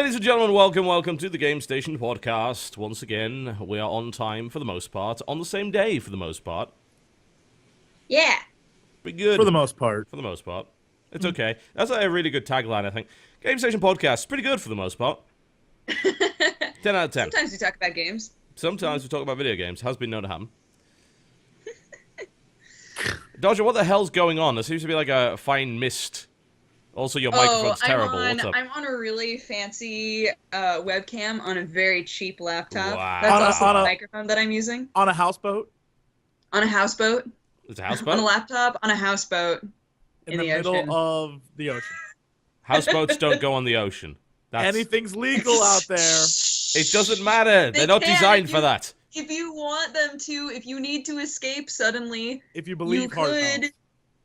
Ladies and gentlemen, welcome to the Game Station podcast. Once again, we are on time for the most part, on the same day for the most part. Yeah. Pretty good. For the most part. For the most part. It's okay. That's a really good tagline, I think. Game Station podcast, pretty good for the most part. 10 out of 10. Sometimes we talk about games. Sometimes we talk about video games. Has been known to happen. Dodger, what the hell's going on? There seems to be like a fine mist. Also, your microphone's terrible. What's up? I'm on a really fancy webcam on a very cheap laptop. Wow. That's also the microphone that I'm using. On a houseboat? On a houseboat. It's a houseboat? On a laptop, on a houseboat. In the middle of the ocean. Houseboats don't go on the ocean. Anything's legal out there. It doesn't matter. They're not designed for that. If you want them to, if you need to escape suddenly, if you believe you could.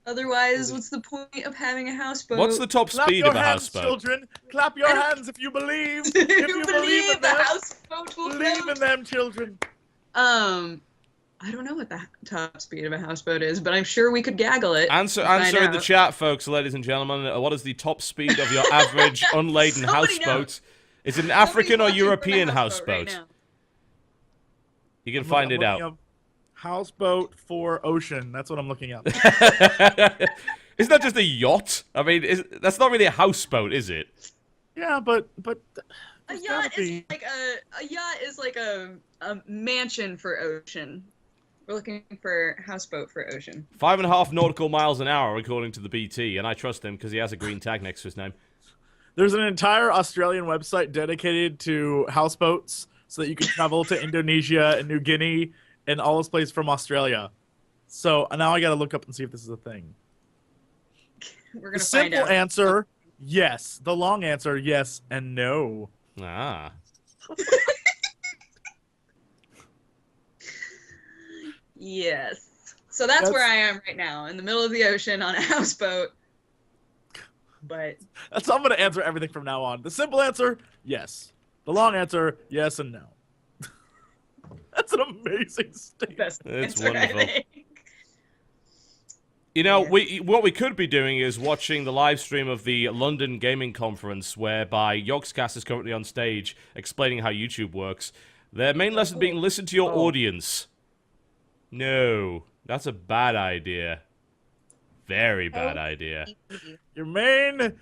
Otherwise, what's the point of having a houseboat? What's the top speed of a houseboat? Children, clap your hands if you believe. If you believe in the houseboat will believe in them, children. I don't know what the top speed of a houseboat is, but I'm sure we could gaggle it. Answer in the chat, folks, ladies and gentlemen. What is the top speed of your average unladen houseboat? Is it an African or European houseboat? Right, you can find it out. Houseboat for ocean. That's what I'm looking up. Isn't that just a yacht? I mean, that's not really a houseboat, is it? Yeah, but a yacht is like a mansion for ocean. We're looking for houseboat for ocean. 5.5 nautical miles an hour, according to the BT, and I trust him because he has a green tag next to his name. There's an entire Australian website dedicated to houseboats so that you can travel to Indonesia and New Guinea and all those places from Australia. So now I got to look up and see if this is a thing. We're gonna the find out. simple answer, yes. The long answer, yes and no. Ah. Yes. So that's where I am right now, in the middle of the ocean on a houseboat. But I'm going to answer everything from now on. The simple answer, yes. The long answer, yes and no. That's an amazing statement. It's wonderful. You know, what we could be doing is watching the live stream of the London Gaming Conference, whereby Yogscast is currently on stage explaining how YouTube works. Their main lesson being listen to your audience. No, that's a bad idea. Very bad idea. Your main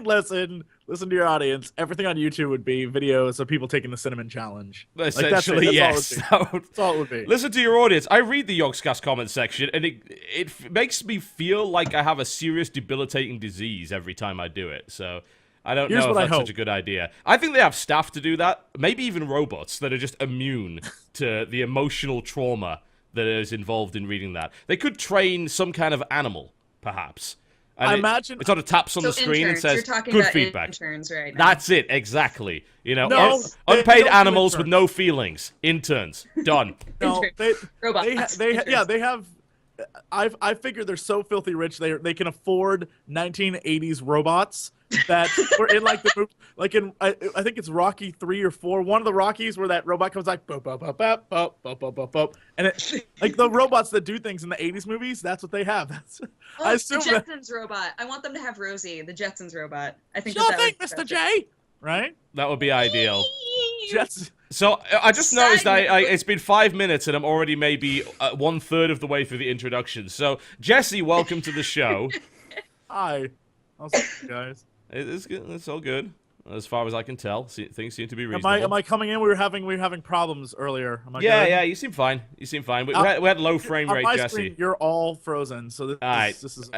lesson, listen to your audience. Everything on YouTube would be videos of people taking the cinnamon challenge. Essentially, like, yes. That's all it would be. Listen to your audience. I read the Yogscast comment section, and it makes me feel like I have a serious debilitating disease every time I do it. So I don't know if that's such a good idea. I think they have staff to do that. Maybe even robots that are just immune to the emotional trauma that is involved in reading that. They could train some kind of animal, perhaps. And I imagine it sort of taps on the screen and says, "Good feedback." Interns right now. That's it, exactly. You know, unpaid animals with no feelings. Interns, done. No, robots. They have. I figure they're so filthy rich they can afford 1980s robots that were in like the movie, like in I think it's Rocky 3 or 4. One of the Rockies where that robot comes like bop bop bop bop bop bop bop bop bop, and it like the robots that do things in the 80s movies. That's what they have. That's I assume the Jetsons robot. I want them to have Rosie, the Jetsons robot. I think sure thing, Mr. J. Right? That would be ideal. Jets. So I just noticed it's been 5 minutes and I'm already maybe 1/3 of the way through the introduction. So Jesse, welcome to the show. Hi. How's it, guys? It's good. It's all good, as far as I can tell. Things seem to be reasonable. Am I coming in? We were having problems earlier. Am I yeah. You seem fine. You seem fine. We had low frame rate, on my Jesse. Screen, you're all frozen. So this is.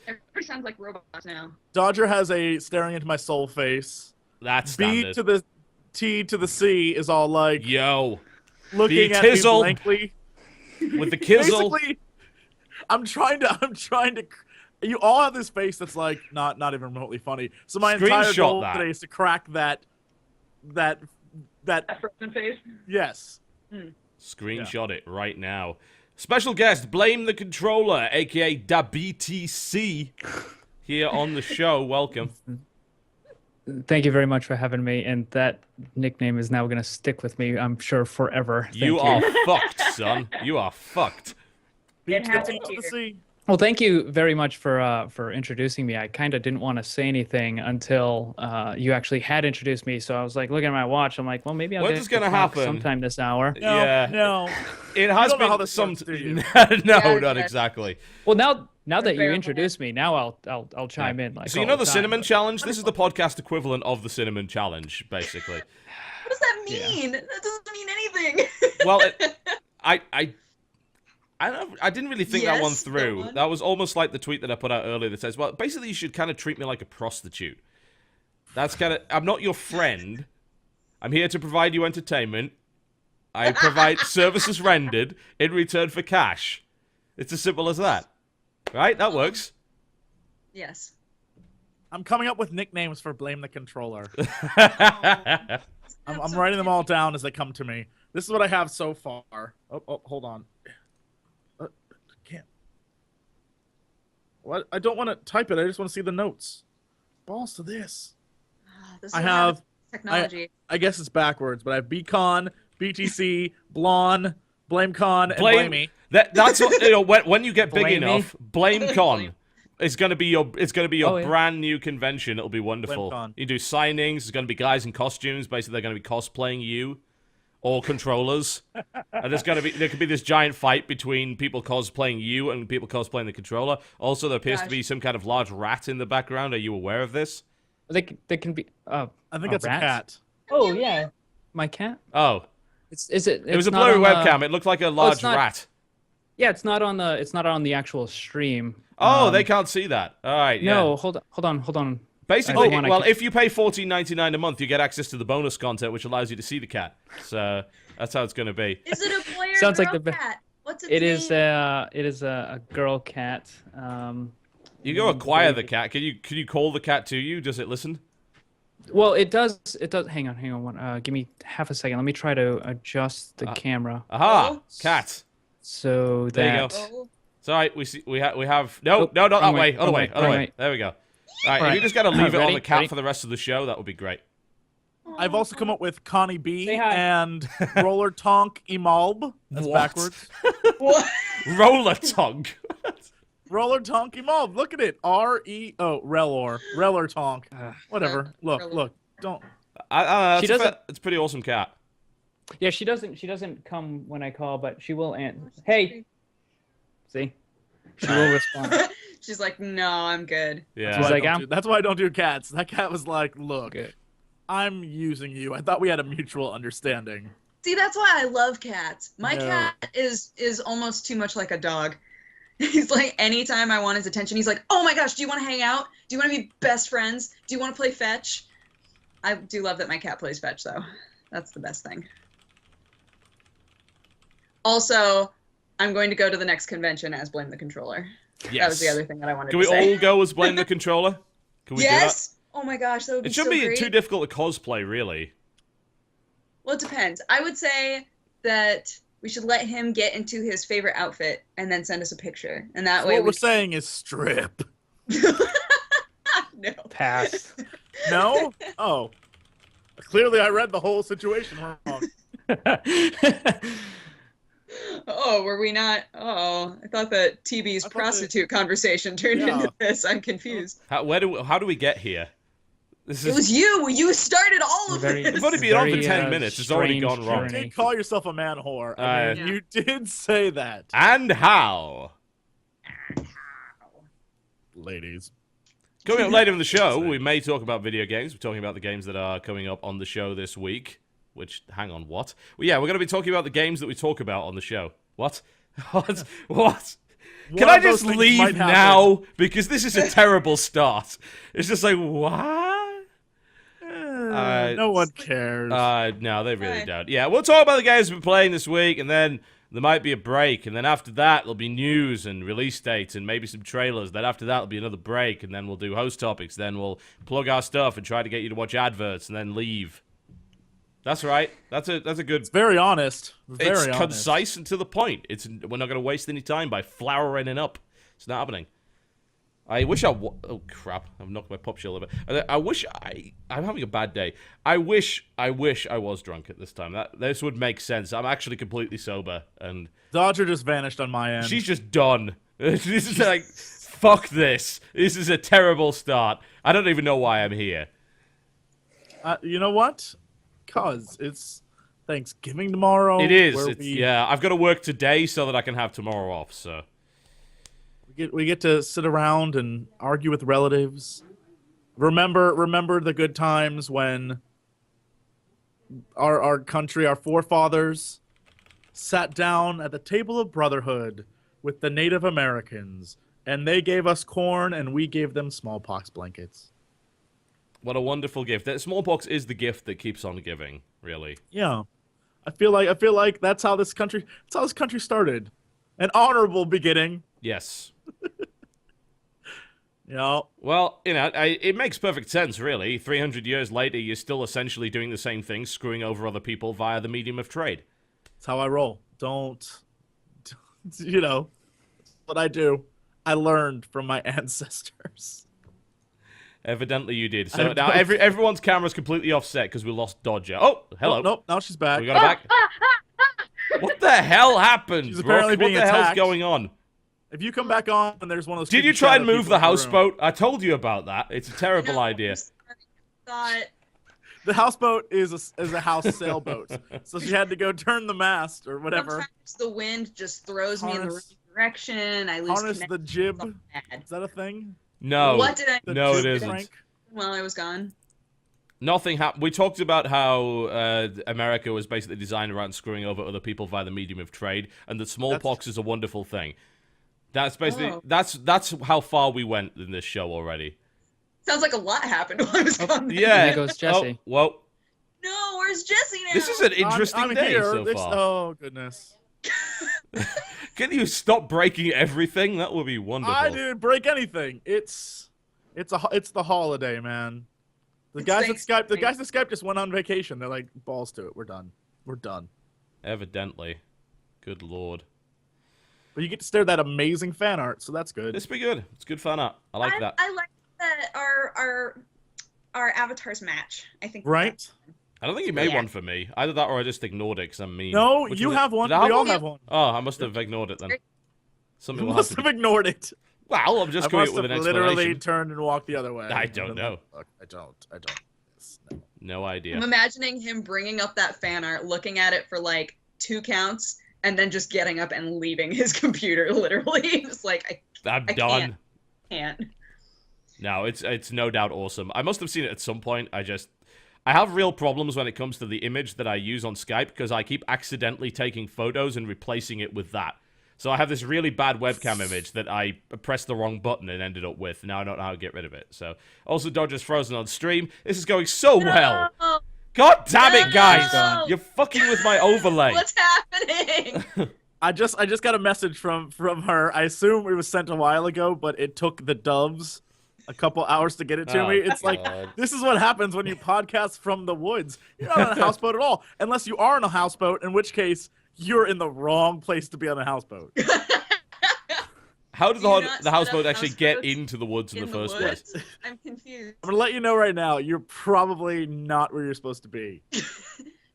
Everybody sounds like robots now. Dodger has a staring into my soul face. That's standard. B to the T to the C is all like looking at me blankly with the kizzle. Basically, I'm trying to. You all have this face that's like not even remotely funny. So my entire goal today is to crack that frozen face. Yes. Screenshot it right now. Special guest, BlameTheController, aka Da BTC, here on the show. Welcome. Thank you very much for having me, and that nickname is now going to stick with me, I'm sure, forever. You are fucked, son. You are fucked. It happened here. Well, thank you very much for introducing me. I kind of didn't want to say anything until you actually had introduced me. So I was like looking at my watch. I'm like, well, maybe I'll When's get this to gonna talk happen? sometime this hour. No, Yeah. no. It You has don't know how been this some. works, do you? No, Yeah, not yeah. exactly. Well, now that you Fair introduced me, now I'll chime in. Like So you all know the time, cinnamon but- challenge? This is the podcast equivalent of the cinnamon challenge, basically. What does that mean? That doesn't mean anything. Well, I didn't really think that one Yes, through. go on. That was almost like the tweet that I put out earlier that says, well, basically you should kind of treat me like a prostitute. That's kind of, I'm not your friend. I'm here to provide you entertainment. I provide services rendered in return for cash. It's as simple as that. Right? That works. Yes. I'm coming up with nicknames for Blame the Controller. Oh, I'm writing them all down as they come to me. This is what I have so far. Oh, hold on. Can't. What? I don't want to type it. I just want to see the notes. Balls to this. This is I what have. happens with technology. I guess it's backwards, but I have Beacon, BTC, Blonde, BlameCon, and Blame Blamey. That's what, you know, when you get big Blamey? enough, BlameCon. It's gonna be your Oh, yeah. brand new convention. It'll be wonderful. BlameCon. You do signings. There's gonna be guys in costumes. Basically, they're gonna be cosplaying you, or controllers. And there could be this giant fight between people cosplaying you and people cosplaying the controller. Also, there appears to be some kind of large rat in the background. Are you aware of this? They can be. I think a that's rat? a cat. Oh yeah, my cat. Oh, Is it? it was a it's not blurry on the- webcam. It looked like a large not- rat. Yeah, it's not on the actual stream. Oh, they can't see that. All right. Yeah. No, hold on. Basically, I well, can- if you pay $14.99 a month, you get access to the bonus content, which allows you to see the cat. So that's how it's going to be. Is it a boy or Sounds girl like the be- cat? What's its It name? is a girl cat. You go acquire the cat. Can you call the cat to you? Does it listen? Well, it does. Hang on. Give me half a second. Let me try to adjust the camera Aha! Oh. Cat. so There you that. go. Oh. It's all right. We have no, Oh, no, not that wrong way. way, Other wrong way. way, Other wrong way. way. There we go. All right. If Alright. you just got to leave it on Ready? the cat Ready? for the rest of the show, that would be great. I've also come up with Connie B Say hi. and Roller Tonk Emalb. That's What? backwards. What? Roller tongue. Roller Tonk Emalb. Look at it. Reller Tonk. Whatever. Look. Reller. Look. Don't. I She don't know. doesn't- It's a pretty awesome cat. Yeah, she doesn't come when I call, but she will answer. Hey, see, she will respond. She's like, no, I'm good. Yeah. She's like, I'm- That's why I don't do cats. That cat was like, look, Good. I'm using you. I thought we had a mutual understanding. See, that's why I love cats. My No. cat is almost too much like a dog. He's like, anytime I want his attention, he's like, oh my gosh, do you want to hang out? Do you want to be best friends? Do you want to play fetch? I do love that my cat plays fetch, though. That's the best thing. Also, I'm going to go to the next convention as Blame the Controller. Yes. That was the other thing that I wanted Can to we say. all go as Blame the Controller? Can we Yes! Oh my gosh, that would do that? be It so shouldn't be great. too difficult to cosplay, really. Well, it depends. I would say that we should let him get into his favorite outfit and then send us a picture. And that So way what we we're saying is strip. No. Pass. No? Oh. Clearly I read the whole situation wrong. Oh, were we not? Oh, I thought that TB's I thought prostitute conversation turned Yeah. into this. I'm confused. How do we get here? This It was you. You started all of Very- this. We've only been on for Very, 10 minutes. It's already strange gone wrong. You journey. did call yourself a man whore. I mean, Yeah. you did say that. And how? Ladies. Coming up later in the show, we may talk about video games. We're talking about the games that are coming up on the show this week. Which, hang on, what? Well, yeah, we're going to be talking about the games that we talk about on the show. What? What? What? Can One I of those just things leave might happen. now? Because this is a terrible start. It's just like, what? No one cares. No, they really Right. don't. Yeah, we'll talk about the games we're playing this week, and then there might be a break, and then after that, there'll be news and release dates and maybe some trailers. Then after that, there'll be another break, and then we'll do host topics. Then we'll plug our stuff and try to get you to watch adverts, and then leave. That's right. That's a good. It's very honest. Very It's honest. concise and to the point. We're not going to waste any time by flowering it up. It's not happening. I wish oh crap! I've knocked my pop shield a bit. I'm having a bad day. I wish I was drunk at this time. This would make sense. I'm actually completely sober, and Dodger just vanished on my end. she's just done. This is like, fuck this. This is a terrible start. I don't even know why I'm here. You know what? Cause it's Thanksgiving tomorrow. It is. Yeah, I've got to work today so that I can have tomorrow off. So we get to sit around and argue with relatives. Remember the good times when our country, our forefathers, sat down at the table of brotherhood with the Native Americans, and they gave us corn, and we gave them smallpox blankets. what a wonderful gift. That smallpox is the gift that keeps on giving, really. Yeah, I feel like that's how this country started, an honorable beginning. Yes. You know. Well, it makes perfect sense, really. 300 years later, you're still essentially doing the same thing, screwing over other people via the medium of trade. That's how I roll. Don't what I do. I learned from my ancestors. Evidently you did. So now everyone's camera's completely offset because we lost Dodger. Oh, hello. Nope, now she's back. We got her back. What the hell happened? She's apparently being What the hell's attacked. going on? If you come back on and there's one of those... Did you try and move the houseboat? I told you about that. It's a terrible idea. The houseboat is a house sailboat. So she had to go turn the mast or whatever. Sometimes the wind just throws me in the wrong direction. I lose Harness the jib. Is that a thing? No. What did I... No, it isn't. Frank? While I was gone. Nothing happened. We talked about how America was basically designed around screwing over other people via the medium of trade, and that smallpox is a wonderful thing. That's basically that's how far we went in this show already. Sounds like a lot happened while I was gone. Yeah. There goes Jesse. Oh, well, No, where's Jesse now? this is an interesting I'm day here. so far. Oh goodness! Can you stop breaking everything? That would be wonderful. I didn't break anything. It's the holiday, man. The guys that Skype just went on vacation. They're like, balls to it. We're done. Evidently. Good lord. But you get to stare at that amazing fan art, so that's good. This will be good. It's good fan art. I like that. I like that our avatars match. I think. Right? I don't think you made one for me. Either that or I just ignored it because I'm mean. No, Which you was it? have one. Did I We all one? have one. Oh, I must have ignored it then. You Something will must happen. have ignored it. Well, I'm just I going must with an have explanation. literally turned and walked the other way. I don't know. I don't. No. No idea. I'm imagining him bringing up that fan art, looking at it for like 2 counts, and then just getting up and leaving his computer. Literally, just like I'm I done. can't. No, it's no doubt awesome. I must have seen it at some point. I have real problems when it comes to the image that I use on Skype because I keep accidentally taking photos and replacing it with that. So I have this really bad webcam image that I pressed the wrong button and ended up with. Now I don't know how to get rid of it. So also Dodger's frozen on stream. This is going so well. God damn it, guys! You're fucking with my overlay. What's happening? I just got a message from her. I assume it was sent a while ago, but it took the doves a couple hours to get it to me. It's like, this is what happens when you podcast from the woods. You're not on a houseboat at all, unless you are on a houseboat, in which case you're in the wrong place to be on a houseboat. How did the houseboat actually get into the woods in the first place? I'm confused. I'm gonna let you know right now, you're probably not where you're supposed to be.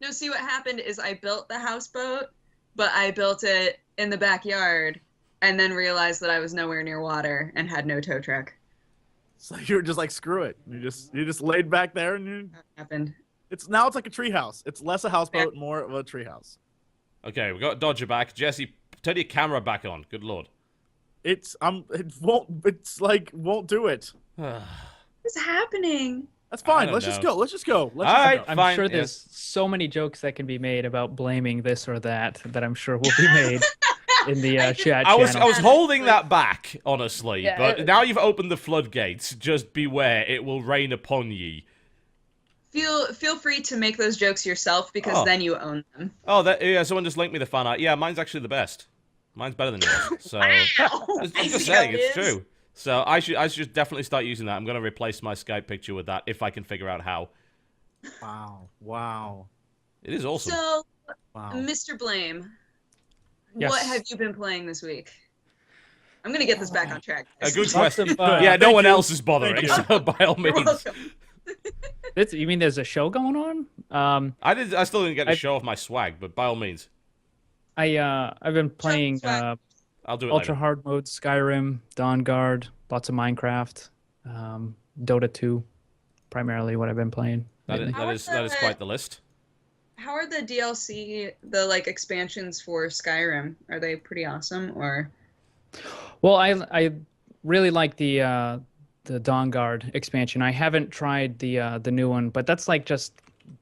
No, see what happened is I built the houseboat, but I built it in the backyard and then realized that I was nowhere near water and had no tow truck. So you were just like, screw it. You just laid back there and That happened. it's like a treehouse. It's less a houseboat, more of a treehouse. Okay, we got Dodger back. Jesse, turn your camera back on. Good lord. It won't do it. What's happening? That's fine. don't Let's just know. go. Let's just go. All right, I'm fine. sure there's so many jokes that can be made about blaming this or that I'm sure will be made in the chat I was channel. holding that back, honestly, Yeah, but now you've opened the floodgates. Just beware, it will rain upon ye. Feel free to make those jokes yourself because then you own them. Oh, yeah, someone just linked me the fan art. Yeah, mine's actually the best. Mine's better than yours. So, I'm just saying, it's true. So I should definitely start using that. I'm going to replace my Skype picture with that if I can figure out how. Wow. It is awesome. So, Wow. Mr. Blame, Yes. what have you been playing this week? I'm going to get this back on track. A good Lots question. of, Yeah, no thank one you. else is bothering, Thank you. so by all You're means. welcome. You mean there's a show going on? I still didn't get to show off my swag, but by all means. I've been playing. Swag. I'll do it Ultra later. hard mode, Skyrim, Dawn Guard, lots of Minecraft, Dota 2, primarily what I've been playing lately. That is quite the list. How are the DLC, the like expansions for Skyrim? Are they pretty awesome or? Well, I really like the Dawn Guard expansion. I haven't tried the new one, but that's like just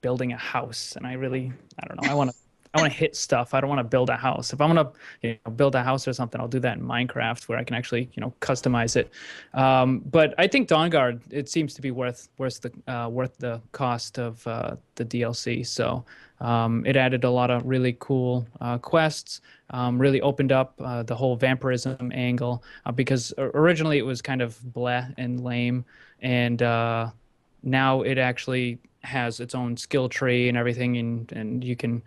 building a house, and I don't know. I want to hit stuff. I don't want to build a house. If I want to build a house or something, I'll do that in Minecraft where I can actually customize it. But I think Dawn Guard, it seems to be worth the cost of the DLC. So it added a lot of really cool quests. Really opened up the whole vampirism angle because originally it was kind of bleh and lame, and now it actually has its own skill tree and everything, and you can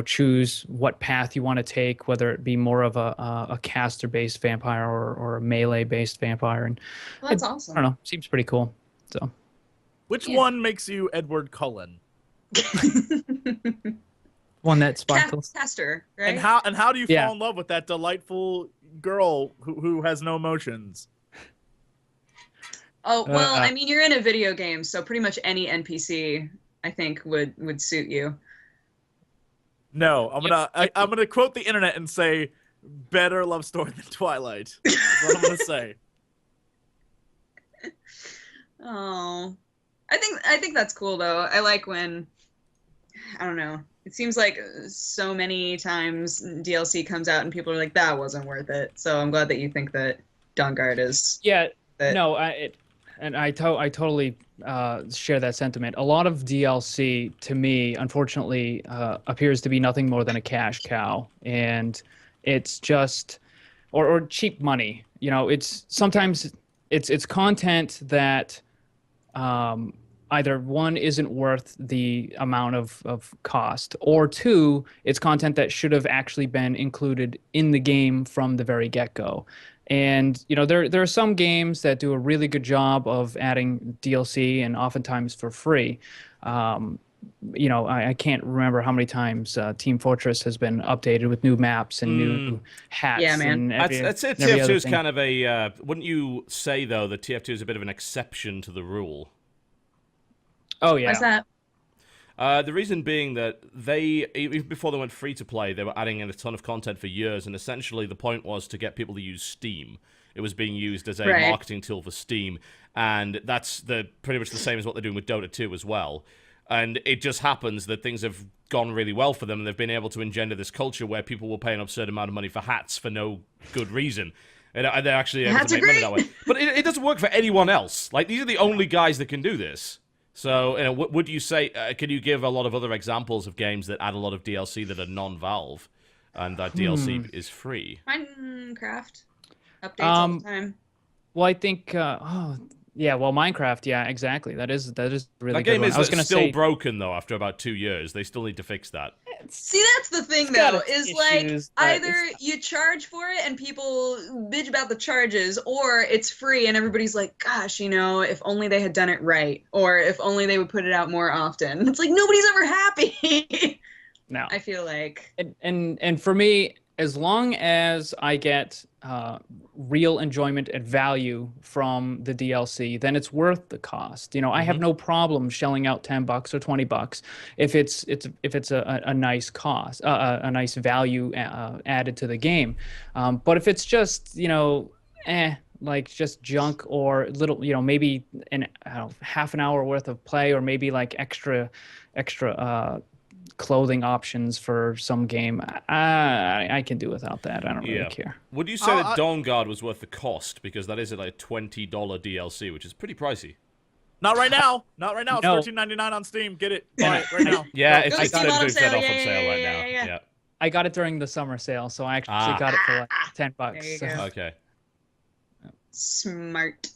choose what path you want to take, whether it be more of a caster based vampire or a melee based vampire. And well, that's awesome. I don't know, seems pretty cool. So which one makes you Edward Cullen? One that sparkles. Caster, right? And how do you fall in love with that delightful girl who has no emotions? Oh, well, I mean, you're in a video game, so pretty much any NPC, I think, would suit you. No, I'm gonna quote the internet and say, better love story than Twilight. That's what I'm gonna say. Oh, I think that's cool though. I like when, I don't know. It seems like so many times DLC comes out and people are like, that wasn't worth it. So I'm glad that you think that Dawn Guard is. Yeah. No, I totally share that sentiment. A lot of DLC, to me, unfortunately, appears to be nothing more than a cash cow, and it's just or cheap money. It's sometimes it's content that either one isn't worth the amount of cost, or two, it's content that should have actually been included in the game from the very get-go. And there are some games that do a really good job of adding DLC, and oftentimes for free. I can't remember how many times Team Fortress has been updated with new maps and new hats. Yeah, man. I'd say TF2 is kind of a. Wouldn't you say though that TF2 is a bit of an exception to the rule? Oh yeah. What's that? The reason being that even before they went free to play, they were adding in a ton of content for years, and essentially the point was to get people to use Steam. It was being used as a marketing tool for Steam, and that's pretty much the same as what they're doing with Dota 2 as well. And it just happens that things have gone really well for them, and they've been able to engender this culture where people will pay an absurd amount of money for hats for no good reason. And they're actually able to make money that way. But it doesn't work for anyone else. Like, these are the only guys that can do this. So, would you say, can you give a lot of other examples of games that add a lot of DLC that are non-Valve, and that DLC is free? Minecraft updates all the time. Well, I think, Minecraft, yeah, exactly. That is really that game good. Is still broken though after about 2 years. They still need to fix that. See, that's the thing though, is like either you charge for it and people bitch about the charges, or it's free and everybody's like, gosh, if only they had done it right, or if only they would put it out more often. It's like nobody's ever happy. No. I feel like. And for me, as long as I get real enjoyment and value from the DLC, then it's worth the cost. I have no problem shelling out $10 or $20 if it's a nice cost, a nice value added to the game. But if it's just like just junk or little, maybe half an hour worth of play, or maybe like extra clothing options for some game, I can do without that. I don't really care. Would you say that Dawn Guard was worth the cost? Because that is like a $20 DLC, which is pretty pricey. Not right now. Not right now. It's $13.99 on Steam. Get it. Buy it right now. Yeah, it's doing Fed off on sale right now. Yeah. I got it during the summer sale, so I actually got it for like $10. There you go. Okay. Smart.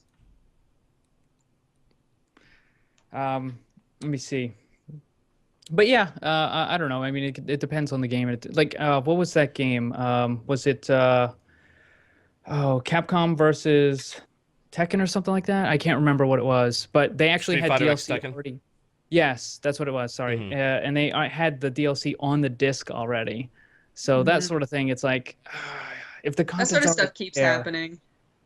Let me see. But yeah, I don't know. I mean, it depends on the game. What was that game? Was it Capcom versus Tekken or something like that? I can't remember what it was. But they actually had DLC already. Yes, that's what it was. Sorry, and they had the DLC on the disc already. So that sort of thing. It's like, if the That content's sort of already stuff keeps there, happening.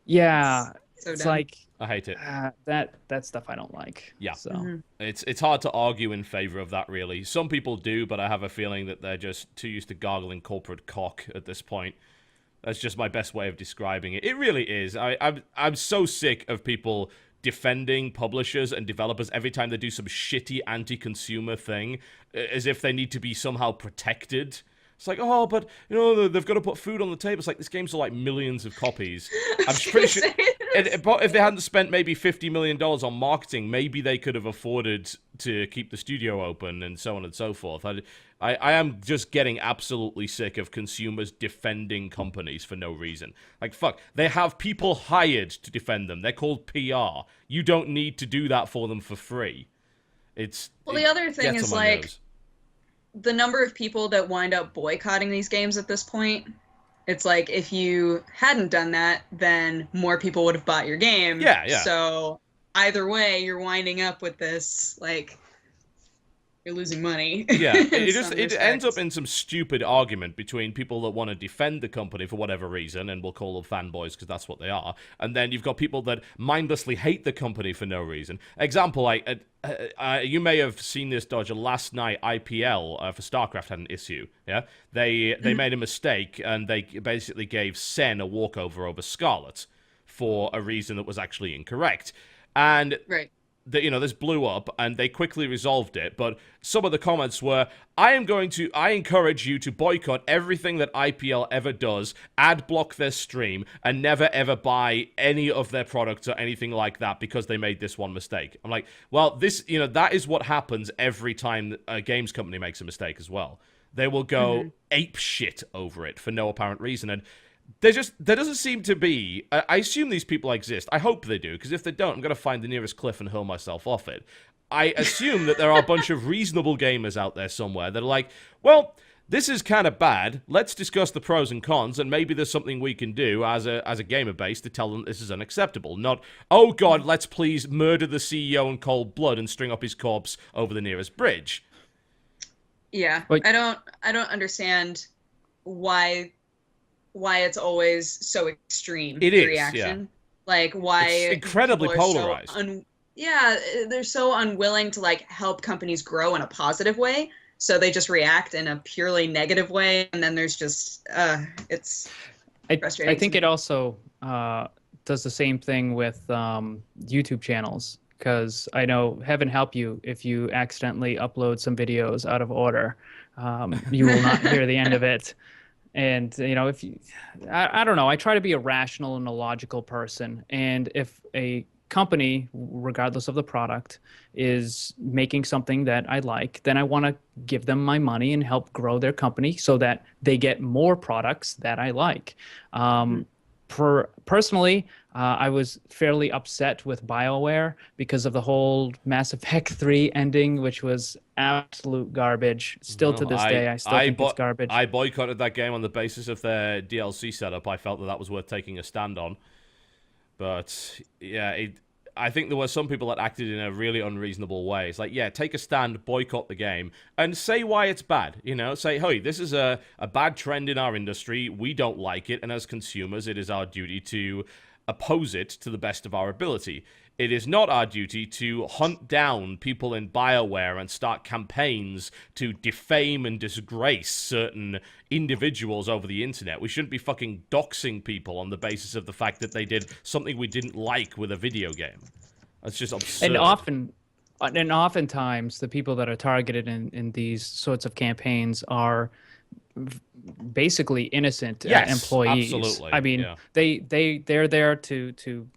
yeah, So it's dumb. like I hate it. that stuff I don't like. Yeah. So It's hard to argue in favor of that, really. Some people do, but I have a feeling that they're just too used to gargling corporate cock at this point. That's just my best way of describing it. It really is. I'm so sick of people defending publishers and developers every time they do some shitty anti-consumer thing, as if they need to be somehow protected. It's like, oh, but, you know, they've got to put food on the table. It's like, this game's sold like millions of copies. I'm pretty sure... But if they hadn't spent maybe $50 million on marketing, maybe they could have afforded to keep the studio open and so on and so forth. I am just getting absolutely sick of consumers defending companies for no reason. Like, fuck, they have people hired to defend them. They're called PR. You don't need to do that for them for free. Well, the other thing is, like, the number of people that wind up boycotting these games at this point. It's like, if you hadn't done that, then more people would have bought your game. Yeah, yeah. So either way, you're winding up with this, like, you're losing money. Yeah, it ends up in some stupid argument between people that want to defend the company for whatever reason, and we'll call them fanboys because that's what they are, and then you've got people that mindlessly hate the company for no reason. Example, like, you may have seen this, Dodger. Last night, IPL for StarCraft had an issue. Yeah, they made a mistake, and they basically gave Sen a walkover over Scarlet for a reason that was actually incorrect, and right. This blew up, and they quickly resolved it, but some of the comments were, I encourage you to boycott everything that IPL ever does, ad block their stream, and never ever buy any of their products or anything like that because they made this one mistake. I'm like, well, that is what happens every time a games company makes a mistake as well. They will go ape shit over it for no apparent reason, and there doesn't seem to be... I assume these people exist. I hope they do, because if they don't, I'm going to find the nearest cliff and hurl myself off it. I assume that there are a bunch of reasonable gamers out there somewhere that are like, well, this is kind of bad. Let's discuss the pros and cons, and maybe there's something we can do as a gamer base to tell them this is unacceptable. Not, oh god, let's please murder the CEO in cold blood and string up his corpse over the nearest bridge. Yeah, I don't understand why it's always so extreme. It is, reaction. yeah. Like, why it's incredibly polarized. They're so unwilling to, like, help companies grow in a positive way, so they just react in a purely negative way, and then there's just it's frustrating. I think it also does the same thing with YouTube channels, because I know, heaven help you, if you accidentally upload some videos out of order, you will not hear the end of it. And, if you, I don't know, I try to be a rational and a logical person. And if a company, regardless of the product, is making something that I like, then I want to give them my money and help grow their company so that they get more products that I like. Personally, I was fairly upset with BioWare because of the whole Mass Effect 3 ending, which was absolute garbage. Still to this day, I still think it's garbage. I boycotted that game on the basis of their DLC setup. I felt that was worth taking a stand on. But, yeah, I think there were some people that acted in a really unreasonable way. It's like, yeah, take a stand, boycott the game, and say why it's bad. Say, hey, this is a bad trend in our industry. We don't like it, and as consumers, it is our duty to oppose it to the best of our ability. It is not our duty to hunt down people in BioWare and start campaigns to defame and disgrace certain individuals over the internet. We shouldn't be fucking doxing people on the basis of the fact that they did something we didn't like with a video game. That's just absurd. And oftentimes, the people that are targeted in these sorts of campaigns are basically innocent employees. Absolutely. I mean, they're there to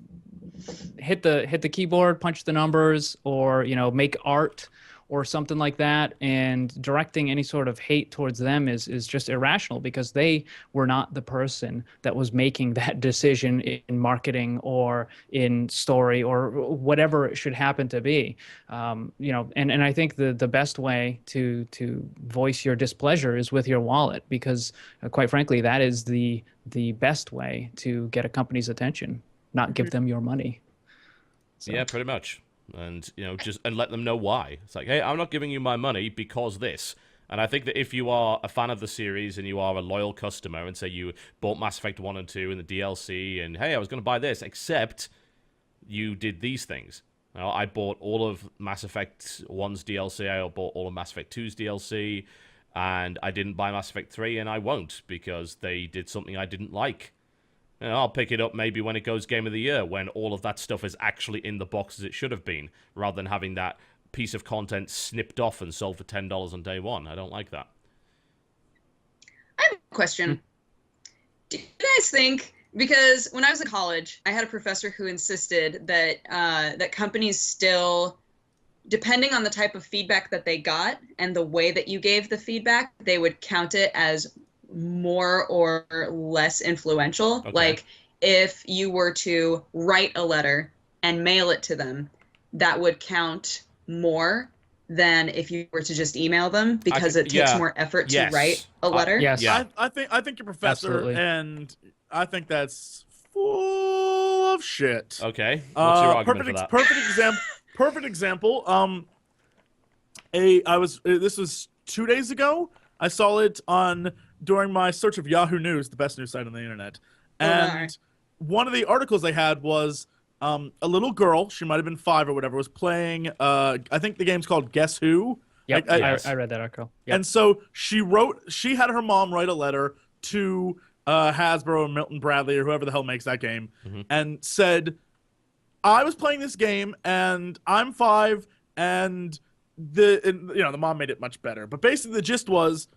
hit the keyboard, punch the numbers, or make art or something like that, and directing any sort of hate towards them is just irrational, because they were not the person that was making that decision in marketing or in story or whatever it should happen to be. And I think the best way to voice your displeasure is with your wallet, because quite frankly, that is the best way to get a company's attention, not give them your money. So. Yeah, pretty much. And, just let them know why. It's like, hey, I'm not giving you my money because this. And I think that if you are a fan of the series and you are a loyal customer and say you bought Mass Effect 1 and 2 and the DLC and, hey, I was going to buy this, except you did these things. Now, I bought all of Mass Effect 1's DLC, I bought all of Mass Effect 2's DLC, and I didn't buy Mass Effect 3, and I won't, because they did something I didn't like. And I'll pick it up maybe when it goes Game of the Year, when all of that stuff is actually in the box as it should have been, rather than having that piece of content snipped off and sold for $10 on day one. I don't like that. I have a question. Do you guys think, because when I was in college, I had a professor who insisted that that companies still, depending on the type of feedback that they got and the way that you gave the feedback, they would count it as more or less influential. Okay. Like if you were to write a letter and mail it to them, that would count more than if you were to just email them, because it takes more effort to write a letter. Yes. Yeah. I think your professor, Absolutely. and I think that's full of shit. Okay. What's your argument for that? Perfect example. This was 2 days ago. I saw it during my search of Yahoo News, the best news site on the internet, and one of the articles they had was a little girl, she might have been 5 or whatever, was playing, I think the game's called Guess Who? Yep, Yes. I read that article. Yep. And so she had her mom write a letter to Hasbro or Milton Bradley or whoever the hell makes that game, and said, I was playing this game and I'm 5, and the mom made it much better. But basically the gist was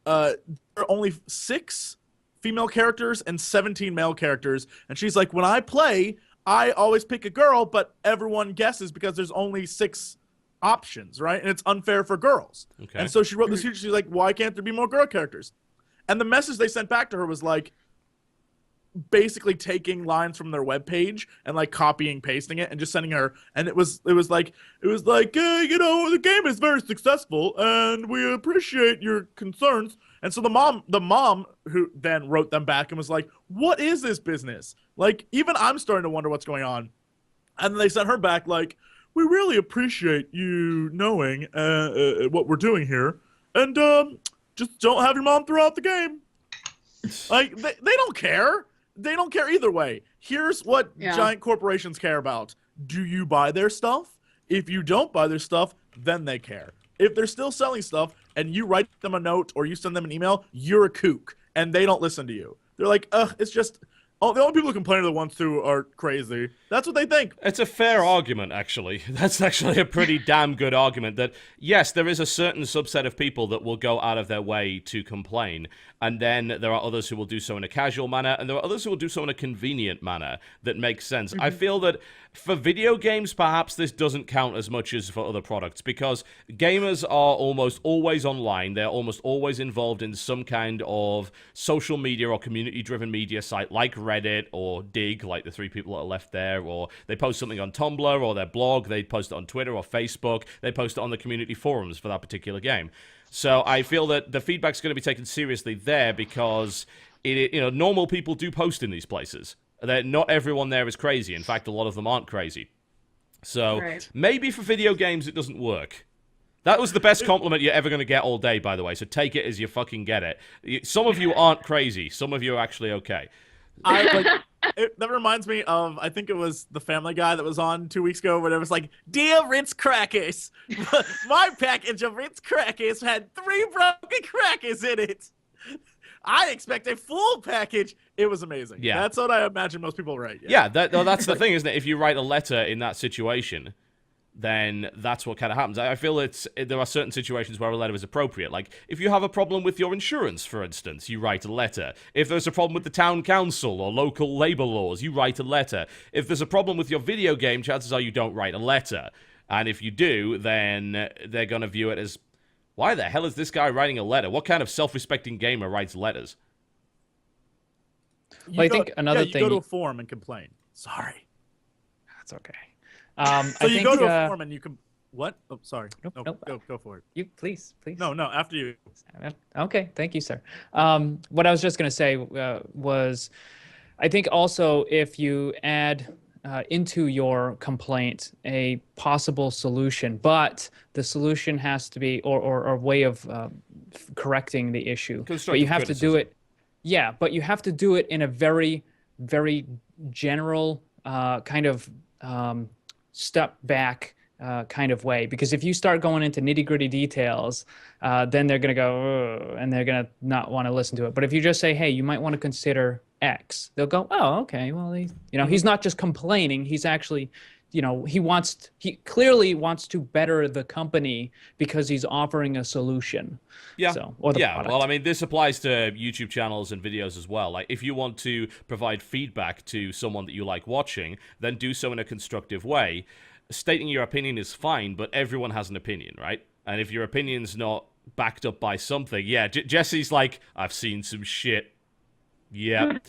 there are only 6 female characters and 17 male characters. And she's like, when I play, I always pick a girl, but everyone guesses because there's only 6 options, right? And it's unfair for girls. Okay. And so she wrote this huge, she's like, why can't there be more girl characters? And the message they sent back to her was like, basically taking lines from their webpage and like copying, pasting it, and just sending her. And it was like, the game is very successful, and we appreciate your concerns. And so the mom who then wrote them back and was like, what is this business? Like, even I'm starting to wonder what's going on. And then they sent her back like, we really appreciate you knowing what we're doing here, and just don't have your mom throw out the game. Like, they don't care. They don't care either way. Here's what giant corporations care about. Do you buy their stuff? If you don't buy their stuff, then they care. If they're still selling stuff and you write them a note or you send them an email, you're a kook, and they don't listen to you. They're like, it's just... Oh, the only people who complain are the ones who are crazy. That's what they think. It's a fair argument, actually. That's actually a pretty damn good argument that, yes, there is a certain subset of people that will go out of their way to complain, and then there are others who will do so in a casual manner, and there are others who will do so in a convenient manner that makes sense. I feel that for video games, perhaps this doesn't count as much as for other products, because gamers are almost always online. They're almost always involved in some kind of social media or community-driven media site like Reddit or Dig, like the 3 people that are left there, or they post something on Tumblr or their blog, they post it on Twitter or Facebook, they post it on the community forums for that particular game. So I feel that the feedback's going to be taken seriously there, because normal people do post in these places. Not everyone there is crazy. In fact, a lot of them aren't crazy. So maybe for video games it doesn't work. That was the best compliment you're ever going to get all day, by the way, so take it as you fucking get it. Some of you aren't crazy. Some of you are actually okay. That reminds me of, I think it was the Family Guy that was on 2 weeks ago, where it was like, dear Ritz crackers, my package of Ritz crackers had 3 broken crackers in it. I expect a full package. It was amazing. Yeah. That's what I imagine most people write. Yeah, that's the thing, isn't it? If you write a letter in that situation, then that's what kind of happens. I feel there are certain situations where a letter is appropriate. Like, if you have a problem with your insurance, for instance, you write a letter. If there's a problem with the town council or local labor laws, you write a letter. If there's a problem with your video game, chances are you don't write a letter. And if you do, then they're going to view it as, why the hell is this guy writing a letter? What kind of self-respecting gamer writes letters? Well, I think another thing... You go to a forum and complain. Sorry. That's okay. So you go to a forum and you can... What? Oh, sorry. Nope. Go for it. You, please. No, after you. Okay, thank you, sir. What I was just going to say was, I think also if you add into your complaint a possible solution, but the solution has to be, or way of correcting the issue. But you have to do it. Yeah, but you have to do it in a very, very general kind of step back kind of way. Because if you start going into nitty gritty details, then they're going to go, ugh, and they're going to not want to listen to it. But if you just say, hey, you might want to consider X, they'll go, oh, okay. Well, he's not just complaining. He's actually, he clearly wants to better the company because he's offering a solution. Yeah. Product. Well, I mean, this applies to YouTube channels and videos as well. Like, if you want to provide feedback to someone that you like watching, then do so in a constructive way. Stating your opinion is fine, but everyone has an opinion, right? And if your opinion's not backed up by something, Jesse's like, I've seen some shit. Yeah.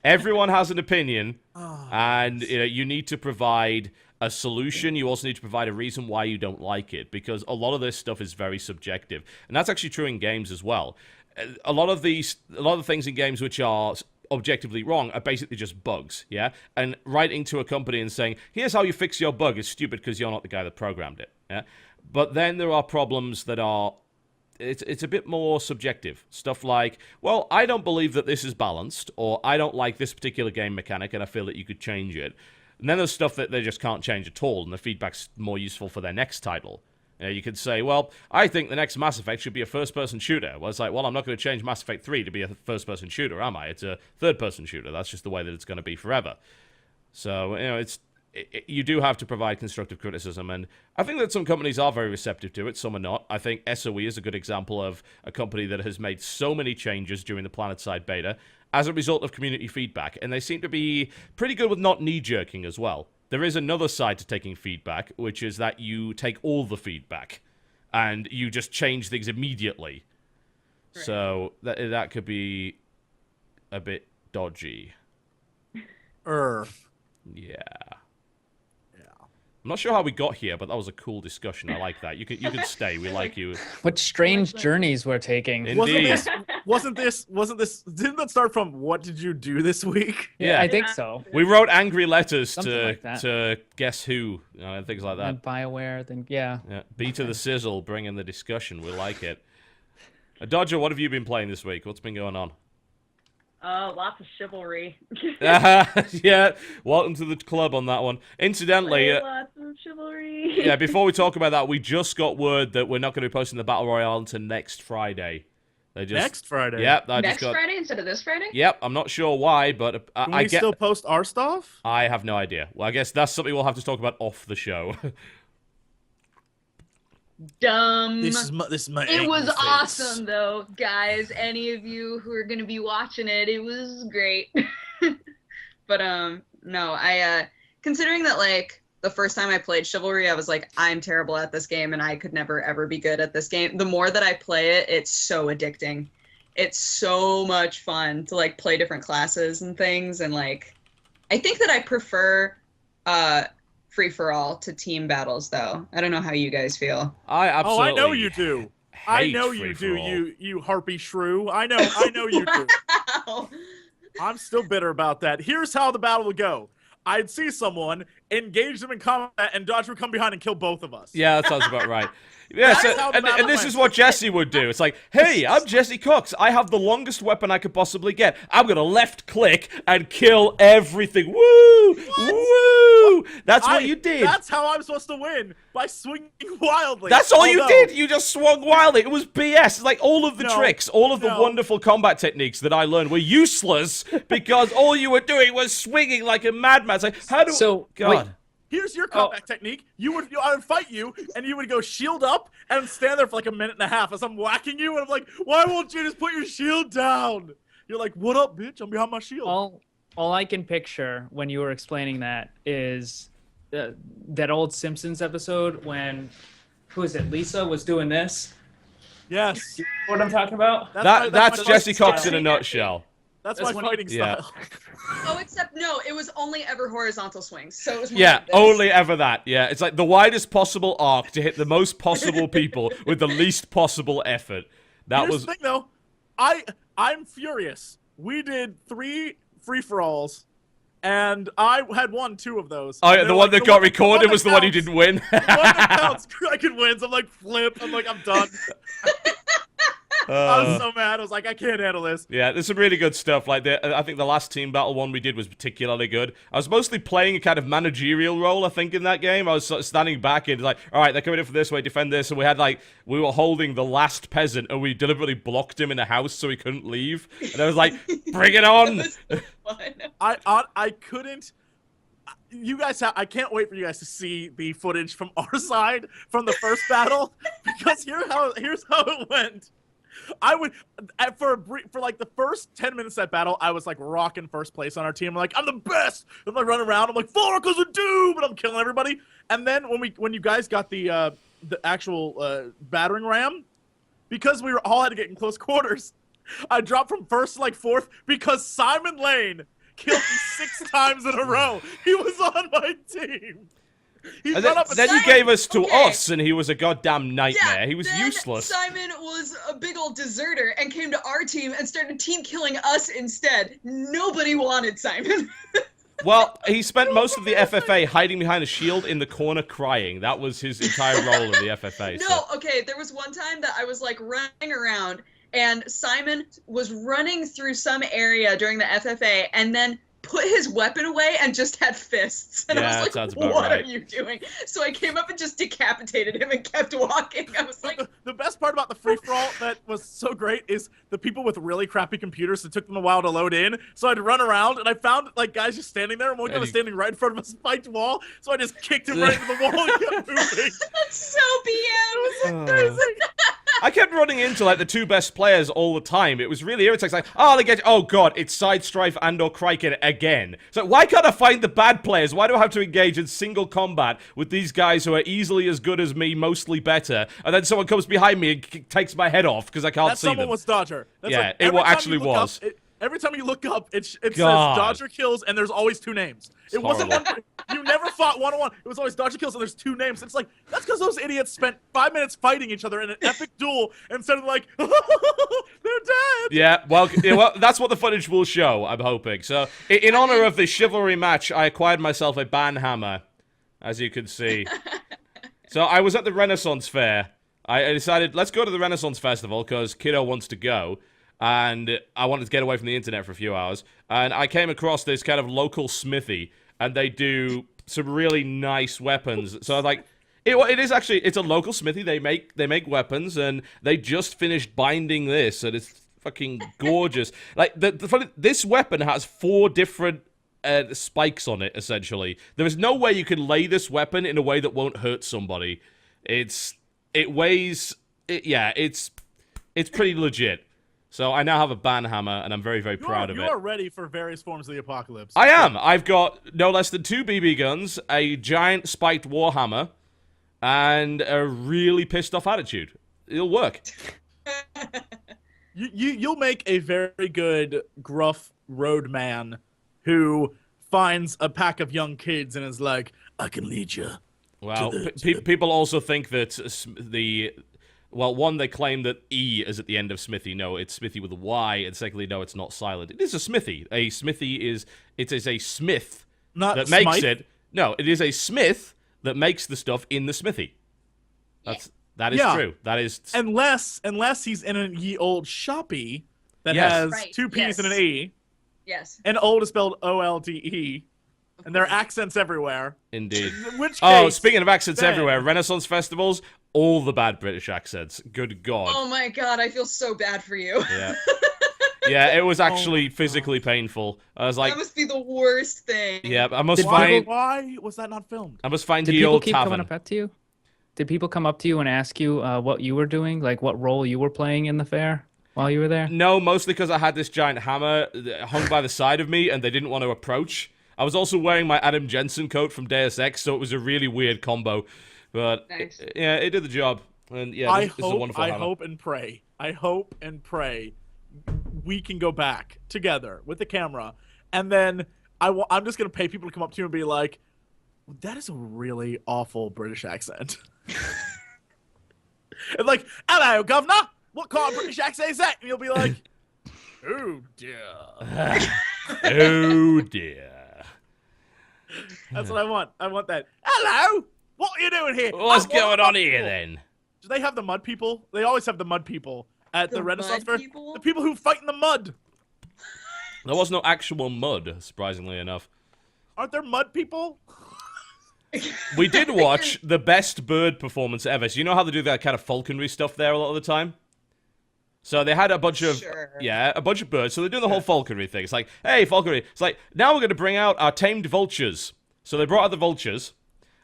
Everyone has an opinion, and you need to provide a solution. You also need to provide a reason why you don't like it, because a lot of this stuff is very subjective, and that's actually true in games as well. A lot of the things in games which are objectively wrong are basically just bugs, yeah? And writing to a company and saying, here's how you fix your bug is stupid because you're not the guy that programmed it, yeah? But then there are problems that are, it's a bit more subjective. Stuff like, well, I don't believe that this is balanced, or I don't like this particular game mechanic and I feel that you could change it. And then there's stuff that they just can't change at all, and the feedback's more useful for their next title. You could say, well, I think the next Mass Effect should be a first-person shooter. Well, it's like, well, I'm not going to change Mass Effect 3 to be a first-person shooter, am I? It's a third-person shooter. That's just the way that it's going to be forever. So, you do have to provide constructive criticism, and I think that some companies are very receptive to it, some are not. I think SOE is a good example of a company that has made so many changes during the PlanetSide beta as a result of community feedback, and they seem to be pretty good with not knee-jerking as well. There is another side to taking feedback, which is that you take all the feedback, and you just change things immediately. Right. So that could be a bit dodgy. Yeah. I'm not sure how we got here, but that was a cool discussion. I like that. You can stay. We like you. What strange journeys we're taking. Indeed. Wasn't this? Didn't that start from what did you do this week? Yeah, I think so. We wrote angry letters like to Guess Who, and things like that. And BioWare, then yeah. B to the sizzle, bring in the discussion. We like it. Dodger, what have you been playing this week? What's been going on? Lots of chivalry. Yeah, welcome to the club on that one. Incidentally, lots of chivalry. Yeah, before we talk about that, we just got word that we're not going to be posting the Battle Royale until next Friday. Next Friday? Yep. Friday instead of this Friday? Yep, I'm not sure why, but Can we still post our stuff? I have no idea. Well, I guess that's something we'll have to talk about off the show. Dumb. This is my It was awesome, though, guys. Any of you who are going to be watching it, it was great. But, no, considering that, like, the first time I played Chivalry, I was like, I'm terrible at this game, and I could never, ever be good at this game. The more that I play it, it's so addicting. It's so much fun to, like, play different classes and things, and, like, I think that I prefer, free-for-all to team battles, though. I don't know how you guys feel. I absolutely I know you do. I know you do, you harpy shrew. I know you do. I'm still bitter about that. Here's how the battle would go. I'd see someone, engage them in combat, and Dodge would come behind and kill both of us. Yeah, that sounds about right. Yeah, and this is what Jesse would do. It's like, hey, I'm Jesse Cox. I have the longest weapon I could possibly get. I'm going to left click and kill everything. Woo! What? Woo! That's what you did. That's how I'm supposed to win, by swinging wildly. That's all you did. You just swung wildly. It was BS. It's like all of the tricks, all of the wonderful combat techniques that I learned were useless because all you were doing was swinging like a madman. It's like, how do... So, God. wait. Here's your combat technique. I would fight you, and you would go shield up and stand there for like a minute and a half as I'm whacking you, and I'm like, why won't you just put your shield down? You're like, what up, bitch? I'm behind my shield. All I can picture when you were explaining that is that old Simpsons episode when, who is it, Lisa was doing this? Yes. You know what I'm talking about? That's Jesse Cox in a nutshell. That's my fighting style. Oh, except no, it was only ever horizontal swings. So it was more yeah, like this. only ever that. Yeah, it's like the widest possible arc to hit the most possible people with the least possible effort. Here's the thing, though. I'm furious. We did 3 free-for-alls, and I had won 2 of those. Oh, yeah, the one that got recorded was the one who didn't win. The one that counts, I could win. So I'm like, flip. I'm like, I'm done. I was so mad. I was like, I can't handle this. Yeah, there's some really good stuff. Like, I think the last team battle one we did was particularly good. I was mostly playing a kind of managerial role, I think, in that game. I was sort of standing back and like, all right, they're coming in for this way, defend this. And we were holding the last peasant, and we deliberately blocked him in a house so he couldn't leave. And I was like, bring it on! So fun. I couldn't. You guys I can't wait for you guys to see the footage from our side from the first battle, because here's how it went. I would for like the first 10 minutes of that battle, I was like rocking first place on our team. I'm like, I'm the best. I'm like running around. I'm like, 4 Oracles of Doom, and I'm killing everybody. And then when you guys got the actual battering ram, because we all had to get in close quarters, I dropped from first to like 4th because Simon Lane killed me 6 times in a row. He was on my team. Then you gave us to us, and he was a goddamn nightmare. Yeah, he was useless. Simon was a big old deserter and came to our team and started team killing us instead. Nobody wanted Simon. Well, he spent most of the FFA hiding behind a shield in the corner crying. That was his entire role in the FFA. No, okay, there was one time that I was like running around, and Simon was running through some area during the FFA and then put his weapon away and just had fists. And Yeah, I was like, what are you doing? So I came up and just decapitated him and kept walking. I was like... The best part about the free-for-all that was so great is the people with really crappy computers, it took them a while to load in. So I'd run around, and I found like guys just standing there, and one guy was standing right in front of a spiked wall, so I just kicked him right into the wall and kept moving. That's so BM. I kept running into like the 2 best players all the time. It was really irritating. It's like, oh god, it's Side Strife and or Kraken again. So why can't I find the bad players? Why do I have to engage in single combat with these guys who are easily as good as me, mostly better? And then someone comes behind me and takes my head off because I can't see them. That someone was Dodger. That's yeah, like, it actually was. Every time you look up, it says Dodger kills, and there's always 2 names. It wasn't one. You never fought 1-on-1. It was always Dodger kills, and there's 2 names. It's like, that's because those idiots spent 5 minutes fighting each other in an epic duel instead of like, they're dead. Yeah, well, that's what the footage will show, I'm hoping. So, in honor of the chivalry match, I acquired myself a banhammer, as you can see. So, I was at the Renaissance Fair. I decided, let's go to the Renaissance Festival, because Kiddo wants to go. And I wanted to get away from the internet for a few hours. And I came across this kind of local smithy, and they do some really nice weapons. So I was like, it's a local smithy. They make weapons, and they just finished binding this, and it's fucking gorgeous. Like this weapon has 4 different spikes on it. Essentially, there is no way you can lay this weapon in a way that won't hurt somebody. It's pretty legit. So I now have a banhammer, and I'm very, very proud of it. You are ready for various forms of the apocalypse. I am. I've got no less than 2 BB guns, a giant spiked warhammer, and a really pissed off attitude. It'll work. You'll make a very good gruff road man who finds a pack of young kids and is like, I can lead you. Well, people also think that well, one, they claim that E is at the end of Smithy. No, it's Smithy with a Y. And secondly, no, it's not silent. It is a Smithy. A Smithy is a smith that makes it. No, it is a smith that makes the stuff in the smithy. That is true. That is unless he's in a ye old shoppy that has 2 P's and an E. Yes. And old is spelled OLDE. And there are accents everywhere. Indeed. In which case, speaking of accents everywhere, Renaissance festivals, all the bad British accents. Good God. Oh my God, I feel so bad for you. Yeah. Yeah, it was actually physically painful. I was like, that must be the worst thing. Yeah, I must find. Why was that not filmed? I must find Did the people old keep tavern. coming up to you? Did people come up to you and ask you what you were doing, like what role you were playing in the fair while you were there? No, mostly because I had this giant hammer hung by the side of me, and they didn't want to approach. I was also wearing my Adam Jensen coat from Deus Ex, so it was a really weird combo. But nice. It did the job. And yeah, this is a wonderful hammer. I hope and pray we can go back together with the camera, and then I'm just gonna pay people to come up to you and be like, "That is a really awful British accent." And like, "Hello, governor. What kind of British accent is that?" And you'll be like, "Oh dear." Oh dear. That's what I want. I want that. Hello. What are you doing here? What's going on here then? Do they have the mud people? They always have the mud people at the The Renaissance mud Fair. people? The people who fight in the mud. There was no actual mud, surprisingly enough. Aren't there mud people? We did watch the best bird performance ever. So you know how they do that kind of falconry stuff there a lot of the time? So they had a bunch of, a bunch of birds. So they're doing the whole falconry thing. It's like, hey, falconry. It's like, now we're going to bring out our tamed vultures. So they brought out the vultures.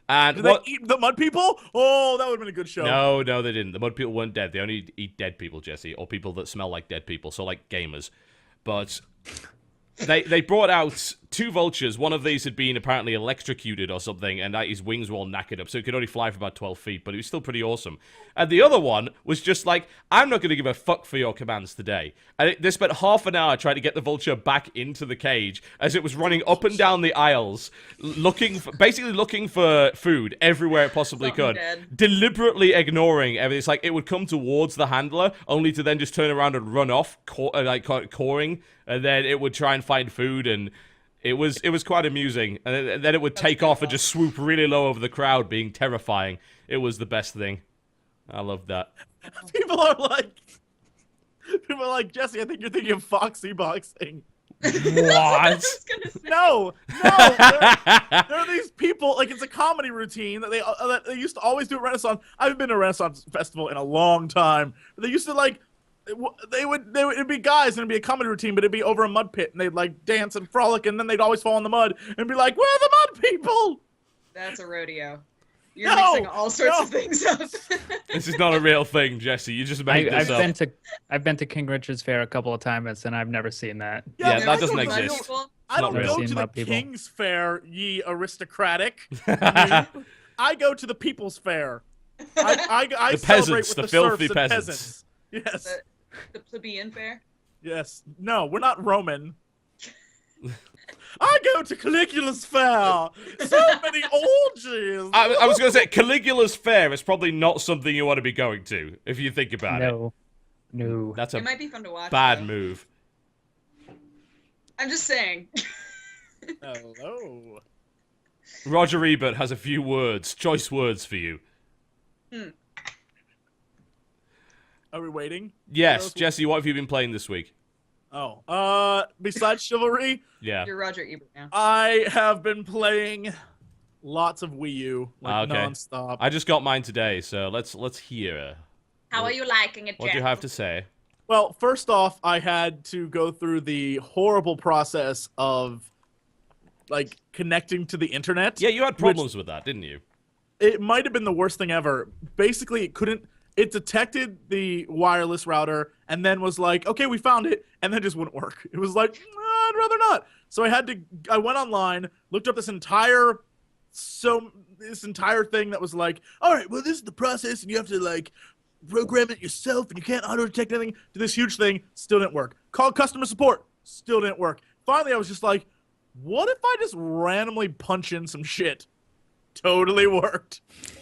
And Did they eat the mud people? Oh, that would have been a good show. No, they didn't. The mud people weren't dead. They only eat dead people, Jesse, or people that smell like dead people. So like gamers. But they brought out 2 vultures. One of these had been apparently electrocuted or something, and his wings were all knackered up, so it could only fly for about 12 feet, but it was still pretty awesome. And the other one was just like, I'm not going to give a fuck for your commands today. And they spent half an hour trying to get the vulture back into the cage as it was running up and down the aisles, basically looking for food everywhere it possibly could, deliberately ignoring everything. It's like it would come towards the handler, only to then just turn around and run off, cawing, and then it would try and find food, and it was quite amusing. And then it would take off and just swoop really low over the crowd, being terrifying. It was the best thing. I loved that. People are like, Jesse, I think you're thinking of Foxy Boxing. What? No. There are these people, like, it's a comedy routine that they used to always do at Renaissance. I haven't been to a Renaissance festival in a long time. But they used to, like, it'd be guys and it'd be a comedy routine, but it'd be over a mud pit and they'd like dance and frolic, and then they'd always fall in the mud and be like, "Where are the mud people?" That's a rodeo. You're mixing all sorts of things up. This is not a real thing, Jesse. You just made this up. I've been to King Richard's Fair a couple of times, and I've never seen that. Yeah, that doesn't exist. I don't go to the King's Fair, ye aristocratic. I go to the People's Fair. I the celebrate peasants, with the the filthy serfs and peasants. Yes. The plebeian fair? Yes. No, we're not Roman. I go to Caligula's Fair. So many orgies. I was going to say, Caligula's Fair is probably not something you want to be going to, if you think about it. No. That's a it might be fun to watch, bad move. I'm just saying. Hello. Roger Ebert has a few choice words for you. Are we waiting? Yes, Jesse, what have you been playing this week? Besides Chivalry, yeah, you're Roger Ebert now. I have been playing lots of Wii U, nonstop. I just got mine today, so let's hear. How are you liking it, Jeff? What do you have to say? Well, first off, I had to go through the horrible process of like connecting to the internet. Yeah, you had problems with that, didn't you? It might have been the worst thing ever. Basically, it detected the wireless router and then was like, okay, we found it, and then just wouldn't work. It was like, I'd rather not. So I went online, looked up this entire thing that was like, all right, well, this is the process, and you have to like program it yourself, and you can't auto-detect anything. To this huge thing, still didn't work. Called customer support, still didn't work. Finally, I was just like, what if I just randomly punch in some shit? Totally worked.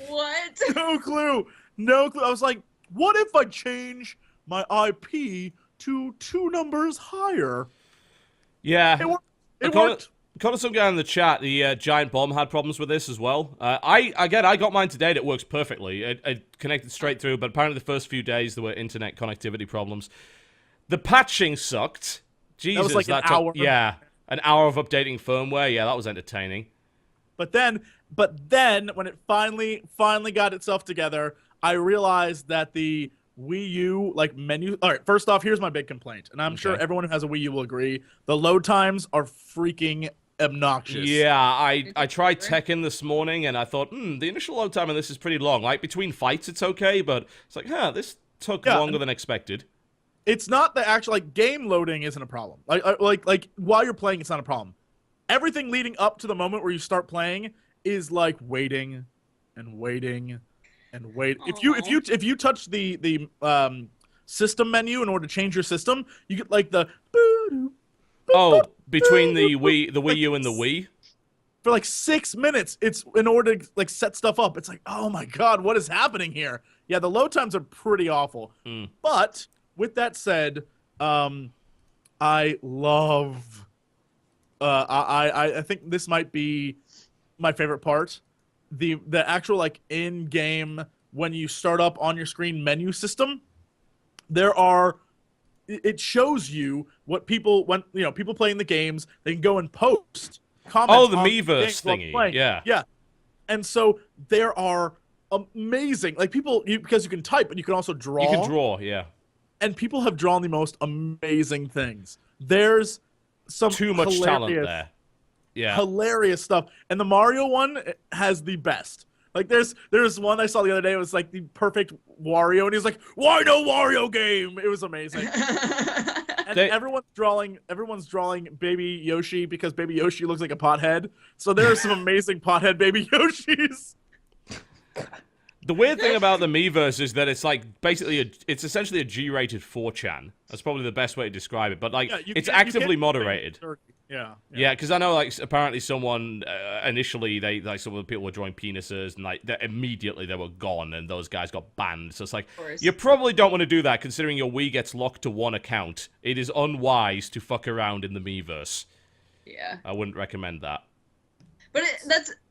What? No clue. I was like, what if I change my IP to 2 numbers higher? Yeah. It worked. According to some guy in the chat, the Giant Bomb had problems with this as well. I got mine today. That works perfectly. It connected straight through, but apparently the first few days there were internet connectivity problems. The patching sucked. Jesus, that was like an hour. Yeah, an hour of updating firmware. Yeah, that was entertaining. But then when it finally got itself together, I realized that the Wii U menu. All right, first off, here's my big complaint, and I'm sure everyone who has a Wii U will agree. The load times are freaking obnoxious. Yeah, I tried Tekken this morning, and I thought, the initial load time on this is pretty long. Like between fights, it's okay, but it's like, this took longer than expected. It's not the actual game loading isn't a problem. Like while you're playing, it's not a problem. Everything leading up to the moment where you start playing is like waiting and waiting and wait. If you touch the system menu in order to change your system, you get like the between the Wii U and the Wii for like 6 minutes. It's in order to like set stuff up. It's like, oh my god, what is happening here? Yeah, the load times are pretty awful. But with that said, I love. I think this might be my favorite part. The actual like in-game when you start up on your screen menu system. there are. It shows you what people people playing the games. They can go and post comments. Oh, the on Miiverse the thingy. Yeah. And so there are amazing people because you can type and you can also draw. You can draw, yeah. And people have drawn the most amazing things. There's some too much talent there. Yeah. Hilarious stuff. And the Mario one has the best. Like there's one I saw the other day. It was like the perfect Wario, and he's like, "Why no Wario game?" It was amazing. And everyone's drawing Baby Yoshi because Baby Yoshi looks like a pothead. So there are some amazing pothead Baby Yoshis. The weird thing about the Miiverse is that it's like basically it's essentially a G-rated 4chan. That's probably the best way to describe it. But like it's actively moderated. Yeah, because I know like apparently someone initially some of the people were drawing penises and like immediately they were gone and those guys got banned. So it's like you probably don't want to do that considering your Wii gets locked to one account. It is unwise to fuck around in the Miiverse. Yeah, I wouldn't recommend that. But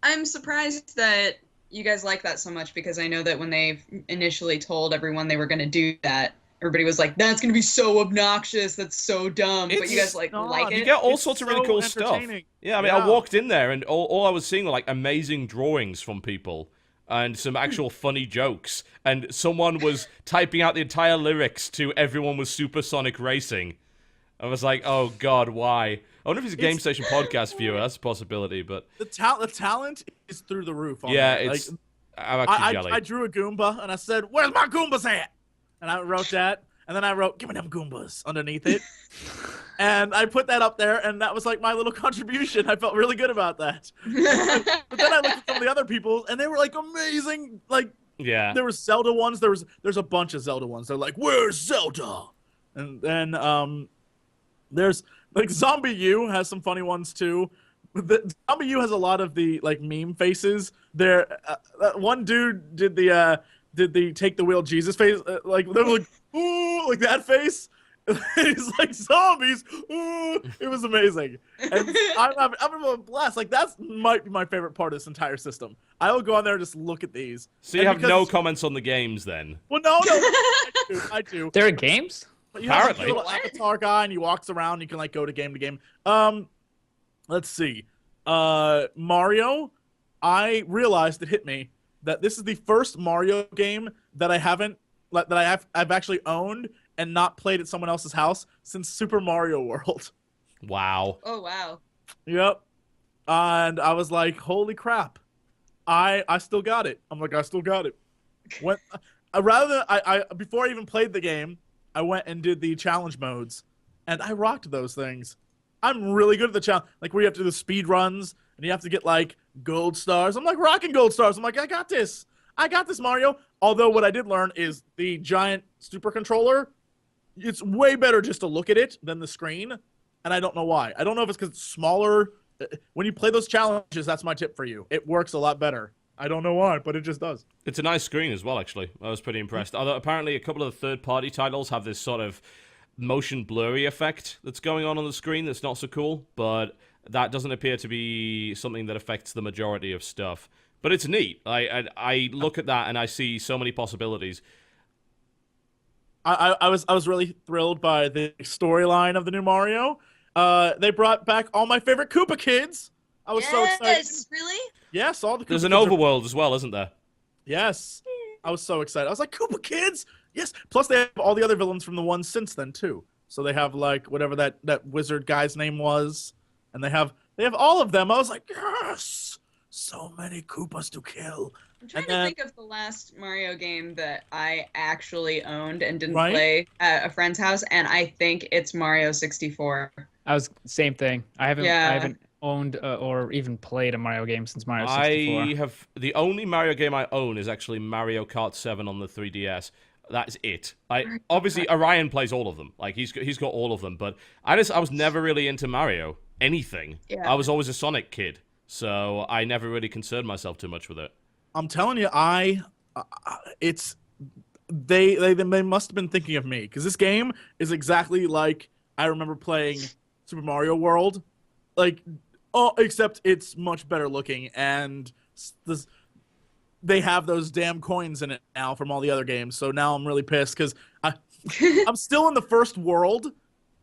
I'm surprised that you guys like that so much because I know that when they initially told everyone they were going to do that, everybody was like, "That's going to be so obnoxious. That's so dumb." But you guys like it. You get all sorts of really cool stuff. Yeah, I mean, I walked in there and all I was seeing were like amazing drawings from people and some actual funny jokes. And someone was typing out the entire lyrics to "Everyone Was Supersonic Racing." I was like, "Oh God, why?" I wonder if he's a Game Station podcast viewer. That's a possibility, but the talent is through the roof. Yeah, it's. I'm actually jelly. I drew a Goomba and I said, "Where's my Goombas at?" And I wrote that, and then I wrote, "Give me them Goombas" underneath it. And I put that up there, and that was like my little contribution. I felt really good about that. But then I looked at some of the other people, and they were like amazing. Like, yeah, there was Zelda ones. There's a bunch of Zelda ones. They're like, "Where's Zelda?" And then there's like Zombie U has some funny ones too. Zombie U has a lot of the like meme faces. There, one dude did the take the wheel Jesus face, like they were like, "Ooh," like that face. He's like, "Zombies, ooh." It was amazing, and I'm having a blast. Like that might be my favorite part of this entire system. I will go on there and just look at these. So you have no comments on the games then? Well, no, I do. There are games. But you have like a little avatar guy, and he walks around. And you can like go to game to game. Let's see. Mario. I realized it hit me that this is the first Mario game that I've actually owned and not played at someone else's house since Super Mario World. Wow. Oh wow. Yep. And I was like, holy crap. I still got it. I'm like, I still got it. When I before I even played the game, I went and did the challenge modes, and I rocked those things. I'm really good at the challenge, like where you have to do the speed runs, and you have to get like gold stars. I'm like rocking gold stars. I'm like, I got this, Mario. Although what I did learn is the giant super controller, it's way better just to look at it than the screen, and I don't know why. I don't know if it's because it's smaller. When you play those challenges, that's my tip for you. It works a lot better. I don't know why, but it just does. It's a nice screen as well, actually. I was pretty impressed. Although apparently a couple of the third-party titles have this sort of motion blurry effect that's going on the screen that's not so cool, but that doesn't appear to be something that affects the majority of stuff. But it's neat. I look at that and I see so many possibilities. I was really thrilled by the storyline of the new Mario. They brought back all my favorite Koopa kids. I was so excited. Yes, really? Yes, all the Koopa There's an kids overworld as well, isn't there? Yes. I was so excited. I was like, Koopa kids? Yes. Plus they have all the other villains from the ones since then too. So they have like whatever that wizard guy's name was, and they have all of them. I was like, yes. So many Koopas to kill. I'm trying to think of the last Mario game that I actually owned and didn't play at a friend's house, and I think it's Mario 64. I was same thing. I haven't owned or even played a Mario game since Mario 64. The only Mario game I own is actually Mario Kart 7 on the 3DS. That's it. Obviously Orion plays all of them. Like he's got all of them, but I was never really into Mario anything. Yeah. I was always a Sonic kid. So I never really concerned myself too much with it. I'm telling you, they must have been thinking of me, because this game is exactly like I remember playing Super Mario World, except it's much better looking, and they have those damn coins in it now from all the other games. So now I'm really pissed because I'm still in the first world,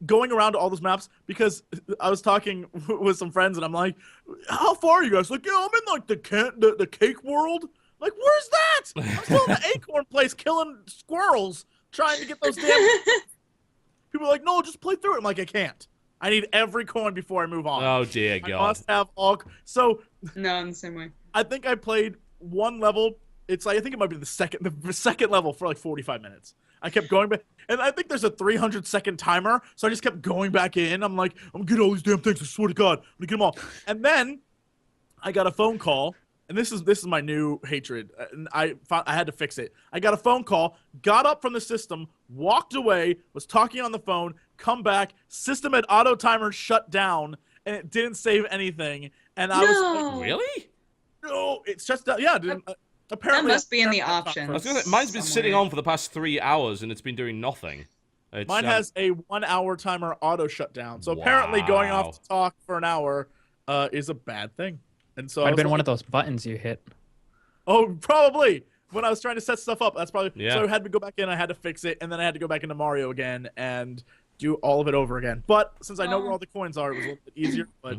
going around to all those maps because I was talking with some friends and I'm like, "How far are you guys?" Like, "Yeah, I'm in like the cake world." Like, where's that? I'm still in the acorn place killing squirrels, trying to get those damn. People are like, "No, just play through it." I'm like, I can't. I need every coin before I move on. Oh dear I God. must have all. So No, I'm the same way. I think I played one level. It's like I think it might be the second level for like 45 minutes. I kept going back, and I think there's a 300-second timer, so I just kept going back in. I'm like, I'm getting all these damn things. I swear to God, I'm gonna get them all. And then I got a phone call, and this is my new hatred, and I had to fix it. I got a phone call, got up from the system, walked away, was talking on the phone, come back, system had auto timer shut down, and it didn't save anything. And I was like, Really? no, it's just yeah. It didn't, apparently That must be in the options. I was gonna say, mine's been sitting somewhere. on for the past 3 hours and it's been doing nothing. Mine has a 1 hour timer auto shutdown. So apparently going Wow. off to talk for an hour is a bad thing. And so Might I have was been one like, of those buttons you hit. oh, probably when I was trying to set stuff up. That's probably Yeah. so I had to go back in. I had to fix it, and then I had to go back into Mario again and do all of it over again. But since I know where all the coins are, it was a little bit easier. But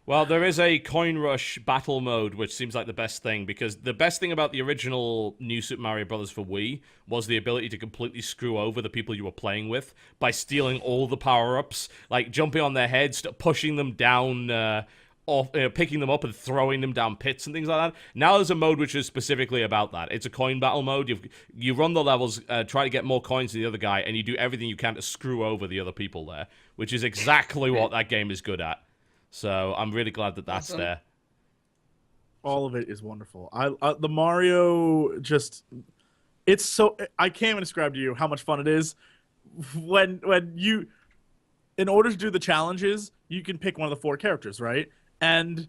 Well, there is a coin rush battle mode, which seems like the best thing, because the best thing about the original New Super Mario Bros. For Wii was the ability to completely screw over the people you were playing with by stealing all the power-ups, like jumping on their heads, pushing them down, picking them up and throwing them down pits and things like that. Now there's a mode which is specifically about that. It's a coin battle mode. You run the levels, try to get more coins than the other guy, and you do everything you can to screw over the other people there, which is exactly what that game is good at. So I'm really glad that that's Awesome. there. all of it is wonderful. The Mario just it's so I can't even describe to you how much fun it is when you in order to do the challenges, you can pick one of the 4 characters, right? And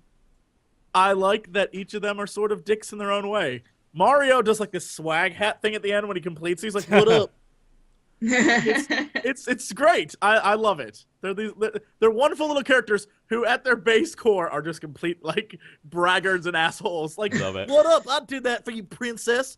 I like that each of them are sort of dicks in their own way. Mario does like this swag hat thing at the end when he completes. He's like, "What up?" It's great. I love it. They're wonderful little characters who, at their base core, are just complete like braggarts and assholes. Like, Love it. "What up? I did that for you, princess."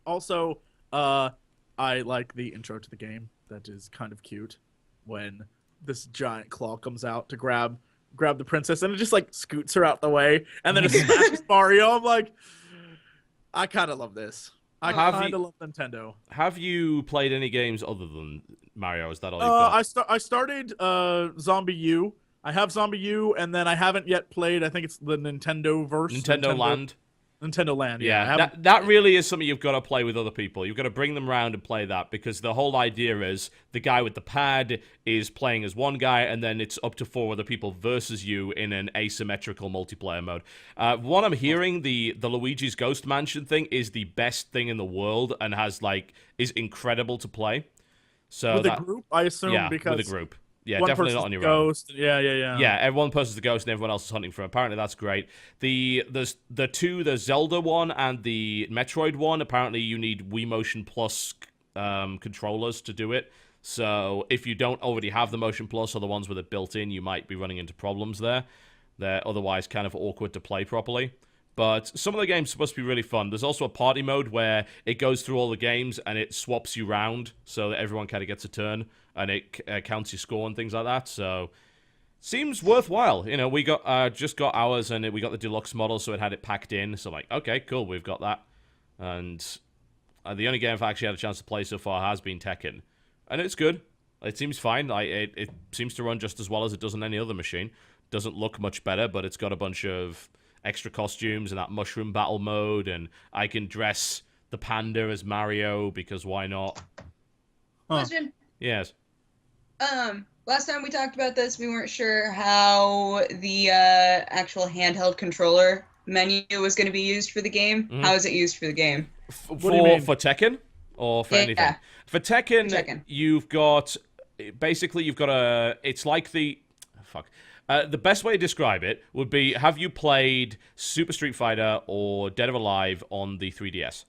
Also, I like the intro to the game. That is kind of cute when this giant claw comes out to grab the princess, and it just like scoots her out the way, and then it smashes Mario. I'm like, I kind of love this. I kind of love Nintendo. Have you played any games other than Mario? Is that all you've got? I started Zombie U. I have Zombie U, and then I haven't yet played. I think it's the Nintendo verse. Nintendo Land. Nintendo Land. Yeah, that really is something you've got to play with other people. You've got to bring them around and play that, because the whole idea is the guy with the pad is playing as one guy, and then it's up to 4 other people versus you in an asymmetrical multiplayer mode. What I'm hearing, the Luigi's Ghost Mansion thing is the best thing in the world and is incredible to play. So with a group, I assume, because with a group. Yeah, one definitely person's not on your the own. ghost. Yeah. Yeah, one person's the ghost and everyone else is hunting for him. Apparently that's great. There's the Zelda one and the Metroid one. Apparently you need Wii Motion Plus controllers to do it. So if you don't already have the Motion Plus or the ones with it built in, you might be running into problems there. They're otherwise kind of awkward to play properly. But some of the games are supposed to be really fun. There's also a party mode where it goes through all the games and it swaps you round so that everyone kind of gets a turn, and it counts your score and things like that. So seems worthwhile. You know, we got just got ours, and we got the deluxe model, so it had it packed in. So like, okay, cool, we've got that. And the only game I've actually had a chance to play so far has been Tekken, and it's good. It seems fine. Like it seems to run just as well as it does on any other machine. Doesn't look much better, but it's got a bunch of extra costumes and that mushroom battle mode, and I can dress the panda as Mario because why not? Question. Yes. Last time we talked about this, we weren't sure how the actual handheld controller menu was going to be used for the game. Mm-hmm. How is it used for the game? For Tekken or for anything? Yeah. For Tekken, you've got it's like the best way to describe it would be, have you played Super Street Fighter or Dead or Alive on the 3DS?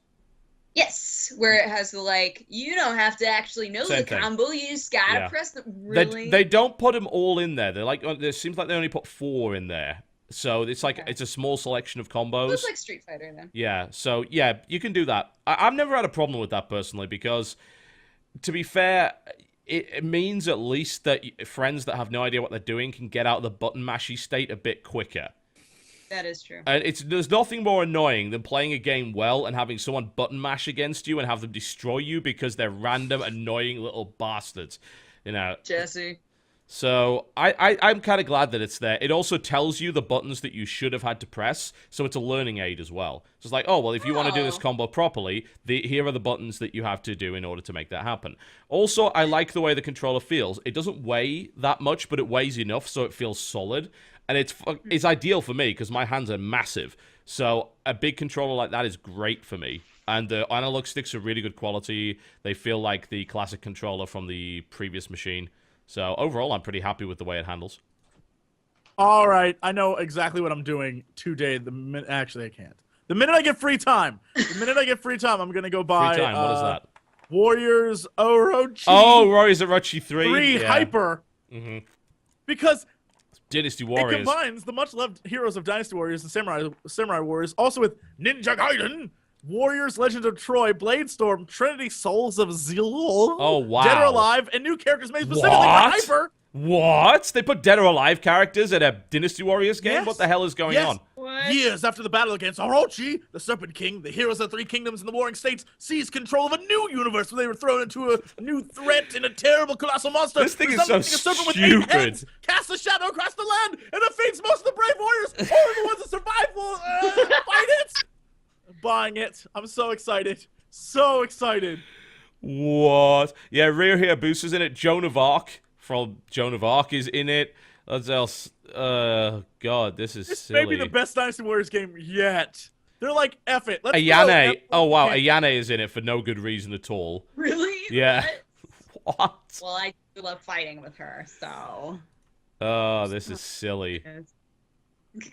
Yes, where it has the, like, you don't have to actually know Same the thing. combo, you just gotta press the, really? They don't put them all in there. They're like, it seems like they only put 4 in there. So it's like, it's a small selection of combos. Looks like Street Fighter then. Yeah, so yeah, you can do that. I've never had a problem with that personally, because to be fair, it means at least that friends that have no idea what they're doing can get out of the button mashy state a bit quicker. That is true. And there's nothing more annoying than playing a game well and having someone button mash against you and have them destroy you because they're random, annoying little bastards. You know. Jesse. So I'm kind of glad that it's there. It also tells you the buttons that you should have had to press, so it's a learning aid as well. So it's like, oh, well, if you want to do this combo properly, here are the buttons that you have to do in order to make that happen. Also, I like the way the controller feels. It doesn't weigh that much, but it weighs enough so it feels solid. And it's ideal for me because my hands are massive. So a big controller like that is great for me. And the analog sticks are really good quality. They feel like the classic controller from the previous machine. So overall, I'm pretty happy with the way it handles. All right, I know exactly what I'm doing today. Actually, I can't. The minute I get free time, I'm gonna go buy. Free time. What is that? Warriors Orochi. Oh, Warriors Orochi 3. 3 Hyper. Mm-hmm. Because Dynasty it Warriors. combines the much-loved heroes of Dynasty Warriors and Samurai Warriors, also with Ninja Gaiden, Warriors, Legend of Troy, Bladestorm, Trinity Souls of Zeal. Oh, wow. Dead or Alive, and new characters made specifically for Hyper. What? They put Dead or Alive characters in a Dynasty Warriors game? Yes. What the hell is going on? What? Years after the battle against Orochi, the Serpent King, the heroes of the 3 kingdoms and the warring states seized control of a new universe where they were thrown into a new threat and a terrible colossal monster. This thing is so Resembling a serpent with 8 stupid. heads, casts a shadow across the land and defeats most of the brave warriors. Only the ones that survive will fight it. I'm buying it. I'm so excited. So excited. What? Yeah, Ryo Hayabusa's in it. Joan of Arc from Joan of Arc is in it. What else? God, this is This silly. may be the best Dynasty Warriors game yet. They're like, F it. Let's Ayane. throw Oh, wow. okay. Ayane is in it for no good reason at all. Really? Yeah. What? What? Well, I do love fighting with her, so. Oh, this is silly. This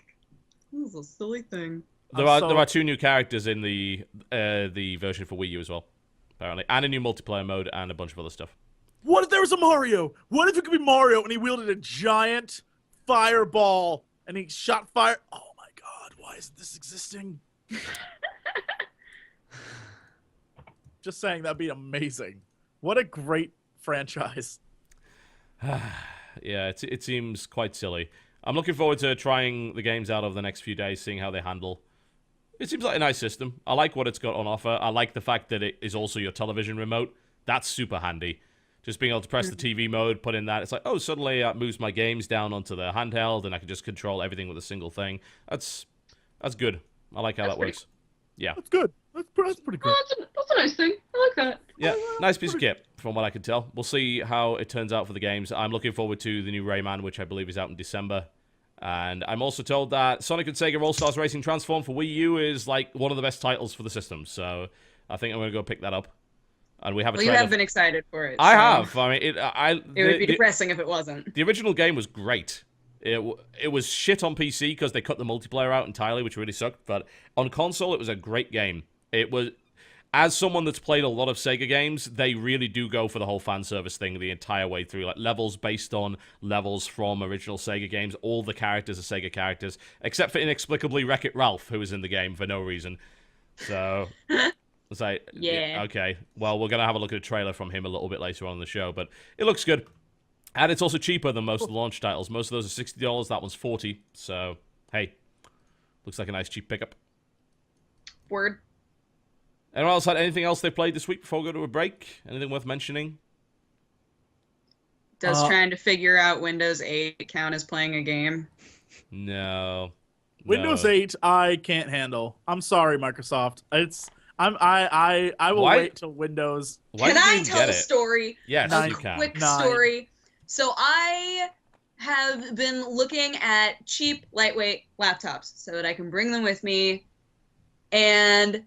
is a silly thing. There are 2 new characters in the version for Wii U as well, apparently. And a new multiplayer mode and a bunch of other stuff. What if there was a Mario? What if it could be Mario and he wielded a giant fireball and he shot fire? Oh my god, why isn't this existing? Just saying, that'd be amazing. What a great franchise. Yeah, it seems quite silly. I'm looking forward to trying the games out over the next few days, seeing how they handle. It seems like a nice system. I like what it's got on offer. I like the fact that it is also your television remote. That's super handy. Just being able to press the TV mode, put in that. It's like, oh, suddenly it moves my games down onto the handheld, and I can just control everything with a single thing. That's good. I like how that works. Yeah. That's good. That's pretty good. Oh, that's a nice thing. I like that. Yeah, nice piece of kit, from what I can tell. We'll see how it turns out for the games. I'm looking forward to the new Rayman, which I believe is out in December. And I'm also told that Sonic and Sega All-Stars Racing Transform for Wii U is, like, one of the best titles for the system. So I think I'm going to go pick that up. And we have a Well, you have been excited for it. I so have. I mean, It would be depressing if it wasn't. The original game was great. It was shit on PC because they cut the multiplayer out entirely, which really sucked. But on console, it was a great game. It was, as someone that's played a lot of Sega games, they really do go for the whole fan service thing the entire way through. Like levels based on levels from original Sega games. All the characters are Sega characters, except for inexplicably Wreck-It Ralph, who was in the game for no reason. So it's like, Yeah. okay. Well, we're gonna have a look at a trailer from him a little bit later on in the show, but it looks good. And it's also cheaper than most of the launch titles. Most of those are $60. That one's $40. So, hey, looks like a nice cheap pickup. Word. Anyone else had anything else they played this week before we go to a break? Anything worth mentioning? Does trying to figure out Windows 8 count as playing a game? No. Windows 8, I can't handle. I'm sorry, Microsoft. I will Why? wait till Windows. Why Can did I you tell get a it? story? Yes, Nine. you can. Quick Nine. story. So I have been looking at cheap, lightweight laptops so that I can bring them with me. And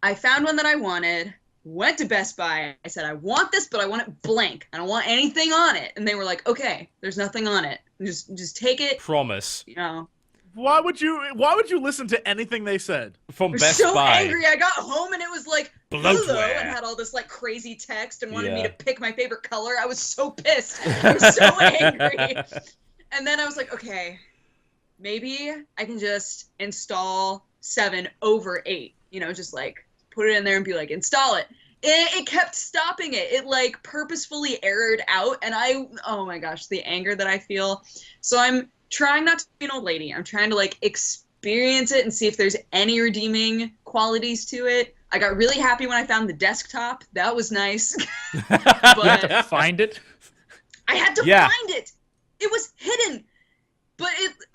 I found one that I wanted. Went to Best Buy. I said, I want this, but I want it blank. I don't want anything on it. And they were like, okay, there's nothing on it. Just take it. Promise. You know. Why would you listen to anything they said? From I was Best so Buy. angry. I got home and it was like, hello, Bloatware. and had all this like crazy text and wanted me Yeah. to pick my favorite color. I was so pissed. I was so angry. And then I was like, okay, maybe I can just install 7 over 8. You know, just like put it in there and be like, install it. it kept stopping it. It like purposefully errored out, and oh my gosh, the anger that I feel. So I'm trying not to be an old lady. I'm trying to like experience it and see if there's any redeeming qualities to it. I got really happy when I found the desktop. That was nice. But find it. I had to find it. It was hidden. But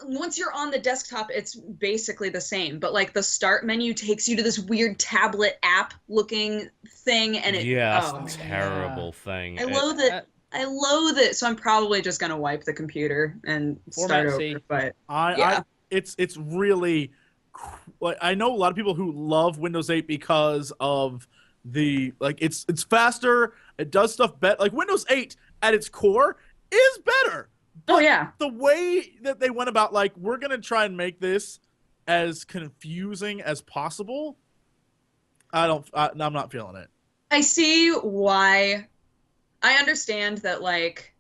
once you're on the desktop, it's basically the same. But like the start menu takes you to this weird tablet app looking thing, and that's a terrible thing. I loathe it. I loathe it. So I'm probably just gonna wipe the computer and start over. But it's really. Like, I know a lot of people who love Windows 8 because of the it's faster. It does stuff better. Like Windows 8 at its core is better. Oh yeah. The way that they went about, like, we're gonna try and make this as confusing as possible. I'm not feeling it. I see why. I understand that, like,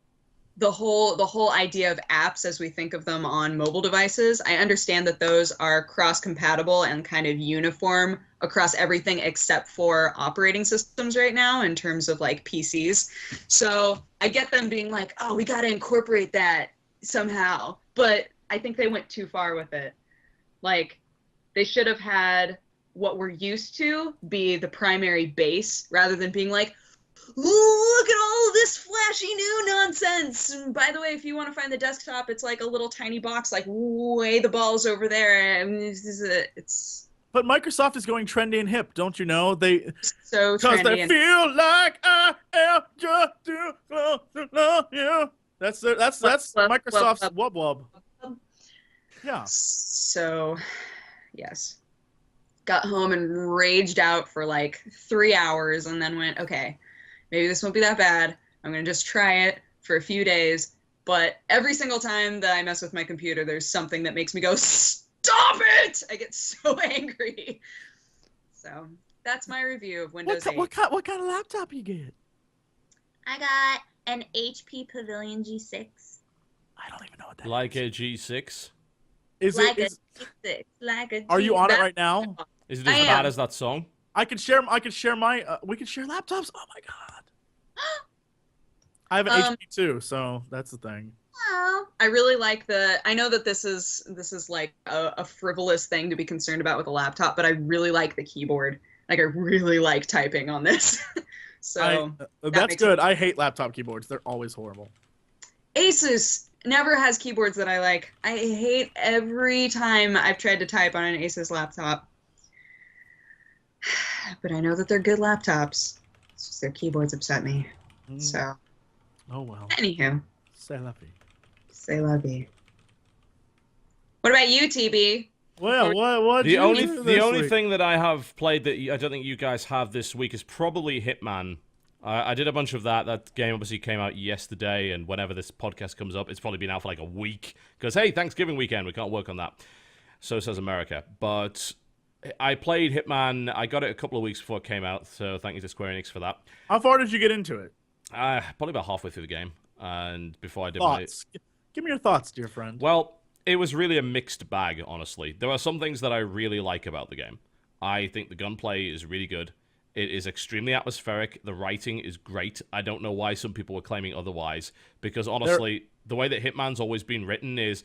the whole idea of apps as we think of them on mobile devices. I understand that those are cross-compatible and kind of uniform across everything except for operating systems right now in terms of like PCs. So I get them being like, oh, we got to incorporate that somehow. But I think they went too far with it. Like, they should have had what we're used to be the primary base rather than being like, look at all this flashy new nonsense. And by the way, if you want to find the desktop, it's like a little tiny box, like way the ball's over there. I mean, it's. But Microsoft is going trendy and hip, don't you know? They so because they feel like I am just too close to love you. That's Microsoft's wub wub. Yeah. So, yes. Got home and raged out for like 3 hours, and then went, okay, maybe this won't be that bad. I'm going to just try it for a few days. But every single time that I mess with my computer, there's something that makes me go, stop it! I get so angry. So that's my review of Windows 8. What kind of laptop you get? I got an HP Pavilion G6. I don't even know what that like a G6? Is like it? G6, like a G6. Are you on it right now? Is it as bad as that song? I can share my. We can share laptops. Oh my god. I have an HP too, so that's the thing. I really like I know that this is like a frivolous thing to be concerned about with a laptop, but I really like the keyboard. Like, I really like typing on this. So that's good. I hate laptop keyboards. They're always horrible. Asus never has keyboards that I like. I hate every time I've tried to type on an Asus laptop. But I know that they're good laptops. It's just their keyboards upset me. So. Oh well. Anywho. C'est la vie. C'est la vie. What about you, TB? Well, what? The only thing that I have played that I don't think you guys have this week is probably Hitman. I did a bunch of that. That game obviously came out yesterday, and whenever this podcast comes up, it's probably been out for like a week. Because, hey, Thanksgiving weekend, we can't work on that. So says America. But I played Hitman. I got it a couple of weeks before it came out, so thank you to Square Enix for that. How far did you get into it? Probably about halfway through the game. And before I did thoughts. Give me your thoughts, dear friend. Well, it was really a mixed bag, honestly. There are some things that I really like about the game. I think the gunplay is really good. It is extremely atmospheric. The writing is great. I don't know why some people were claiming otherwise, because honestly, the way that Hitman's always been written is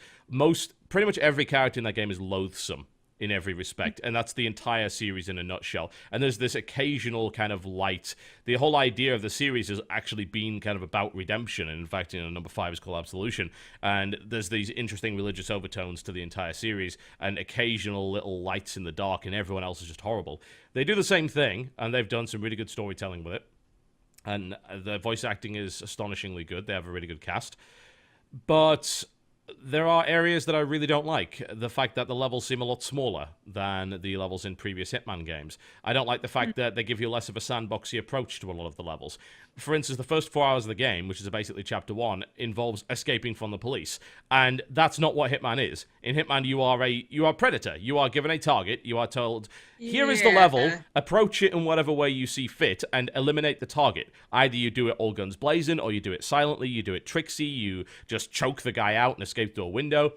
pretty much every character in that game is loathsome in every respect, and that's the entire series in a nutshell. And there's this occasional kind of light. The whole idea of the series has actually been kind of about redemption, and in fact, number 5 is called Absolution, and there's these interesting religious overtones to the entire series, and occasional little lights in the dark, and everyone else is just horrible. They do the same thing, and they've done some really good storytelling with it, and the voice acting is astonishingly good. They have a really good cast, but there are areas that I really don't like. The fact that the levels seem a lot smaller than the levels in previous Hitman games. I don't like the fact that they give you less of a sandboxy approach to a lot of the levels. For instance, the first 4 hours of the game, which is basically Chapter 1, involves escaping from the police. And that's not what Hitman is. In Hitman, you are a predator. You are given a target. You are told, here is the level, approach it in whatever way you see fit, and eliminate the target. Either you do it all guns blazing, or you do it silently, you do it tricksy, you just choke the guy out and escape through a window.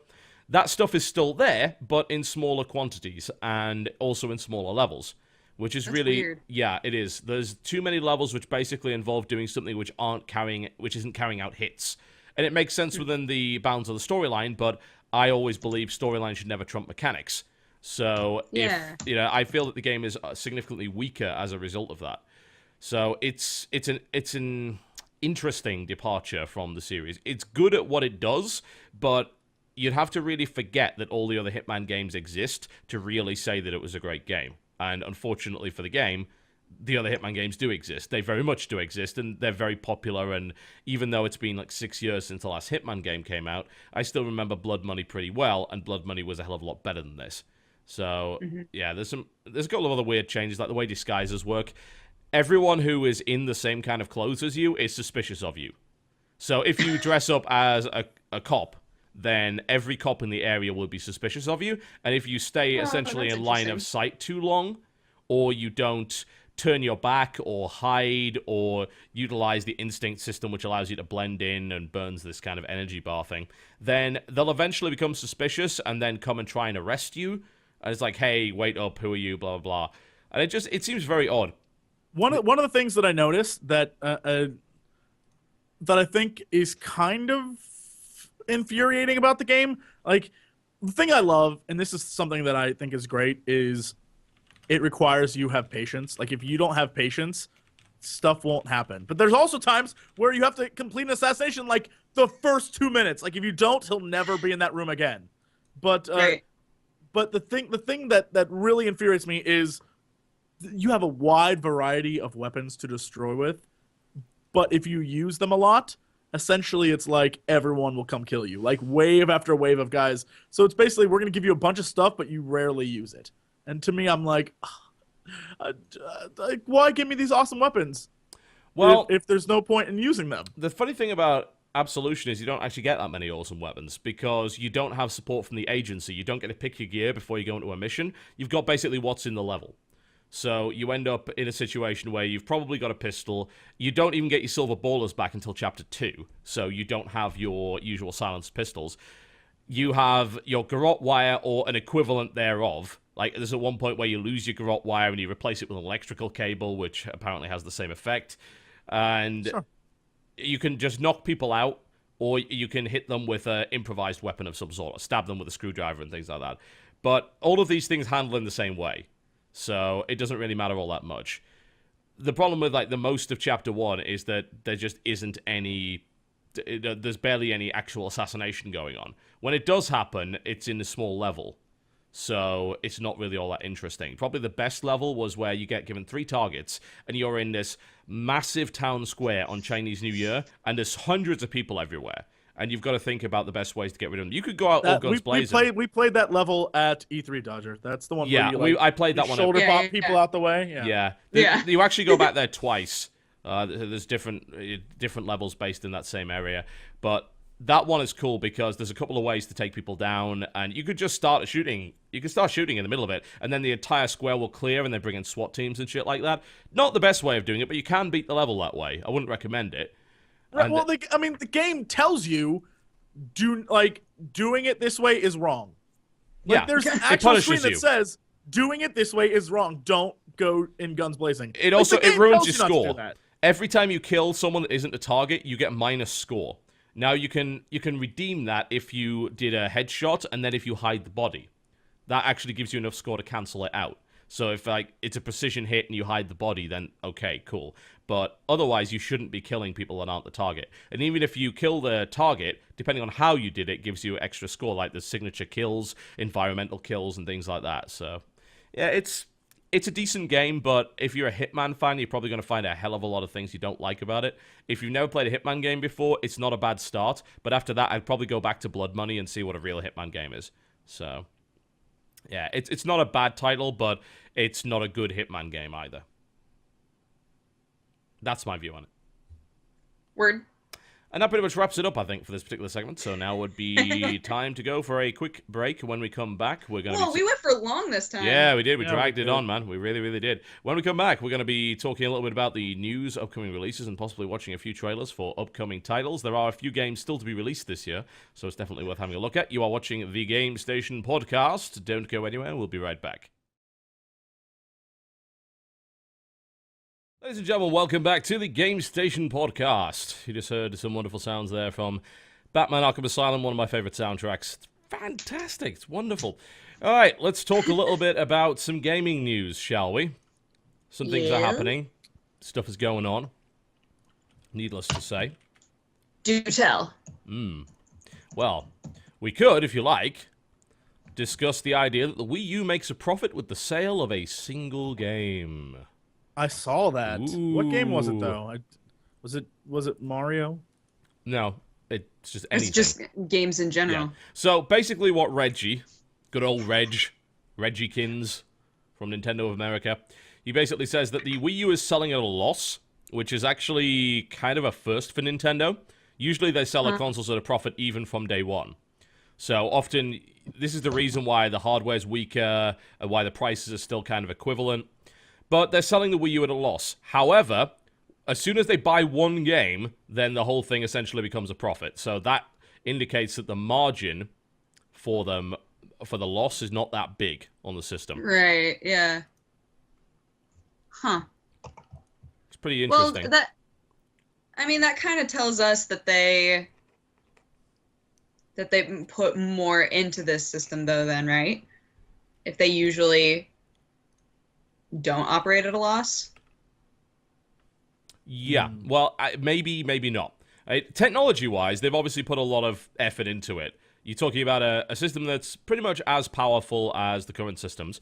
That stuff is still there, but in smaller quantities, and also in smaller levels. which is That's really weird. Yeah, it is. There's too many levels which basically involve doing something which isn't carrying out hits, and it makes sense within the bounds of the storyline. But I always believe storyline should never trump mechanics. So Yeah. if I feel that the game is significantly weaker as a result of that. So it's an interesting departure from the series. It's good at what it does, but you'd have to really forget that all the other Hitman games exist to really say that it was a great game. And unfortunately for the game, the other Hitman games do exist. They very much do exist, and they're very popular. And even though it's been like 6 years since the last Hitman game came out, I still remember Blood Money pretty well, and Blood Money was a hell of a lot better than this. So, yeah, there's a couple of other weird changes, like the way disguises work. Everyone who is in the same kind of clothes as you is suspicious of you. So if you dress up as a cop, then every cop in the area will be suspicious of you. And if you stay essentially that's in line of sight too long, or you don't turn your back or hide or utilize the instinct system, which allows you to blend in and burns this kind of energy bar thing, then they'll eventually become suspicious and then come and try and arrest you. And it's like, hey, wait up, who are you, blah, blah, blah. And it seems very odd. One of the things that I noticed that I think is kind of infuriating about the game, like, the thing I love, and this is something that I think is great, is it requires you have patience. Like, if you don't have patience, stuff won't happen. But there's also times where you have to complete an assassination like the first 2 minutes. Like, if you don't, he'll never be in that room again. But Right. but the thing that really infuriates me is you have a wide variety of weapons to destroy with, but if you use them a lot, essentially it's like everyone will come kill you, like wave after wave of guys. So it's basically, we're going to give you a bunch of stuff, but you rarely use it. And to me, I'm like, why give me these awesome weapons? Well, if there's no point in using them. the funny thing about Absolution is you don't actually get that many awesome weapons because you don't have support from the agency. You don't get to pick your gear before you go into a mission. You've got basically what's in the level. So you end up in a situation where you've probably got a pistol. You don't even get your silver ballers back until Chapter 2, so you don't have your usual silenced pistols. You have your garrote wire or an equivalent thereof. Like, there's at one point where you lose your garrote wire and you replace it with an electrical cable, which apparently has the same effect. And Sure. you can just knock people out, or you can hit them with an improvised weapon of some sort, or stab them with a screwdriver and things like that. But all of these things handle in the same way, so it doesn't really matter all that much. The problem with, like, the most of Chapter 1 is that there just isn't any... There's barely any actual assassination going on. When it does happen, it's in a small level, so it's not really all that interesting. Probably the best level was where you get given 3 targets, and you're in this massive town square on Chinese New Year, and there's hundreds of people everywhere, and you've got to think about the best ways to get rid of them. You could go out all guns blazing. We played that level at E3 Dodger. That's the one Yeah, where you, I played that one. Shoulder Yeah, pop yeah, people yeah. out the way. Yeah. You actually go back there twice. There's different levels based in that same area, but that one is cool because there's a couple of ways to take people down, and you could just start shooting. You can start shooting in the middle of it, and then the entire square will clear, and they bring in SWAT teams and shit like that. Not the best way of doing it, but you can beat the level that way. I wouldn't recommend it. Right, And- well, the game tells you, doing it this way is wrong. Like, Yeah, there's an it actual screen punishes that you. says doing it this way is wrong. Don't go in guns blazing. It Like, also the game ruins tells your you not to do score. that. Every time you kill someone that isn't a target, you get minus score. Now you can redeem that if you did a headshot and then if you hide the body. That actually gives you enough score to cancel it out. So if it's a precision hit and you hide the body, then okay, cool. But otherwise, you shouldn't be killing people that aren't the target. And even if you kill the target, depending on how you did it, gives you extra score, like the signature kills, environmental kills, and things like that. So yeah, it's a decent game, but if you're a Hitman fan, you're probably going to find a hell of a lot of things you don't like about it. If you've never played a Hitman game before, it's not a bad start, but after that, I'd probably go back to Blood Money and see what a real Hitman game is. So, yeah, it's not a bad title, but it's not a good Hitman game either. That's my view on it. Word. And that pretty much wraps it up, I think, for this particular segment. So now would be time to go for a quick break. When we come back, we're going to Whoa, we went for long this time. Yeah, we did. We Yeah, dragged we it did. on, man. We really, really did. When we come back, we're going to be talking a little bit about the news, upcoming releases, and possibly watching a few trailers for upcoming titles. There are a few games still to be released this year, so it's definitely worth having a look at. You are watching the Game Station podcast. Don't go anywhere. We'll be right back. Ladies and gentlemen, welcome back to the Game Station podcast. You just heard some wonderful sounds there from Batman Arkham Asylum, one of my favorite soundtracks. It's fantastic. It's wonderful. All right, let's talk a little bit about some gaming news, shall we? Some things are happening. Stuff is going on. Needless to say. Do tell. Well, we could, if you like, discuss the idea that the Wii U makes a profit with the sale of a single game. I saw that. Ooh. What game was it though? Was it Mario? No, it's just anything. It's just games in general. Yeah. So basically what Reggie, good old Reggikins from Nintendo of America, he basically says that the Wii U is selling at a loss, which is actually kind of a first for Nintendo. Usually they sell their consoles at a profit even from day one. So often, this is the reason why the hardware's weaker, and why the prices are still kind of equivalent. But they're selling the Wii U at a loss. However, as soon as they buy one game, then the whole thing essentially becomes a profit. So that indicates that the margin for them, for the loss, is not that big on the system. Right, yeah. Huh. It's pretty interesting. Well, that kind of tells us that they put more into this system, though, then, right? If they usually don't operate at a loss? Yeah, well, maybe not. Technology-wise, they've obviously put a lot of effort into it. You're talking about a system that's pretty much as powerful as the current systems.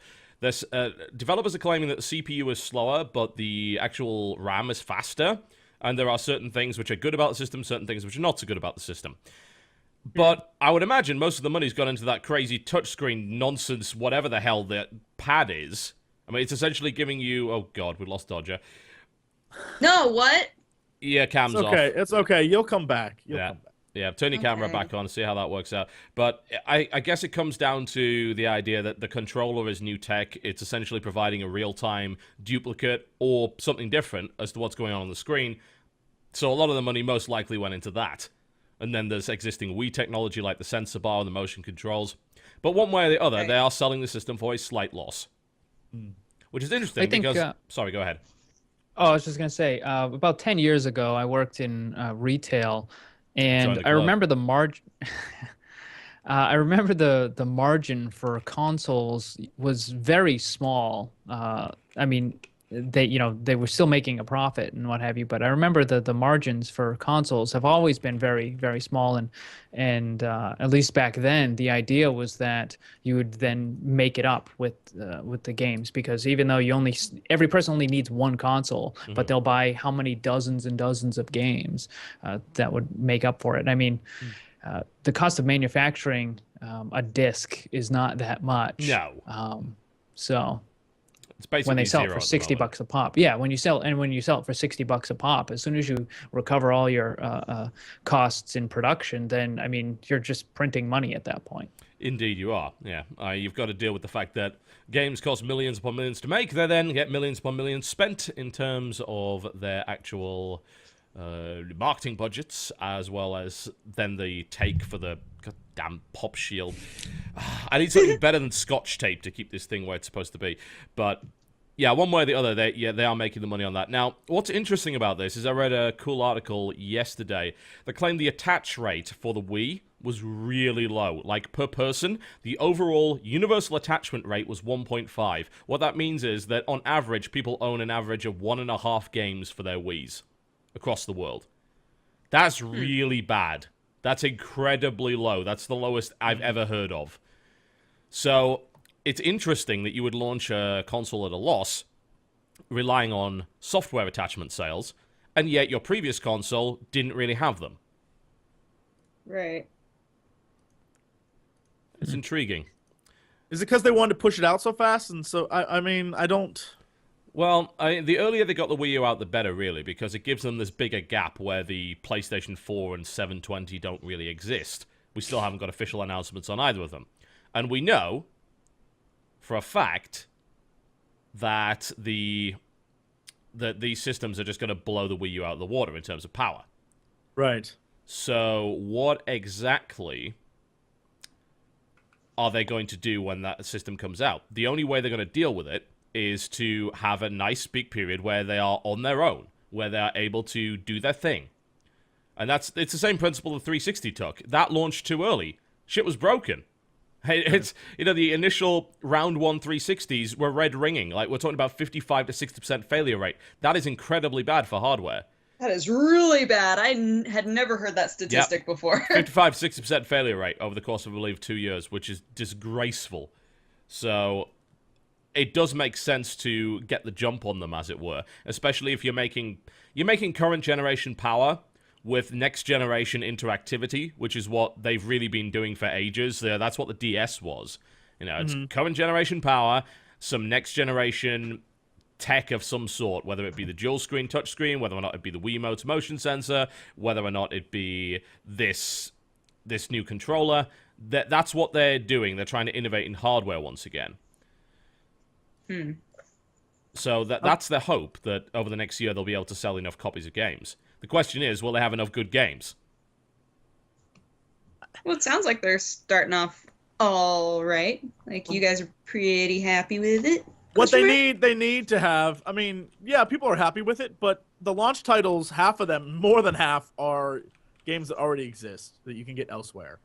Developers are claiming that the CPU is slower, but the actual RAM is faster, and there are certain things which are good about the system, certain things which are not so good about the system. But I would imagine most of the money's gone into that crazy touchscreen nonsense, whatever the hell that pad is. I mean, it's essentially giving you... Oh, God, we lost Dodger. No, what? Yeah, cam's It's off. okay. It's okay. You'll come back. You'll come back. Yeah, turn your camera back on, see how that works out. But I guess it comes down to the idea that the controller is new tech. It's essentially providing a real-time duplicate or something different as to what's going on the screen. So a lot of the money most likely went into that. And then there's existing Wii technology like the sensor bar and the motion controls. But one way or the other, they are selling the system for a slight loss. Which is interesting because... sorry, go ahead. Oh, I was just going to say, about 10 years ago, I worked in retail, and I remember the margin... I remember the margin for consoles was very small. I mean, they were still making a profit and what have you, but I remember the margins for consoles have always been very, very small, and at least back then the idea was that you would then make it up with the games, because even though every person only needs one console, but they'll buy how many dozens and dozens of games that would make up for it. I mean, the cost of manufacturing a disc is not that much. No. So it's basically when they sell it for $60 a pop. Yeah, when you sell it for $60 a pop, as soon as you recover all your costs in production, then I mean you're just printing money at that point. Indeed, you are. Yeah, you've got to deal with the fact that games cost millions upon millions to make. They then get millions upon millions spent in terms of their actual marketing budgets, as well as then the take for the goddamn pop shield. I need something better than Scotch tape to keep this thing where it's supposed to be. But yeah, one way or the other, they are making the money on that. Now, what's interesting about this is I read a cool article yesterday that claimed the attach rate for the Wii was really low. Like, per person, the overall universal attachment rate was 1.5. What that means is that, on average, people own an average of 1.5 games for their Wiis across the world. That's really bad. That's incredibly low. That's the lowest I've ever heard of. So, it's interesting that you would launch a console at a loss, relying on software attachment sales, and yet your previous console didn't really have them. Right. It's intriguing. Is it because they wanted to push it out so fast? And so, I mean, I don't... Well, the earlier they got the Wii U out, the better, really, because it gives them this bigger gap where the PlayStation 4 and 720 don't really exist. We still haven't got official announcements on either of them. And we know, for a fact, that these systems are just going to blow the Wii U out of the water in terms of power. Right. So what exactly are they going to do when that system comes out? The only way they're going to deal with it is to have a nice peak period where they are on their own, where they are able to do their thing. And it's the same principle the 360 took. That launched too early. Shit was broken. It's, the initial round 1 360s were red ringing. Like, we're talking about 55 to 60% failure rate. That is incredibly bad for hardware. That is really bad. I had never heard that statistic before. 55 to 60% failure rate over the course of, I believe, 2 years, which is disgraceful. So it does make sense to get the jump on them, as it were, especially if you're making current generation power with next generation interactivity, which is what they've really been doing for ages. That's what the DS was. It's current generation power, some next generation tech of some sort, whether it be the dual screen touchscreen, whether or not it be the Wiimote's motion sensor, whether or not it be this new controller. That's what they're doing. They're trying to innovate in hardware once again. So that's their hope, that over the next year they'll be able to sell enough copies of games. The question is, will they have enough good games? Well, it sounds like they're starting off all right. Like, you guys are pretty happy with it. What they need to have, I mean, yeah, people are happy with it, but the launch titles, half of them, more than half, are games that already exist that you can get elsewhere.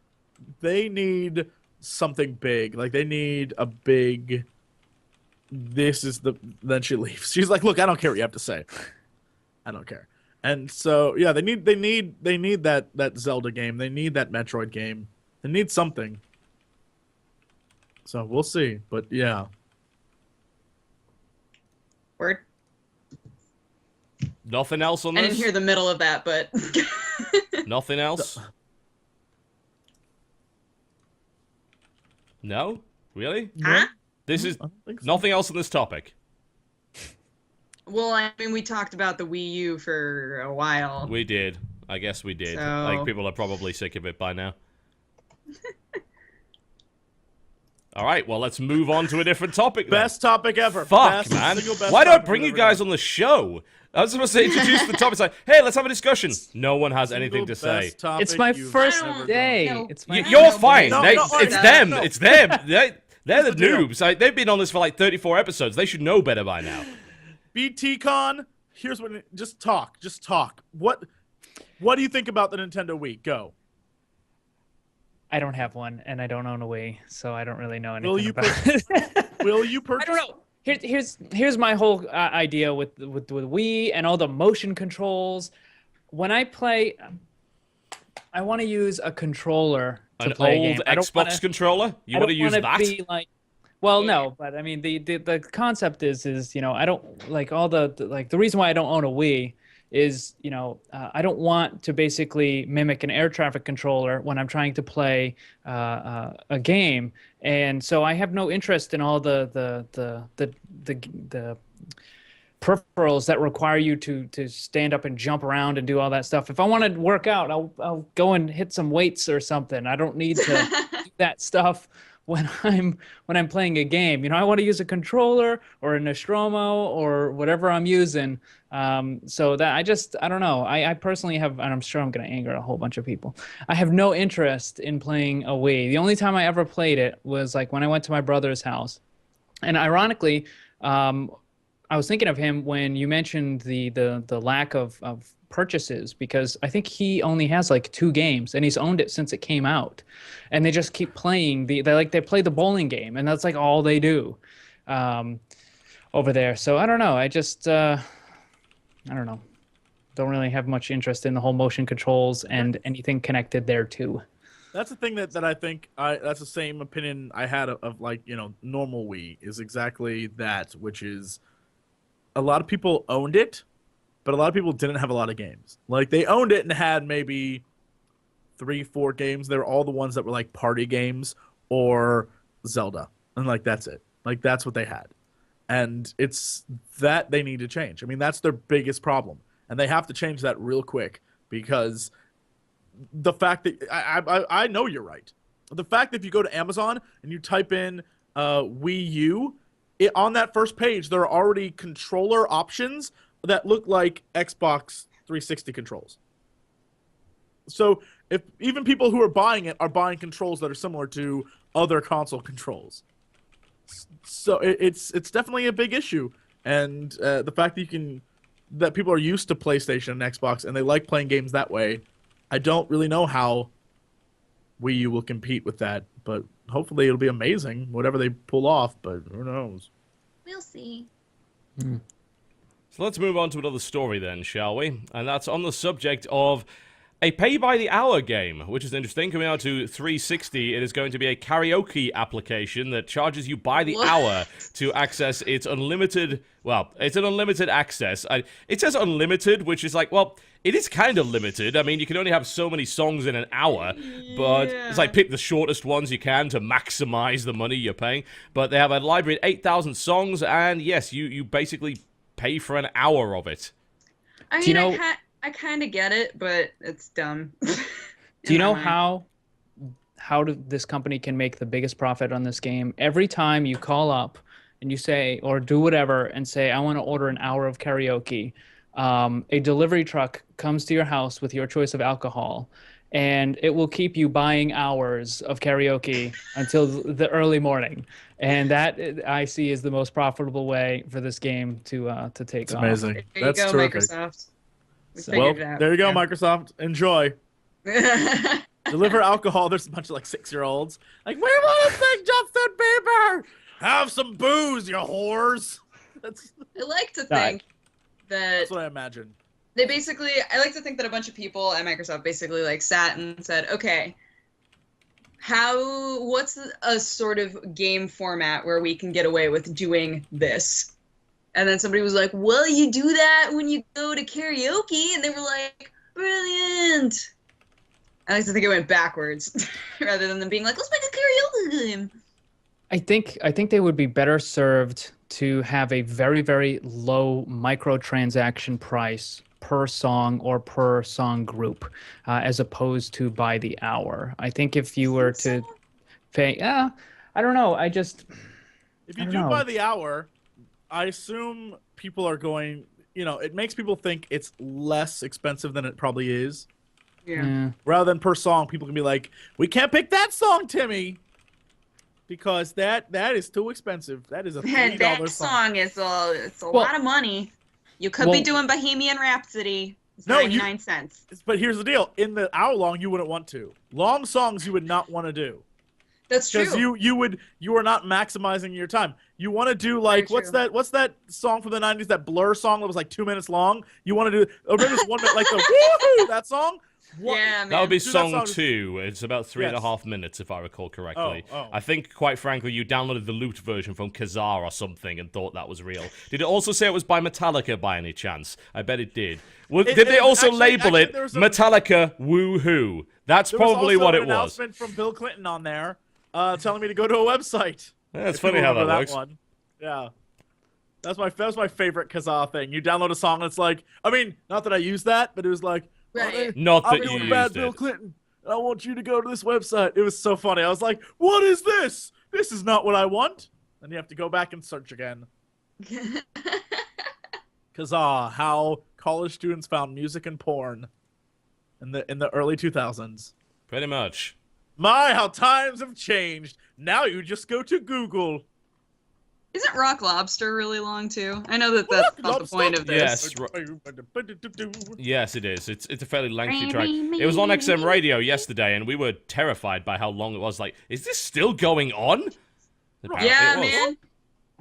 They need something big. Like, they need a big... Then she leaves. She's like, look, I don't care what you have to say. I don't care. And so, yeah, they need that Zelda game. They need that Metroid game. They need something. So we'll see. But yeah. Word. Nothing else on this? I didn't hear the middle of that, but... Nothing else? No? Really? Huh? This is think so. nothing else on this topic. Well, I mean, we talked about the Wii U for a while. We did. I guess we did. So... Like, people are probably sick of it by now. All right, well, let's move on to a different topic then. Best topic ever. Fuck, man. Why don't I bring you guys on the show? I was supposed to introduce the topic. It's like, hey, let's have a discussion. No one has anything to say. It's my first day. No. You're fine. No, it's them. It's them. They're the noobs. Like, they've been on this for like 34 episodes. They should know better by now. BTCon, here's what... Just talk. Just talk. What do you think about the Nintendo Wii? Go. I don't have one, and I don't own a Wii, so I don't really know anything Will you about it. Will you purchase? I don't know. Here's my whole idea with Wii and all the motion controls. When I play, I want to use a controller to play a game. An old Xbox controller? You want to use that? Be like, well, no, but I mean the concept is I don't like all the reason why I don't own a Wii is I don't want to basically mimic an air traffic controller when I'm trying to play a game, and so I have no interest in all the peripherals that require you to stand up and jump around and do all that stuff. If I want to work out, I'll go and hit some weights or something. I don't need to do that stuff when I'm playing a game. I want to use a controller or a Nostromo or whatever I'm using. So that I don't know. I personally have, and I'm sure I'm going to anger a whole bunch of people. I have no interest in playing a Wii. The only time I ever played it was like when I went to my brother's house. And ironically, I was thinking of him when you mentioned the lack of purchases, because I think he only has like 2 games and he's owned it since it came out, and they just keep playing they play the bowling game, and that's like all they do over there. So I don't know. I just I don't know. Don't really have much interest in the whole motion controls and anything connected there too. That's the thing that I think that's the same opinion I had of like normal Wii is exactly that, which is a lot of people owned it, but a lot of people didn't have a lot of games. Like, they owned it and had maybe 3-4 games. They were all the ones that were like party games or Zelda, and like that's it. Like, that's what they had, and it's that they need to change. I mean, that's their biggest problem, and they have to change that real quick, because the fact that I know you're right. The fact that if you go to Amazon and you type in Wii U, on that first page, there are already controller options that look like Xbox 360 controls. So if even people who are buying it are buying controls that are similar to other console controls. So it's definitely a big issue, and the fact that people are used to PlayStation and Xbox and they like playing games that way, I don't really know how Wii U will compete with that, but hopefully it'll be amazing, whatever they pull off, but who knows? We'll see. So let's move on to another story then, shall we? And that's on the subject of a pay-by-the-hour game, which is interesting. Coming out to 360, it is going to be a karaoke application that charges you by the hour to access its unlimited... Well, it's an unlimited access. It says unlimited, which is like, well, it is kind of limited. I mean, you can only have so many songs in an hour, but it's like pick the shortest ones you can to maximize the money you're paying. But they have a library of 8,000 songs, and yes, you basically pay for an hour of it. I mean, I kind of get it, but it's dumb. Do you know how this company can make the biggest profit on this game? Every time you call up and you say, or do whatever, and say, I want to order an hour of karaoke, a delivery truck comes to your house with your choice of alcohol, and it will keep you buying hours of karaoke until the early morning. And that, I see, is the most profitable way for this game to take It's off. amazing. There you That's go, terrific. Microsoft. Well, there you go, Microsoft. Enjoy. Deliver alcohol. There's a bunch of like 6-year-olds. Like, we want to sing Justin Bieber. Have some booze, you whores. I like to think That's what I imagine. I like to think that a bunch of people at Microsoft basically like sat and said, okay, what's a sort of game format where we can get away with doing this? And then somebody was like, well, you do that when you go to karaoke. And they were like, brilliant. I like to think it went backwards rather than them being like, let's make a karaoke game. I think they would be better served to have a very, very low microtransaction price per song or per song group, as opposed to by the hour. I think if you were to pay, I don't know. If you do by the hour, I assume people are going, it makes people think it's less expensive than it probably is. Yeah. Rather than per song, people can be like, we can't pick that song, Timmy, because that is too expensive. That is a $3 that song. It's a lot of money. You could be doing Bohemian Rhapsody. It's 99 cents. But here's the deal. In the hour long, you wouldn't want to. Long songs you would not want to do. That's true. Because you are not maximizing your time. You want to do like what's that song from the 90s, that Blur song that was like 2 minutes long? You want to do or maybe it's 1 minute, like the woohoo, that song? Yeah, man. That would be song 2. It's about 3.5 minutes, if I recall correctly. Oh. I think, quite frankly, you downloaded the loot version from Kazaa or something and thought that was real. Did it also say it was by Metallica by any chance? I bet it did. Did they also label it Metallica Woohoo? That's probably what it was. There was also an announcement from Bill Clinton on there telling me to go to a website. Yeah, it's funny how that works. One. Yeah. That was my favorite Kazaa thing. You download a song and it's like, I mean, not that I use that, but it was like, right. Not that I'm you doing used bad it. Bill Clinton. I want you to go to this website. It was so funny. I was like, what is this? This is not what I want. And you have to go back and search again. Kazaa, how college students found music and porn in the early 2000s. Pretty much. My, how times have changed. Now you just go to Google. Isn't Rock Lobster really long too? I know that's not the point of this. Yes, it is. It's a fairly lengthy track. It was on XM Radio yesterday, and we were terrified by how long it was. Like, is this still going on? Apparently Yeah, it was. man.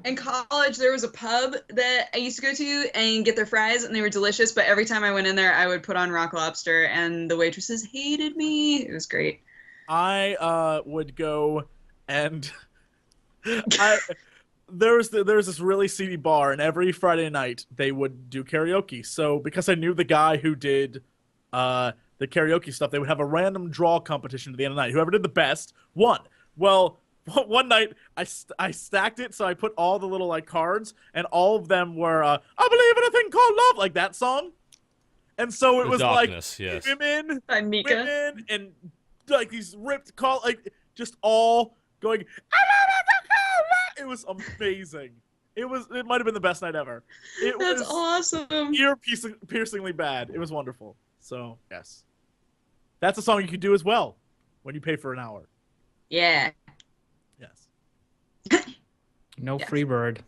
In college, there was a pub that I used to go to and get their fries, and they were delicious. But every time I went in there, I would put on Rock Lobster, and the waitresses hated me. It was great. I would go and there was this really seedy bar, and every Friday night they would do karaoke. So because I knew the guy who did the karaoke stuff, they would have a random draw competition at the end of the night. Whoever did the best won. Well, one night I stacked it, so I put all the little like cards, and all of them were "I Believe in a Thing Called Love," like that song. And so it was Darkness, like yes. women and like these ripped just all going. It was amazing. It might have been the best night ever. That's awesome. Ear-piercingly bad. It was wonderful. So yes, that's a song you could do as well when you pay for an hour. Yeah. Yes. No Yes. Freebird,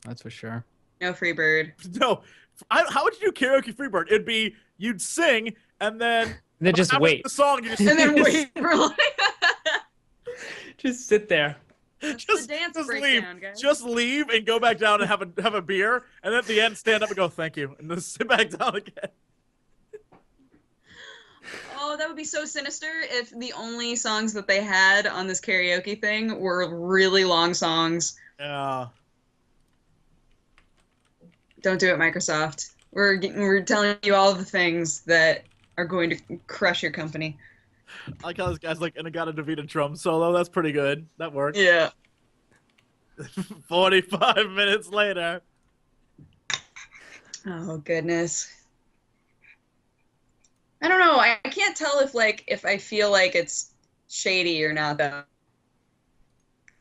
that's for sure. No Freebird. No, how would you do karaoke Freebird? It'd be you'd sing and then Then just halfway through wait. the song you just And then you wait for like Just sit there. That's just the dance leave, breakdown, guys. just leave and go back down and have a beer, and then at the end stand up and go thank you, and then sit back down again. Oh, that would be so sinister if the only songs that they had on this karaoke thing were really long songs. Yeah. Don't do it, Microsoft. We're telling you all of the things that are going to crush your company. I like how this guy's like, and I got a Davida drum solo. That's pretty good. That worked. Yeah. 45 minutes later. Oh goodness. I don't know. I can't tell if I feel like it's shady or not though.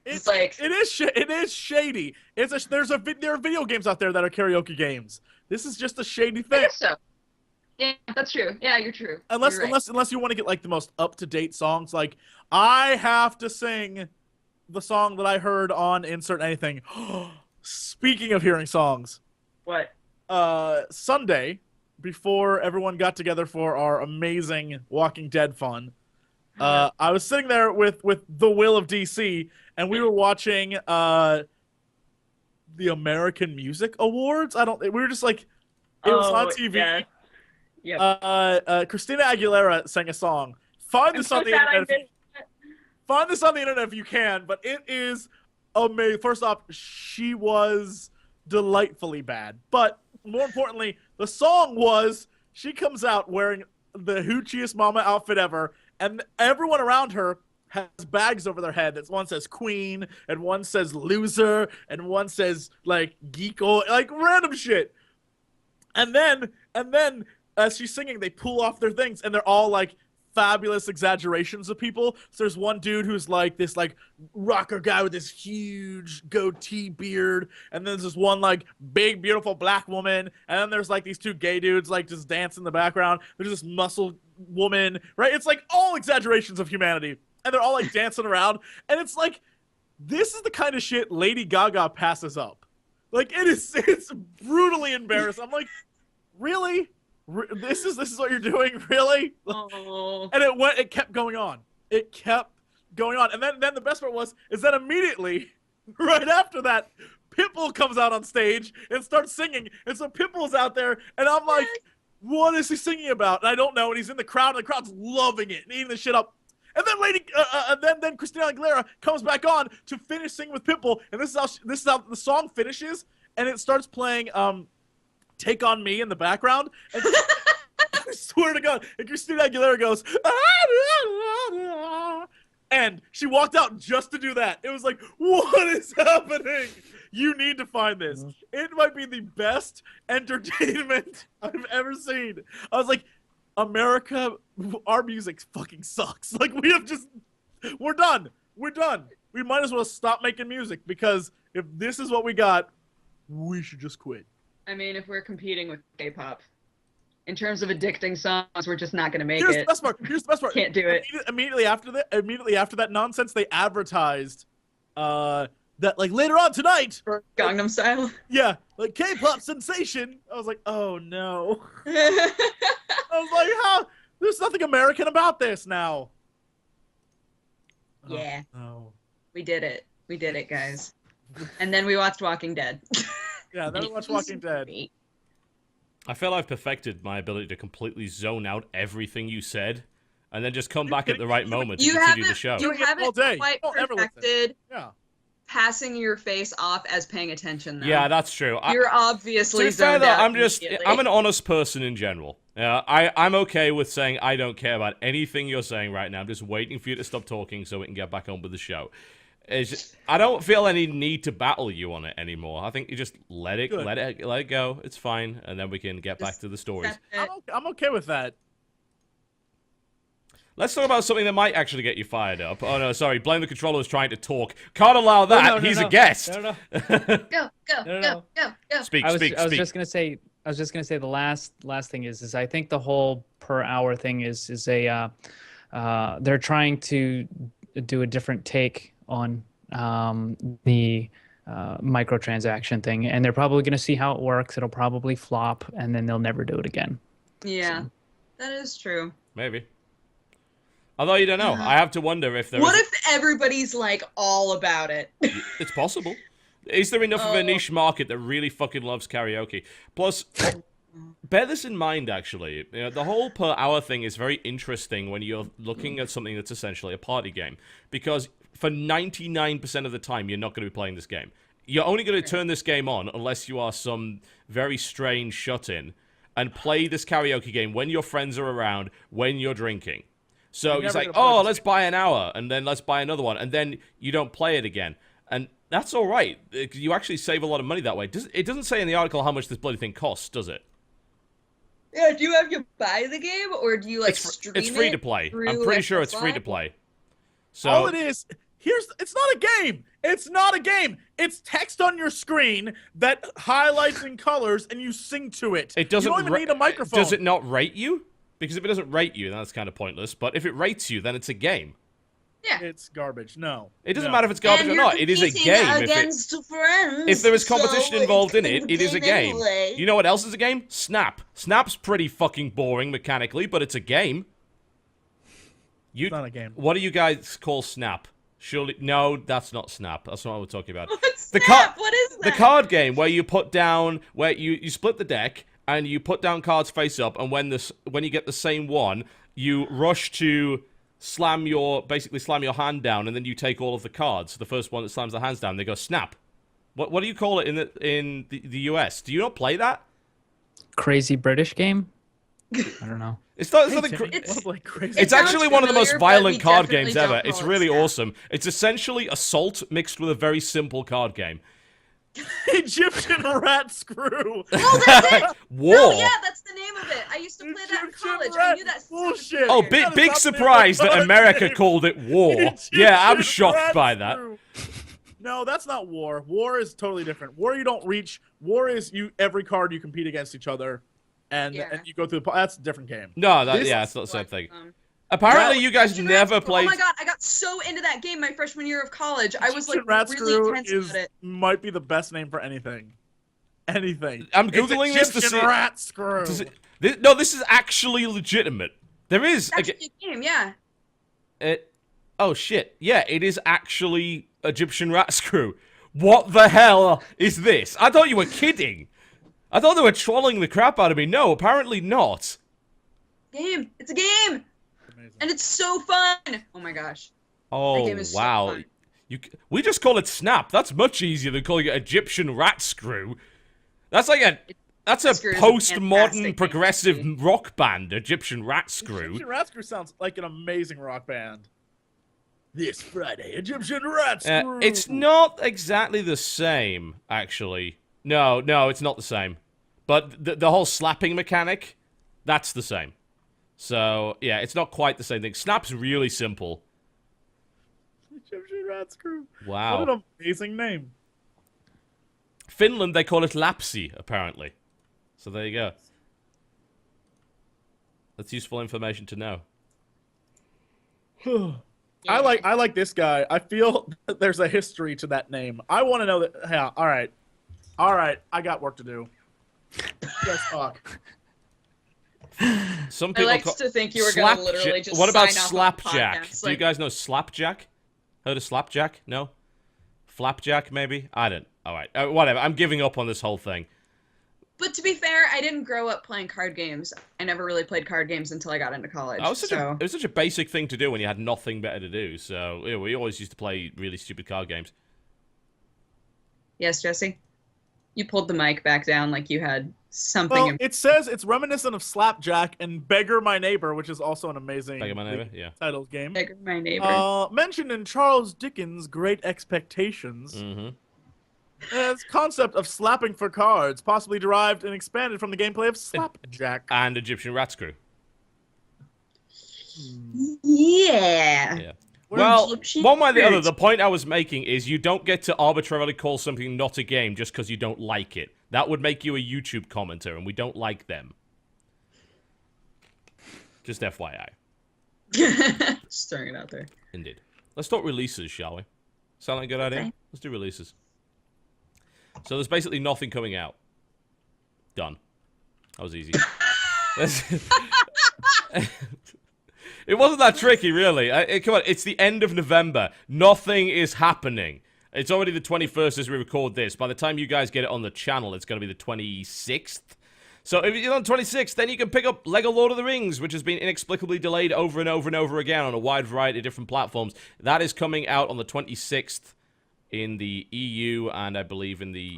It's like it is shady. There are video games out there that are karaoke games. This is just a shady I thing. guess so. Yeah, that's true. Yeah, you're true. Unless You're right. unless you want to get like the most up-to-date songs, like I have to sing the song that I heard on insert anything. Speaking of hearing songs, What? Sunday, before everyone got together for our amazing Walking Dead fun, I was sitting there with the Will of DC, and we were watching the American Music Awards. We were just like, it was on TV. Yeah. Yep. Christina Aguilera sang a song. Find this on the internet. Find this on the internet if you can, but it is amazing. First off, she was delightfully bad, but more importantly, the song was she comes out wearing the hoochiest mama outfit ever, and everyone around her has bags over their head. That one says Queen, and one says Loser, and one says like Geeko, like random shit. And then as she's singing, they pull off their things, and they're all like fabulous exaggerations of people. So there's one dude who's like this like rocker guy with this huge goatee beard, and then there's this one like big beautiful black woman, and then there's like these two gay dudes like just dance in the background. There's this muscle woman, right? It's like all exaggerations of humanity, and they're all like dancing around, and it's like this is the kind of shit Lady Gaga passes up. Like it's brutally embarrassing. I'm like, really? This is what you're doing, really? Oh. And it kept going on. It kept going on. And then the best part is that immediately, right after that, Pitbull comes out on stage and starts singing. And so Pitbull's out there, and I'm like, what is he singing about? And I don't know. And he's in the crowd, and the crowd's loving it and eating the shit up. And then then Christina Aguilera comes back on to finish singing with Pitbull, and this is how the song finishes, and it starts playing Take On Me in the background. And I swear to God, and Christina Aguilera goes, and she walked out just to do that. It was like, what is happening? You need to find this. It might be the best entertainment I've ever seen. I was like, America, our music fucking sucks. Like, we're done. We're done. We might as well stop making music, because if this is what we got, we should just quit. I mean, if we're competing with K-pop, in terms of addicting songs, we're just not going to make Here's it. the best part. Can't do it. Immediately after that nonsense, they advertised that like later on tonight, For Gangnam Style. yeah, like K-pop sensation. I was like, oh no. I was like, how? There's nothing American about this now. Yeah. Oh, no. We did it. We did it, guys. And then we watched Walking Dead. Yeah, then we watched Walking Dead. I feel I've perfected my ability to completely zone out everything you said, and then just come back at the right moment to continue the show. You All haven't day. quite Don't ever listen. perfected Yeah. passing your face off as paying attention, though. Yeah, that's true. You're To obviously be fair, zoned though, out I'm immediately. an honest person in general. I'm okay with saying I don't care about anything you're saying right now. I'm just waiting for you to stop talking so we can get back on with the show. I don't feel any need to battle you on it anymore. I think you just let it go. It's fine, and then we can get back to the stories. I'm okay with that. Let's talk about something that might actually get you fired up. Oh no, sorry. Blame the Controller is trying to talk. Can't allow that. He's a guest. No. Go. Speak. I was just gonna say the last thing is I think the whole per hour thing is they're trying to do a different take on the microtransaction thing, and they're probably going to see how it works. It'll probably flop, and then they'll never do it again. Yeah, So. that is true. Maybe. Although you don't know. I have to wonder if there What is... if everybody's like all about it? It's possible. Is there enough of a niche market that really fucking loves karaoke? Plus, bear this in mind, actually. You know, the whole per hour thing is very interesting when you're looking at something that's essentially a party game. Because for 99% of the time, you're not going to be playing this game. You're only going to turn this game on unless you are some very strange shut-in and play this karaoke game when your friends are around, when you're drinking. So it's like, oh, let's buy an hour, and then let's buy another one, and then you don't play it again. And that's all right. You actually save a lot of money that way. It doesn't say in the article how much this bloody thing costs, does it? Yeah, do you have to buy the game, or do you like stream it? It's free to play. I'm pretty sure it's free to play. So all it is, it's not a game. It's not a game. It's text on your screen that highlights in colors, and you sing to it. It doesn't. You don't even need a microphone. Does it not rate you? Because if it doesn't rate you, then that's kind of pointless. But if it rates you, then it's a game. Yeah. It's garbage. No. It doesn't matter if it's garbage or not. It is a game. If there is competition involved in it, it is a game. Anyway. You know what else is a game? Snap. Snap's pretty fucking boring mechanically, but it's a game. It's not a game. What do you guys call Snap? Surely, no, that's not Snap. That's not what we're talking about. What's Snap? What is that? The card game where you put down, where you split the deck and you put down cards face up, and when you get the same one, you rush to basically slam your hand down, and then you take all of the cards. The first one that slams the hands down, they go Snap. What do you call it in the US? Do you not play that? Crazy British game? I don't know. It's not. It's actually one of the most violent card games ever. It's really awesome. It's essentially Assault mixed with a very simple card game. Egyptian rat screw. Oh, that's it. War. No, yeah, that's the name of it. I used to play that in college. I knew that. Bullshit. Oh, big surprise that America called it War. Yeah, I'm shocked by that. No, that's not War. War is totally different. War you don't reach. War is every card you compete against each other, and you go through the. That's a different game. No, it's not the same thing. Apparently, you guys never played. Oh my god, I got so into that game my freshman year of college. I was like rat really intense about it. Might be the best name for anything. Anything. I'm googling this to see. Rat screw. No, this is actually legitimate. There is a game, yeah. Oh shit! Yeah, it is actually Egyptian rat screw. What the hell is this? I thought you were kidding. I thought they were trolling the crap out of me. No, apparently not. Game. It's a game. And it's so fun! Oh my gosh. Oh, wow. We just call it Snap. That's much easier than calling it Egyptian rat screw. That's like a postmodern progressive rock band, Egyptian rat screw. Egyptian rat screw sounds like an amazing rock band. This Friday, Egyptian rat screw. It's not exactly the same, actually. No, it's not the same. But the whole slapping mechanic, that's the same. So, yeah, it's not quite the same thing. Snap's really simple. Egyptian rat screw. Wow. What an amazing name. Finland, they call it Lapsi, apparently. So there you go. That's useful information to know. I like this guy. I feel that there's a history to that name. I want to know that. Yeah, all right. I got work to do. Let's talk. Some people I liked to think you were going to literally just. What about Slapjack? Do you guys know Slapjack? Heard of Slapjack? No? Flapjack, maybe? I don't. All right. Whatever. I'm giving up on this whole thing. But to be fair, I didn't grow up playing card games. I never really played card games until I got into college. It was such a basic thing to do when you had nothing better to do. So yeah, we always used to play really stupid card games. Yes, Jesse? You pulled the mic back down like you had something. Well, it says it's reminiscent of Slapjack and Beggar My Neighbor, which is also an amazing Beggar My Neighbor, yeah. title game. Beggar My Neighbor. Mentioned in Charles Dickens' Great Expectations. Mm-hmm. This concept of slapping for cards, possibly derived and expanded from the gameplay of Slapjack. And Egyptian rat screw. Yeah. Well, one way or the other, the point I was making is you don't get to arbitrarily call something not a game just because you don't like it. That would make you a YouTube commenter, and we don't like them. Just FYI. Just throwing it out there. Indeed. Let's talk releases, shall we? Sound like a good idea? Let's do releases. So there's basically nothing coming out. Done. That was easy. It wasn't that tricky, really. Come on, it's the end of November. Nothing is happening. It's already the 21st as we record this. By the time you guys get it on the channel, it's going to be the 26th. So if you're on 26th, then you can pick up LEGO Lord of the Rings, which has been inexplicably delayed over and over and over again on a wide variety of different platforms. That is coming out on the 26th in the EU and I believe in the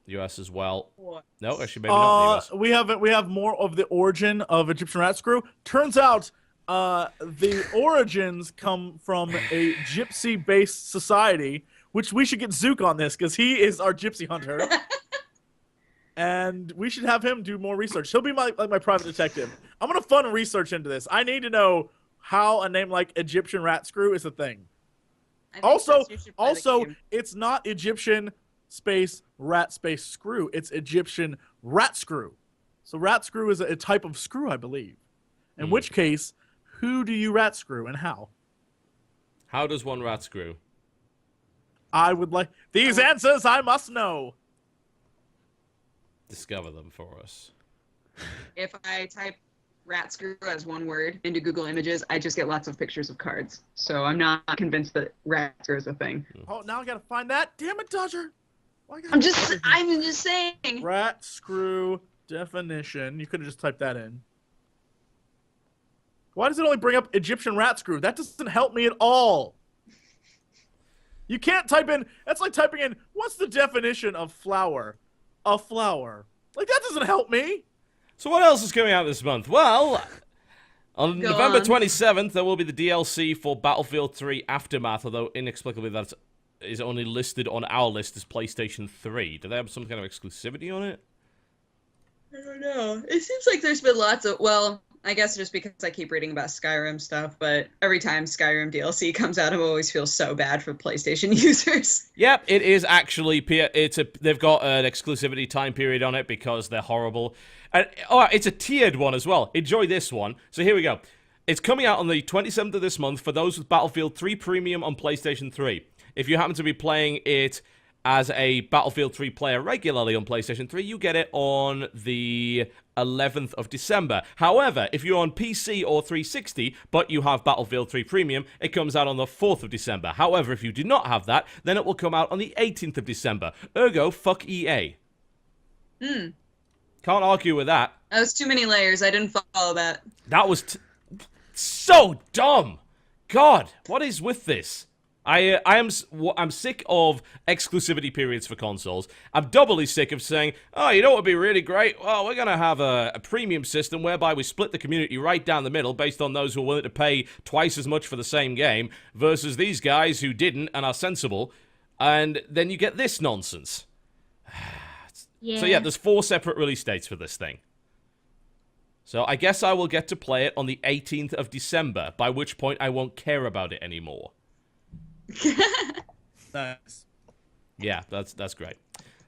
US as well. What? No, actually maybe not in the US. We have more of the origin of Egyptian rat screw. Turns out the origins come from a gypsy-based society, which we should get Zook on this because he is our gypsy hunter. And we should have him do more research. He'll be my private detective. I'm gonna fund research into this. I need to know how a name like Egyptian rat screw is a thing. Also, it's not Egyptian space rat space screw. It's Egyptian rat screw. So rat screw is a type of screw, I believe. In which case, who do you rat screw and how? How does one rat screw? I would like these answers. I must know. Discover them for us. If I type rat screw as one word into Google Images, I just get lots of pictures of cards. So I'm not convinced that rat screw is a thing. Oh, now I gotta find that. Damn it, Dodger. I'm just saying. Rat screw definition. You could have just typed that in. Why does it only bring up Egyptian rat screw? That doesn't help me at all. You can't type in, that's like typing in, what's the definition of flower? A flower. Like, that doesn't help me. So what else is coming out this month? Well, on November 27th, there will be the DLC for Battlefield 3 Aftermath, although inexplicably that is only listed on our list as PlayStation 3. Do they have some kind of exclusivity on it? I don't know. It seems like there's been lots of, well, I guess just because I keep reading about Skyrim stuff, but every time Skyrim DLC comes out, I always feel so bad for PlayStation users. Yep, it is actually, they've got an exclusivity time period on it because they're horrible. And, it's a tiered one as well. Enjoy this one. So here we go. It's coming out on the 27th of this month for those with Battlefield 3 Premium on PlayStation 3. If you happen to be playing it as a Battlefield 3 player regularly on PlayStation 3, you get it on the 11th of December. However, if you're on PC or 360, but you have Battlefield 3 Premium, it comes out on the 4th of December. However, if you do not have that, then it will come out on the 18th of December. Ergo, fuck EA. Can't argue with that. That was too many layers. I didn't follow that. That was so dumb. God, what is with this? I'm sick of exclusivity periods for consoles. I'm doubly sick of saying, oh, you know what would be really great? Well, we're going to have a premium system whereby we split the community right down the middle based on those who are willing to pay twice as much for the same game versus these guys who didn't and are sensible. And then you get this nonsense. Yeah. So yeah, there's 4 separate release dates for this thing. So I guess I will get to play it on the 18th of December, by which point I won't care about it anymore. Nice. Yeah, that's great.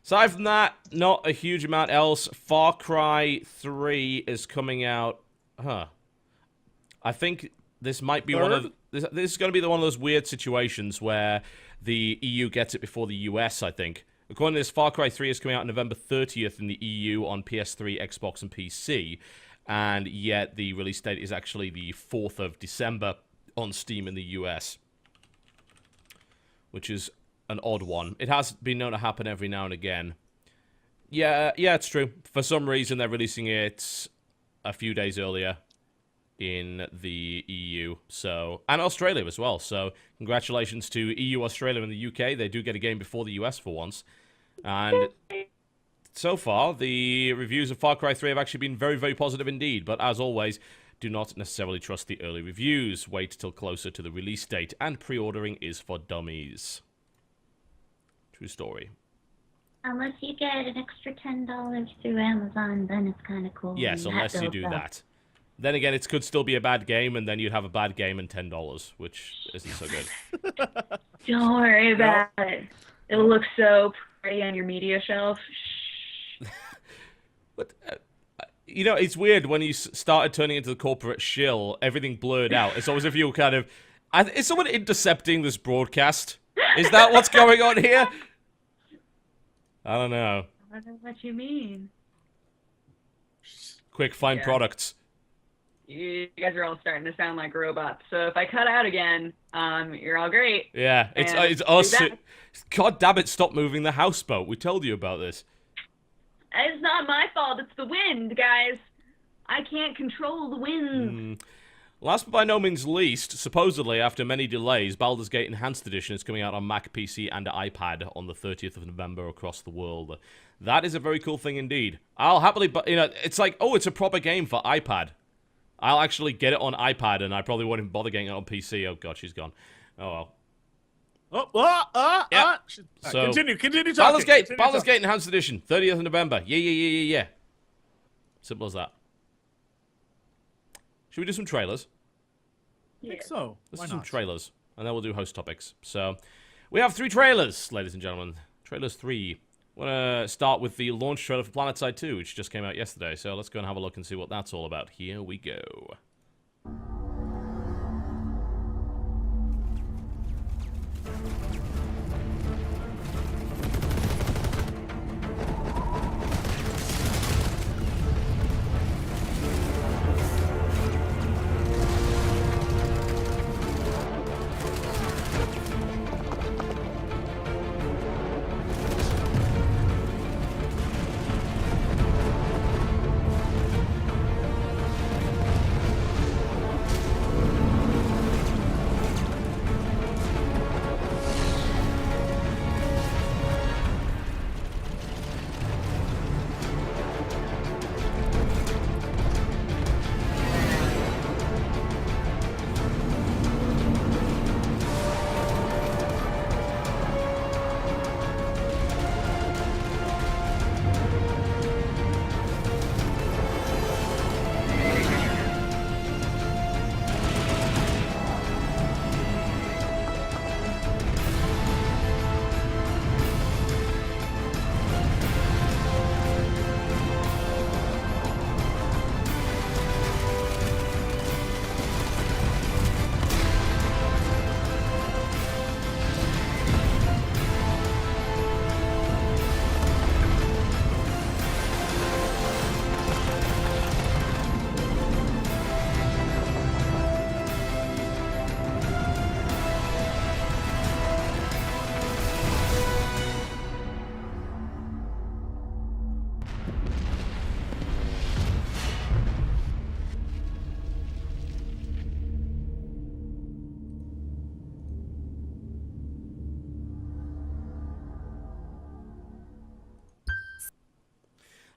Aside from that, not a huge amount else. Far Cry 3 is coming out. I think this might be one of this is going to be one of those weird situations where the EU gets it before the US, I think. According to this, Far Cry 3 is coming out November 30th in the EU on PS3, Xbox, and PC, and yet the release date is actually the 4th of December on Steam in the US. Which is an odd one. It has been known to happen every now and again. Yeah, it's true. For some reason, they're releasing it a few days earlier in the EU, and Australia as well. So, congratulations to EU, Australia, and the UK. They do get a game before the US for once. And so far, the reviews of Far Cry 3 have actually been very, very positive indeed. But as always, do not necessarily trust the early reviews. Wait till closer to the release date, and pre-ordering is for dummies. True story. Unless you get an extra $10 through Amazon, then it's kind of cool. Yes, unless you do that. Then again, it could still be a bad game, and then you'd have a bad game and $10, which isn't so good. Don't worry about it. It'll look so pretty on your media shelf. But... you know, it's weird when you started turning into the corporate shill, everything blurred out. It's almost as if you were kind of... is someone intercepting this broadcast? Is that what's going on here? I don't know. I don't know what you mean. Quick, find Yeah. products. You guys are all starting to sound like robots. So if I cut out again, you're all great. Yeah, And it's us. do that. God damn it! Stop moving the houseboat. We told you about this. It's not my fault. It's the wind, guys. I can't control the wind. Last but by no means least, supposedly after many delays, Baldur's Gate Enhanced Edition is coming out on Mac, PC, and iPad on the 30th of November across the world. That is a very cool thing indeed. I'll happily, it's like, oh, it's a proper game for iPad. I'll actually get it on iPad, and I probably won't even bother getting it on PC. Oh god, she's gone. Oh well. Yeah. So, Continue talking. Baldur's Gate Enhanced Edition, 30th of November. Yeah. Simple as that. Should we do some trailers? I think so. Let's Why do some not? trailers, and then we'll do host topics. So, we have 3 trailers, ladies and gentlemen. Trailers 3. I want to start with the launch trailer for PlanetSide 2, which just came out yesterday. So let's go and have a look and see what that's all about. Here we go.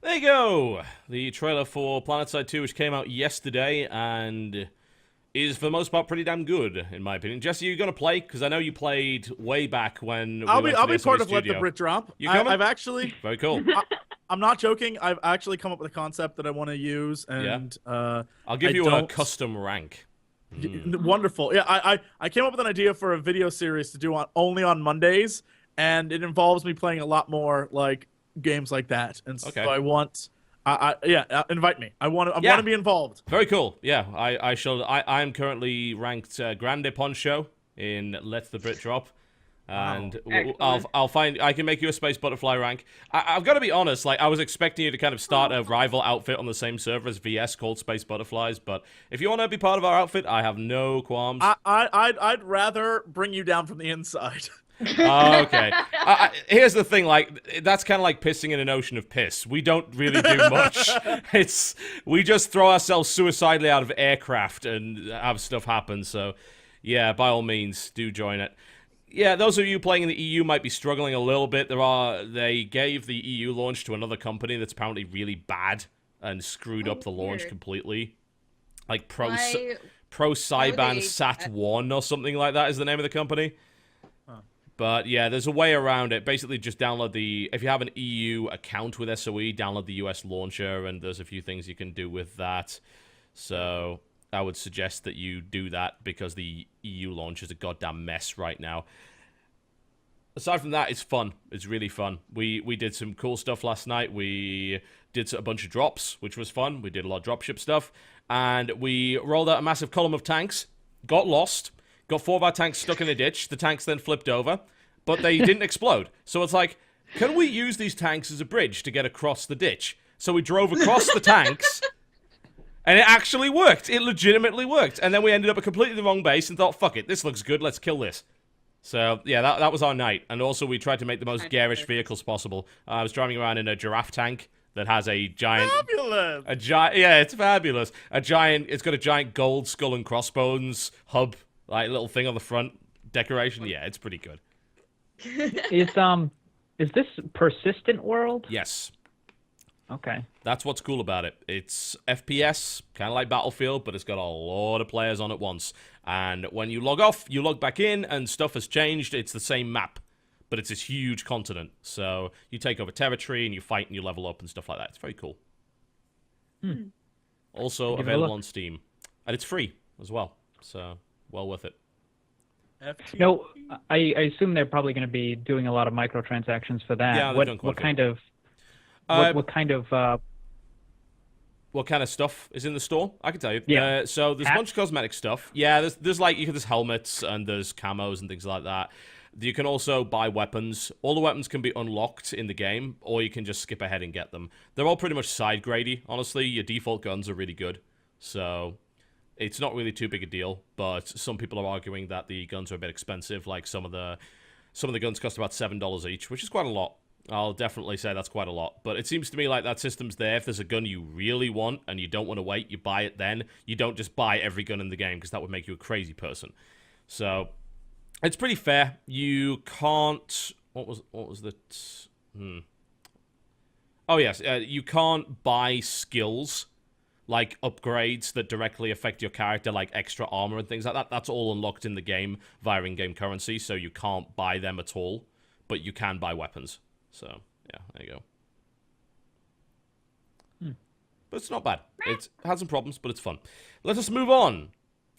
There you go! The trailer for PlanetSide 2, which came out yesterday, and is for the most part pretty damn good, in my opinion. Jesse, you gonna play? Because I know you played way back when I'll we be went to the part SMB of Let the studio. Brit Drop. You coming? I've actually. Very cool. I'm not joking. I've actually come up with a concept that I want to use, and I'll give you a custom rank. Wonderful. Yeah, I came up with an idea for a video series to do only on Mondays, and it involves me playing a lot more like games like that. And so I want, invite me. I want to be involved. Very cool. Yeah, I shall. I am currently ranked Grande Poncho in Let the Brit Drop. And I'll find. I can make you a space butterfly rank. I've got to be honest. Like I was expecting you to kind of start a rival outfit on the same server as VS called Space Butterflies. But if you want to be part of our outfit, I have no qualms. I'd rather bring you down from the inside. Okay. Here's the thing. Like that's kind of like pissing in an ocean of piss. We don't really do much. We just throw ourselves suicidally out of aircraft and have stuff happen. So, yeah, by all means, do join it. Yeah, those of you playing in the EU might be struggling a little bit. They gave the EU launch to another company that's apparently really bad and screwed up the launch completely. Like Pro Cyban Sat 1 or something like that is the name of the company. But yeah, there's a way around it. Basically, just download if you have an EU account with SOE, download the US launcher, and there's a few things you can do with that. So I would suggest that you do that because the EU launch is a goddamn mess right now. Aside from that, it's fun. It's really fun. We did some cool stuff last night. We did a bunch of drops, which was fun. We did a lot of dropship stuff. And we rolled out a massive column of tanks, got lost, got 4 of our tanks stuck in a ditch. The tanks then flipped over, but they didn't explode. So it's like, can we use these tanks as a bridge to get across the ditch? So we drove across the tanks, and it actually worked. It legitimately worked. And then we ended up at completely the wrong base and thought, fuck it, this looks good, let's kill this. So, yeah, that was our night. And also we tried to make the most garish vehicles possible. I was driving around in a giraffe tank that has a giant... Fabulous! Yeah, it's fabulous. It's got a giant gold skull and crossbones hub, like little thing on the front. Decoration, yeah, it's pretty good. Is this persistent world? Yes. Okay. That's what's cool about it. It's FPS, kind of like Battlefield, but it's got a lot of players on at once. And when you log off, you log back in, and stuff has changed. It's the same map, but it's this huge continent. So you take over territory, and you fight, and you level up, and stuff like that. It's very cool. Also available on Steam. And it's free as well, so well worth it. No, I assume they're probably going to be doing a lot of microtransactions for that. Yeah, what kind of stuff is in the store? I can tell you. Yeah. So there's a bunch of cosmetic stuff. Yeah, there's helmets and there's camos and things like that. You can also buy weapons. All the weapons can be unlocked in the game, or you can just skip ahead and get them. They're all pretty much side grady, honestly. Your default guns are really good. So it's not really too big a deal, but some people are arguing that the guns are a bit expensive. Like some of the guns cost about $7 each, which is quite a lot. I'll definitely say that's quite a lot. But it seems to me like that system's there. If there's a gun you really want and you don't want to wait, you buy it then. You don't just buy every gun in the game, because that would make you a crazy person. So it's pretty fair. You can't... What was the... Oh, yes. You can't buy skills, like upgrades that directly affect your character, like extra armor and things like that. That's all unlocked in the game via in-game currency, so you can't buy them at all. But you can buy weapons. So, yeah, there you go. But it's not bad. It has some problems, but it's fun. Let us move on,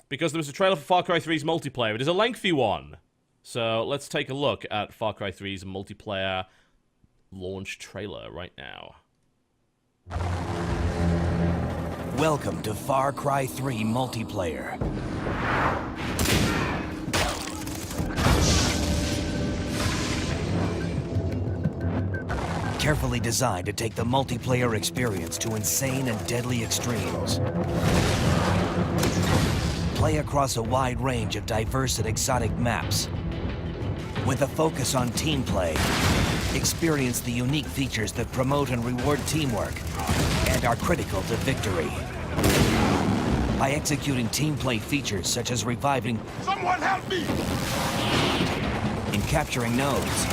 because there was a trailer for Far Cry 3's multiplayer. It is a lengthy one. So let's take a look at Far Cry 3's multiplayer launch trailer right now. Welcome to Far Cry 3 multiplayer. Carefully designed to take the multiplayer experience to insane and deadly extremes. Play across a wide range of diverse and exotic maps. With a focus on team play, experience the unique features that promote and reward teamwork and are critical to victory. By executing team play features such as reviving... Someone help me! ...and capturing nodes.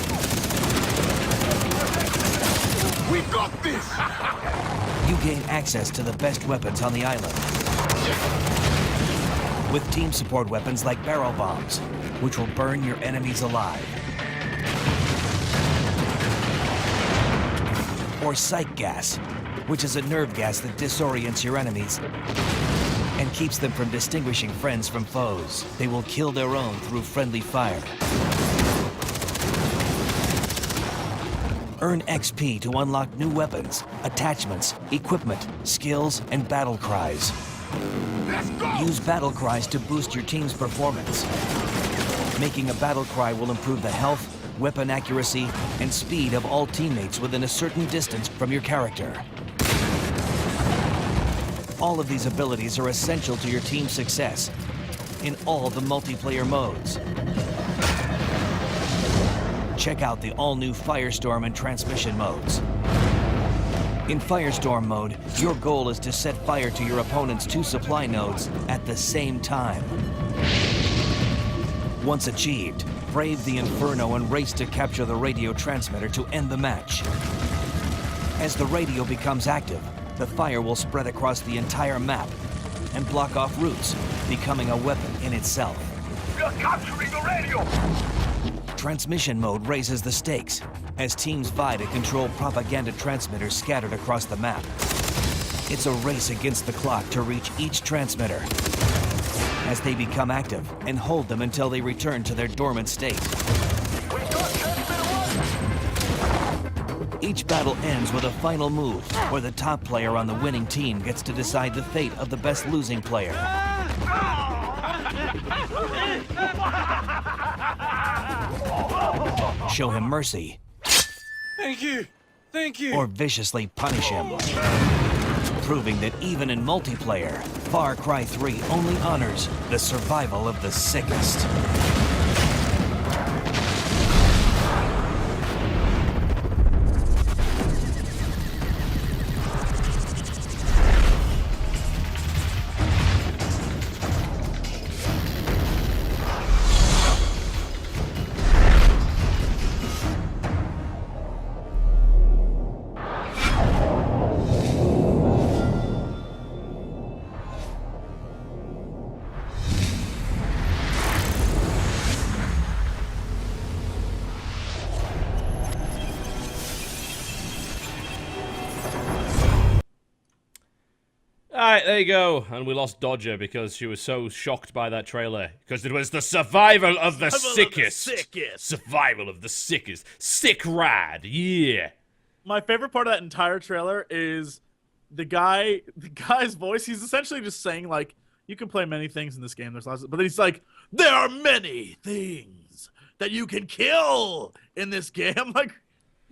We got this! You gain access to the best weapons on the island. With team support weapons like barrel bombs, which will burn your enemies alive. Or psych gas, which is a nerve gas that disorients your enemies and keeps them from distinguishing friends from foes. They will kill their own through friendly fire. Earn XP to unlock new weapons, attachments, equipment, skills, and battle cries. Use battle cries to boost your team's performance. Making a battle cry will improve the health, weapon accuracy, and speed of all teammates within a certain distance from your character. All of these abilities are essential to your team's success in all the multiplayer modes. Check out the all-new Firestorm and Transmission modes. In Firestorm mode, your goal is to set fire to your opponent's 2 supply nodes at the same time. Once achieved, brave the Inferno and race to capture the radio transmitter to end the match. As the radio becomes active, the fire will spread across the entire map and block off routes, becoming a weapon in itself. We are capturing the radio! Transmission mode raises the stakes as teams vie to control propaganda transmitters scattered across the map. It's a race against the clock to reach each transmitter as they become active and hold them until they return to their dormant state. Each battle ends with a final move where the top player on the winning team gets to decide the fate of the best losing player. Show him mercy, Thank you. Thank you. or viciously punish him. Proving that even in multiplayer, Far Cry 3 only honors the survival of the sickest. Alright, there you go. And we lost Dodger because she was so shocked by that trailer. Because it was the survival of the sickest. Survival of the sickest. Sick rad. Yeah. My favorite part of that entire trailer is the guy's voice. He's essentially just saying, like, you can play many things in this game. There's lots of, but then he's like, there are many things that you can kill in this game. I'm like,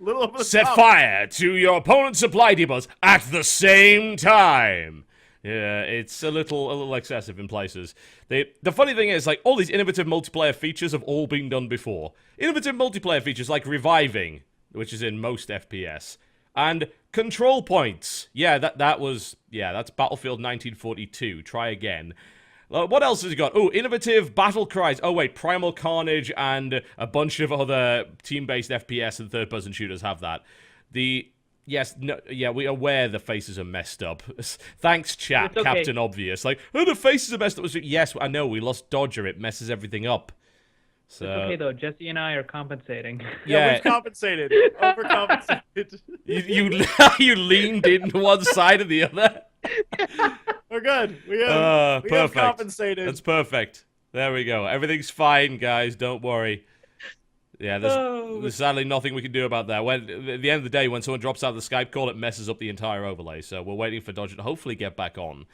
a little over the Set top. fire to your opponent's supply depots at the same time. Yeah, it's a little excessive in places. The funny thing is, like, all these innovative multiplayer features have all been done before. Innovative multiplayer features like reviving, which is in most FPS, and control points. Yeah, that's Battlefield 1942. Try again. What else has he got? Oh, innovative battle cries. Oh, wait, Primal Carnage and a bunch of other team-based FPS and third-person shooters have that. We are aware the faces are messed up. Thanks, chat, It's okay. Captain Obvious. Like, oh, the faces are messed up. Yes, I know, we lost Dodger. It messes everything up. So, It's okay though. Jesse and I are compensating. Yeah, we've compensated. Overcompensated. you leaned in one side or the other. We're good. We have Perfect. compensated. That's perfect. There we go. Everything's fine, guys. Don't worry. Yeah, there's sadly nothing we can do about that. When at the end of the day, when someone drops out of the Skype call, it messes up the entire overlay. So we're waiting for Dodger to hopefully get back on.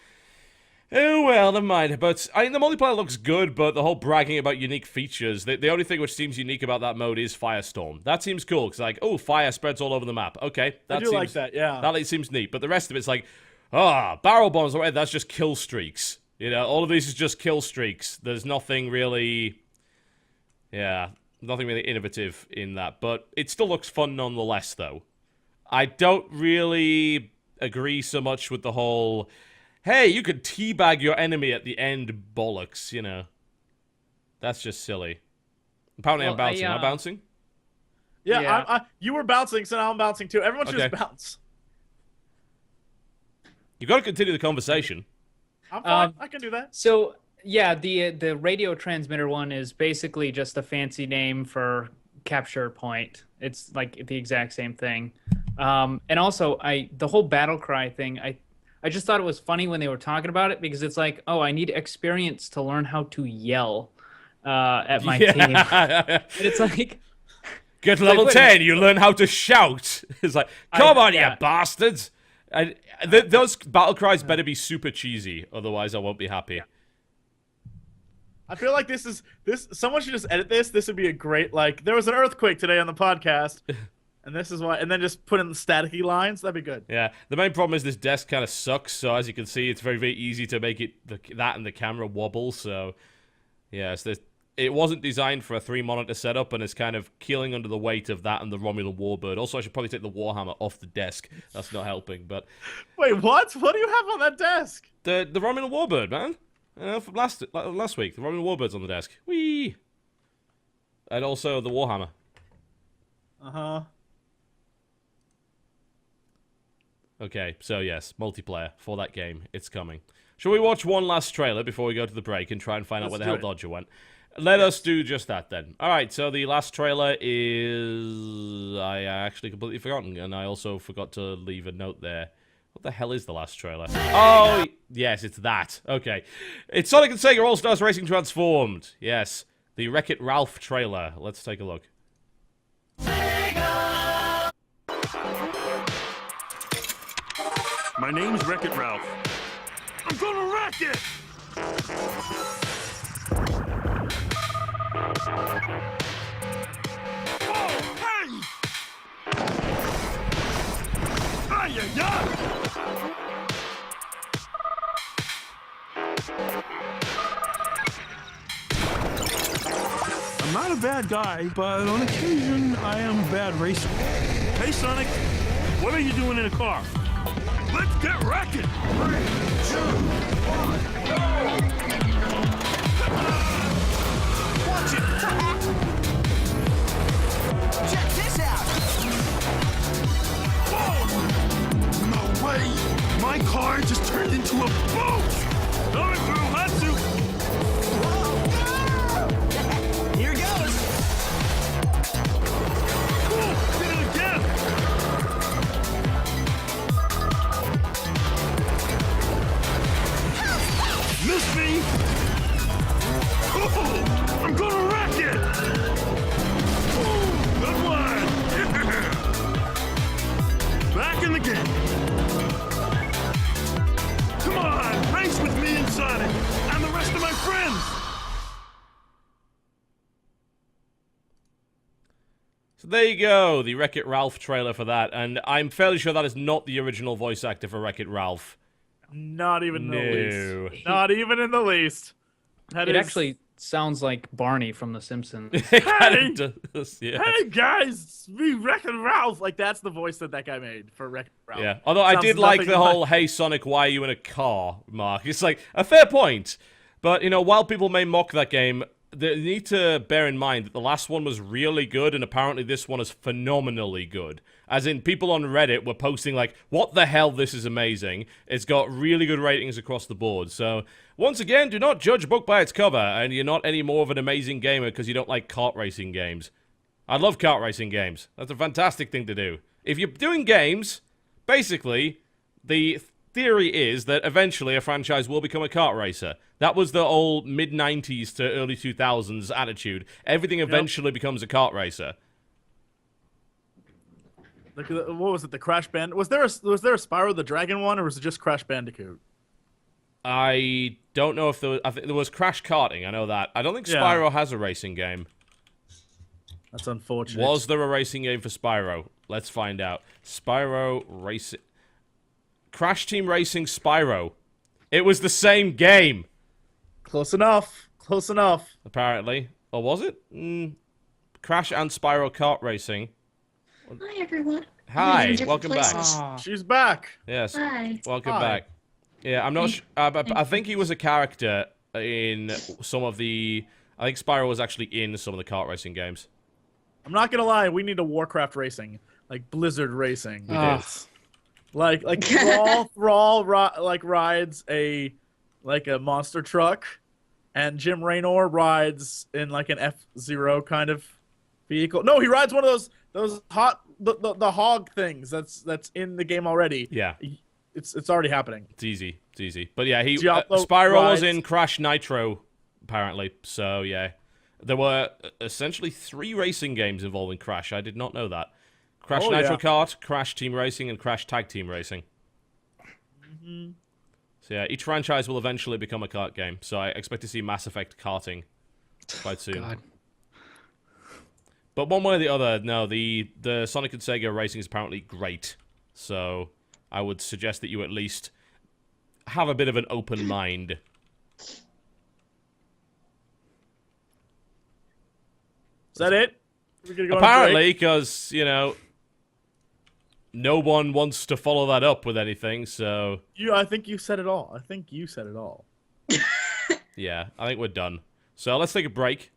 Oh, well, never mind. But, I mean, the multiplayer looks good, but the whole bragging about unique features, the only thing which seems unique about that mode is Firestorm. That seems cool, because, like, oh, fire spreads all over the map. Okay, I do like that, yeah. That seems neat. But the rest of it's like, barrel bombs, that's just kill streaks. You know, all of these is just kill streaks. There's nothing really... Yeah, nothing really innovative in that. But it still looks fun nonetheless, though. I don't really agree so much with the whole... Hey, you could teabag your enemy at the end bollocks, you know. That's just silly. Apparently I'm bouncing. Am I bouncing? Yeah. You were bouncing, so now I'm bouncing too. Everyone should just bounce. You've got to continue the conversation. I'm fine. I can do that. So, yeah, the radio transmitter one is basically just a fancy name for capture point. It's like the exact same thing. And also, the whole battle cry thing, I just thought it was funny when they were talking about it because it's like, oh, I need experience to learn how to yell at my team. And it's like... Get to level 10, you learn how to shout. It's like, come on, you bastards. Those battle cries better be super cheesy, otherwise I won't be happy. I feel like this. Someone should just edit this. This would be a great, like, there was an earthquake today on the podcast. And this is why, and then just put in the staticky lines. That'd be good. Yeah. The main problem is this desk kind of sucks. So as you can see, it's very, very easy to make it that and the camera wobble. So yes, it wasn't designed for a 3-monitor setup, and it's kind of keeling under the weight of that and the Romulan Warbird. Also, I should probably take the Warhammer off the desk. That's not helping. But wait, what? What do you have on that desk? The Romulan Warbird, man. From last week, the Romulan Warbird's on the desk. Whee! And also the Warhammer. Okay, so yes, multiplayer for that game. It's coming. Shall we watch one last trailer before we go to the break and try and find out where the hell Dodger went? Let us do just that then. Alright, so the last trailer is... I actually completely forgotten, and I also forgot to leave a note there. What the hell is the last trailer? Oh, yes, it's that. Okay. It's Sonic and Sega All-Stars Racing Transformed. Yes, the Wreck-It Ralph trailer. Let's take a look. My name's Wreck-It Ralph. I'm gonna wreck it! Oh, hey! Ay, ay, ay. I'm not a bad guy, but on occasion, I am a bad racer. Hey, Sonic, what are you doing in a car? Let's get wrecking! 3, 2, 1, go! Watch it! Check this out! Whoa! No way! My car just turned into a boat! Sorry, Furuhatsu! Here goes! Cool! Did it again! Miss me! Oh, I'm gonna wreck it! Oh, good one! Yeah. Back in the game. Come on, race with me and Sonic, and the rest of my friends! So there you go, the Wreck-It Ralph trailer for that, and I'm fairly sure that is not the original voice actor for Wreck-It Ralph. Not even in the least. Not even in the least. It actually sounds like Barney from The Simpsons. It kind of does, yeah. Hey guys, it's me, Wreck-It Ralph. Like that's the voice that guy made for Wreck-It Ralph. Yeah, although I did like the whole "Hey Sonic, why are you in a car?" mark. It's like a fair point, but you know, while people may mock that game, they need to bear in mind that the last one was really good, and apparently this one is phenomenally good. As in, people on Reddit were posting like, "What the hell? This is amazing!" It's got really good ratings across the board. So once again, do not judge a book by its cover, and you're not any more of an amazing gamer because you don't like kart racing games. I love kart racing games. That's a fantastic thing to do. If you're doing games, basically, the theory is that eventually a franchise will become a kart racer. That was the old mid-90s to early 2000s attitude. Everything eventually becomes a kart racer. Like, what was it? The Crash Band? Was there a Spyro the Dragon one, or was it just Crash Bandicoot? I don't know if there was... I think there was Crash Karting, I know that. I don't think Spyro has a racing game. That's unfortunate. Was there a racing game for Spyro? Let's find out. Spyro Racing... Crash Team Racing Spyro. It was the same game. Close enough. Close enough. Apparently. Or was it? Crash and Spyro Kart Racing. Hi, everyone. Hi, welcome back. She's back. Yes, Hi. welcome back. Yeah, I'm not sure. I think he was a character in some of the... I think Spyro was actually in some of the kart racing games. I'm not gonna lie, we need a Warcraft racing. Like Blizzard racing. We do. Like Thrall rides a monster truck, and Jim Raynor rides in like an F-Zero kind of vehicle. No, he rides one of those the hog things that's in the game already. Yeah. It's already happening. It's easy. But yeah, Spyro was in Crash Nitro, apparently. So yeah. There were essentially 3 racing games involving Crash. I did not know that. Crash Nitro Kart, Crash Team Racing, and Crash Tag Team Racing. Mm-hmm. So yeah, each franchise will eventually become a kart game. So I expect to see Mass Effect karting quite soon. God. But one way or the other, no, the Sonic and Sega racing is apparently great. So I would suggest that you at least have a bit of an open mind. Is that it? Apparently, because, you know, no one wants to follow that up with anything, so... I think you said it all. Yeah, I think we're done. So let's take a break.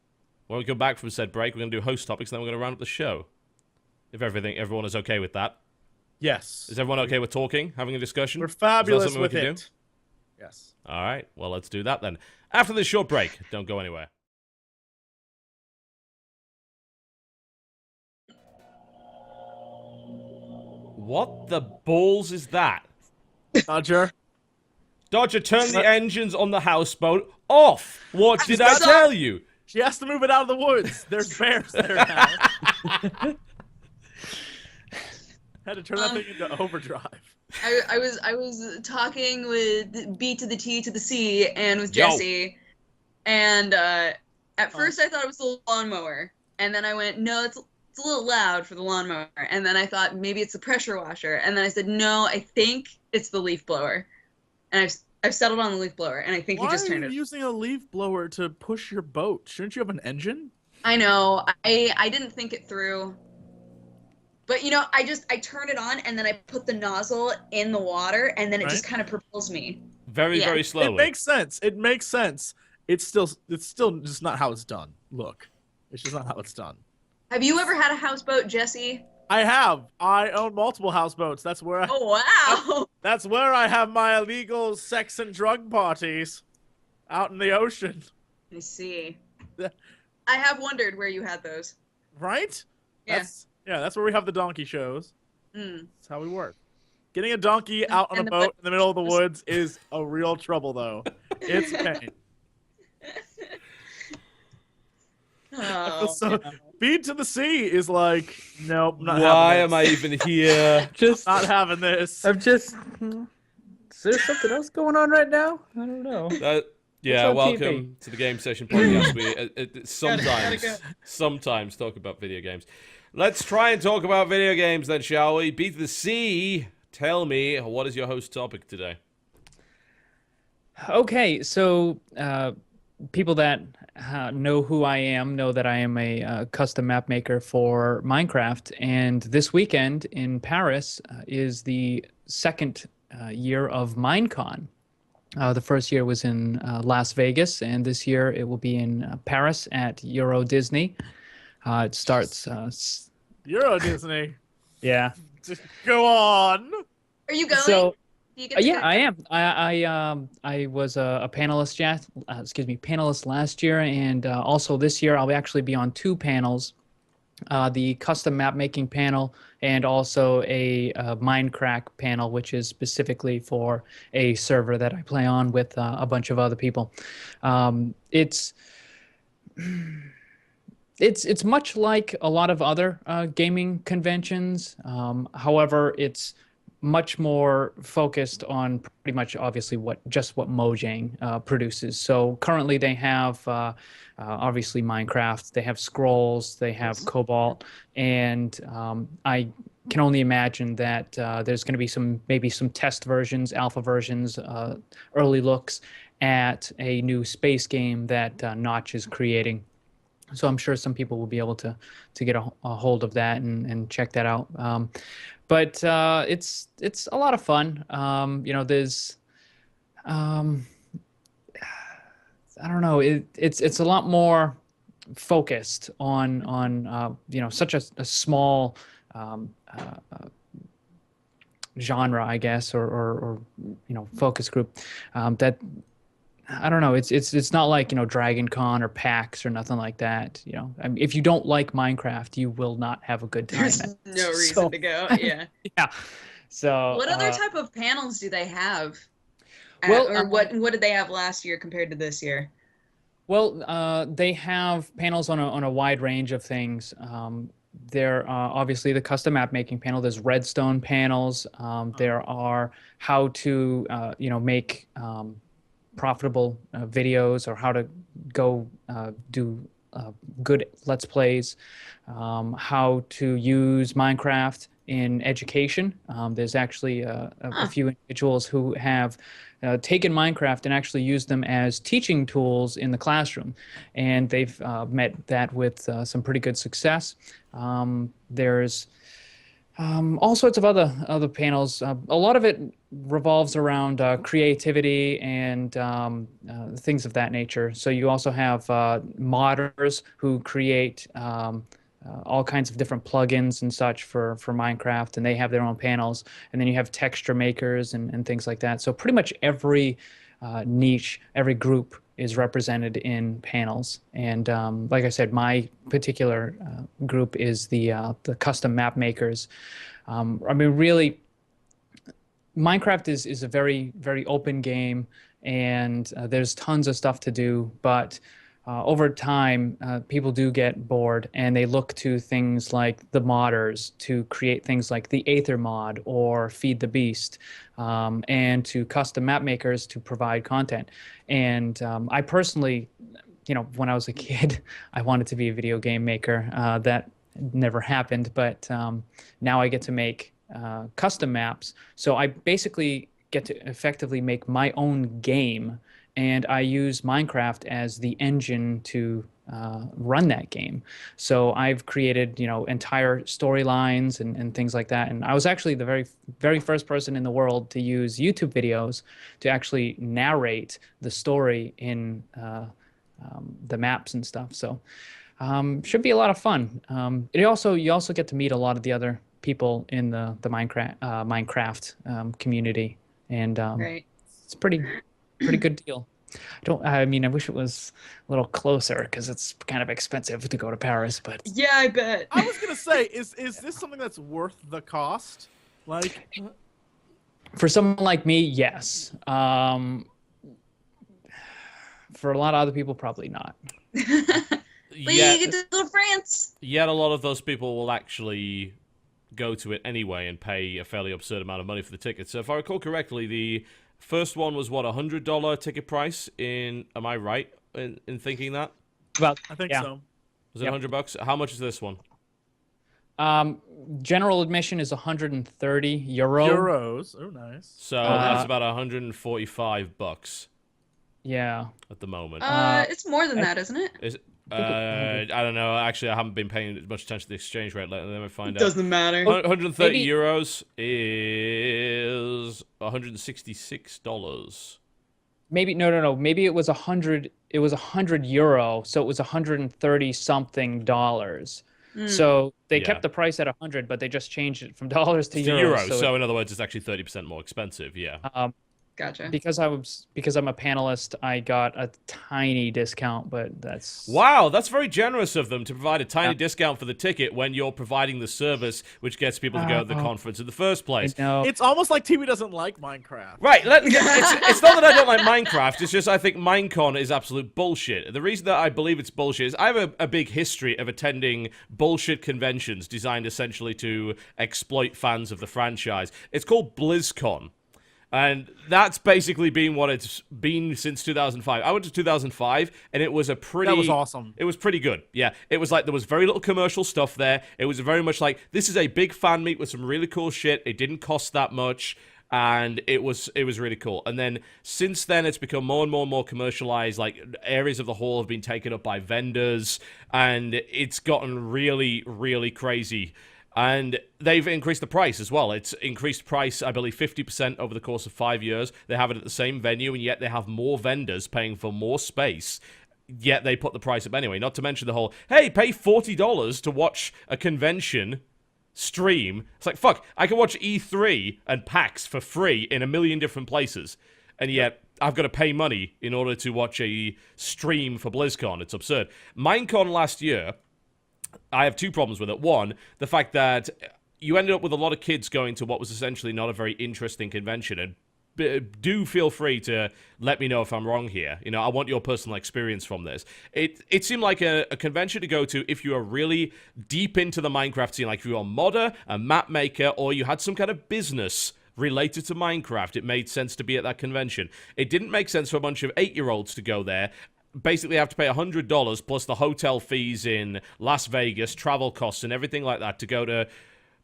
When we come back from said break, we're going to do host topics, and then we're going to round up the show. If everyone is okay with that. Yes. Is everyone okay with talking, having a discussion? We're fabulous with it. Do? Yes. All right, well, let's do that then. After this short break, don't go anywhere. What the balls is that? Dodger, turn the engines on the houseboat off. What did I tell you? She has to move it out of the woods. There's bears there now. Had to turn that thing into overdrive. I was talking with B to the T to the C and with Jesse, and at first I thought it was the lawnmower, and then I went, no, it's it's a little loud for the lawnmower. And then I thought maybe it's the pressure washer. And then I said, no, I think it's the leaf blower. And I've settled on the leaf blower, and I think you just turned it. Why are you using a leaf blower to push your boat? Shouldn't you have an engine? I know. I didn't think it through. But I turn it on and then I put the nozzle in the water and then it just kind of propels me. Very, very slowly. It makes sense. It makes sense. It's still just not how it's done. Look, it's just not how it's done. Have you ever had a houseboat, Jesse? I have. I own multiple houseboats. That's where That's where I have my illegal sex and drug parties, out in the ocean. I see. I have wondered where you had those. Right? Yeah. That's where we have the donkey shows. Mm. That's how we work. Getting a donkey out on a boat in the middle of the woods is a real trouble, though. It's a pain. So, Feed to the Sea is like, nope, not Why having am I even here? Just not having this. I'm just. Is there something else going on right now? I don't know. Yeah, on welcome TV? to the Game Session podcast. We sometimes talk about video games. Let's try and talk about video games then, shall we? Beat the Sea. Tell me, what is your host topic today? Okay, so people that know who I am know that I am a custom map maker for Minecraft, and this weekend in Paris is the second year of Minecon. The first year was in Las Vegas, and this year it will be in Paris at Euro Disney. It starts... Euro Disney? Yeah. Just go on! Are you going? So, Do you get to yeah, go? I am. I was a panelist last year, and also this year I'll actually be on two panels. The custom map making panel and also a Minecraft panel, which is specifically for a server that I play on with a bunch of other people. It's much like a lot of other gaming conventions. However, it's much more focused on pretty much obviously what Mojang produces. So currently they have obviously Minecraft, they have Scrolls, they have Cobalt, and I can only imagine that there's going to be maybe some test versions, alpha versions, early looks at a new space game that Notch is creating. So I'm sure some people will be able to get a hold of that and check that out. But it's a lot of fun. There's I don't know. It's a lot more focused on such a small genre, I guess, or focus group that. I don't know. It's not like Dragon Con or PAX or nothing like that. I mean, if you don't like Minecraft, you will not have a good time. There's no reason to go. Yeah. Yeah. So. What other type of panels do they have? Well, what did they have last year compared to this year? Well, they have panels on a wide range of things. There are obviously the custom map making panel. There's redstone panels. There are how to make profitable videos, or how to go do good Let's Plays, how to use Minecraft in education. There's actually a few individuals who have taken Minecraft and actually used them as teaching tools in the classroom, and they've met that with some pretty good success. There's all sorts of other panels. A lot of it revolves around creativity and things of that nature. So you also have modders who create all kinds of different plugins and such for Minecraft, and they have their own panels. And then you have texture makers and things like that. So pretty much every niche, every group is represented in panels. And like I said, my particular group is the custom map makers. I mean, really, Minecraft is a very, very open game, and there's tons of stuff to do, but over time, people do get bored, and they look to things like the modders to create things like the Aether mod or Feed the Beast, and to custom map makers to provide content. And I personally, when I was a kid, I wanted to be a video game maker. That never happened. But now I get to make custom maps. So I basically get to effectively make my own game, and I use Minecraft as the engine to run that game. So I've created, entire storylines and things like that. And I was actually the very first person in the world to use YouTube videos to actually narrate the story in the maps and stuff. So should be a lot of fun. You also get to meet a lot of the other people in the Minecraft community, and Right. it's pretty good deal. I wish it was a little closer because it's kind of expensive to go to Paris, but Yeah, I bet. I was gonna say, is this something that's worth the cost? Like, for someone like me, yes. For a lot of other people, probably not. But you get to go to France. Yet a lot of those people will actually go to it anyway and pay a fairly absurd amount of money for the tickets. So if I recall correctly, the first one was, what, $100 ticket price? Am I right in thinking that? About, I think yeah. so. Was it $100? How much is this one? General admission is 130 euro. Euros. Oh, nice. So that's about $145 Yeah. at the moment. It's more than that, isn't it? Is it? I don't know. Actually, I haven't been paying much attention to the exchange rate lately. Let me find out. Doesn't matter. 130 Maybe- euros is $166. Maybe no. Maybe it was 100. It was 100 euro, so it was 130 something dollars. So they kept the price at 100, but they just changed it from dollars to It's the euros. euro. So in other words, it's actually 30% more expensive. Yeah. Gotcha. Because I'm a panelist, I got a tiny discount, but that's Wow, that's very generous of them to provide a tiny discount for the ticket when you're providing the service which gets people to go to the conference in the first place. No. It's almost like TV doesn't like Minecraft. Right, it's not that I don't like Minecraft, it's just I think Minecon is absolute bullshit. The reason that I believe it's bullshit is I have a big history of attending bullshit conventions designed essentially to exploit fans of the franchise. It's called BlizzCon. And that's basically been what it's been since 2005. I went to 2005, and it was that was awesome. It was pretty good. Yeah, it was like there was very little commercial stuff there. It was very much like, this is a big fan meet with some really cool shit. It didn't cost that much, and it was really cool. And then since then, it's become more and more commercialized. Like, areas of the hall have been taken up by vendors, and it's gotten really, really crazy. And they've increased the price as well. It's increased price, I believe, 50% over the course of 5 years. They have it at the same venue, and yet they have more vendors paying for more space. Yet they put the price up anyway. Not to mention the whole, hey, pay $40 to watch a convention stream. It's like, fuck, I can watch E3 and PAX for free in a million different places. And yet I've got to pay money in order to watch a stream for BlizzCon. It's absurd. Minecon last year, I have two problems with it. One, the fact that you ended up with a lot of kids going to what was essentially not a very interesting convention. And do feel free to let me know if I'm wrong here. You know, I want your personal experience from this. It seemed like a convention to go to if you are really deep into the Minecraft scene, like if you're a modder, a map maker, or you had some kind of business related to Minecraft. It made sense to be at that convention. It didn't make sense for a bunch of 8-year-olds to go there. Basically have to pay $100 plus the hotel fees in Las Vegas, travel costs and everything like that to go to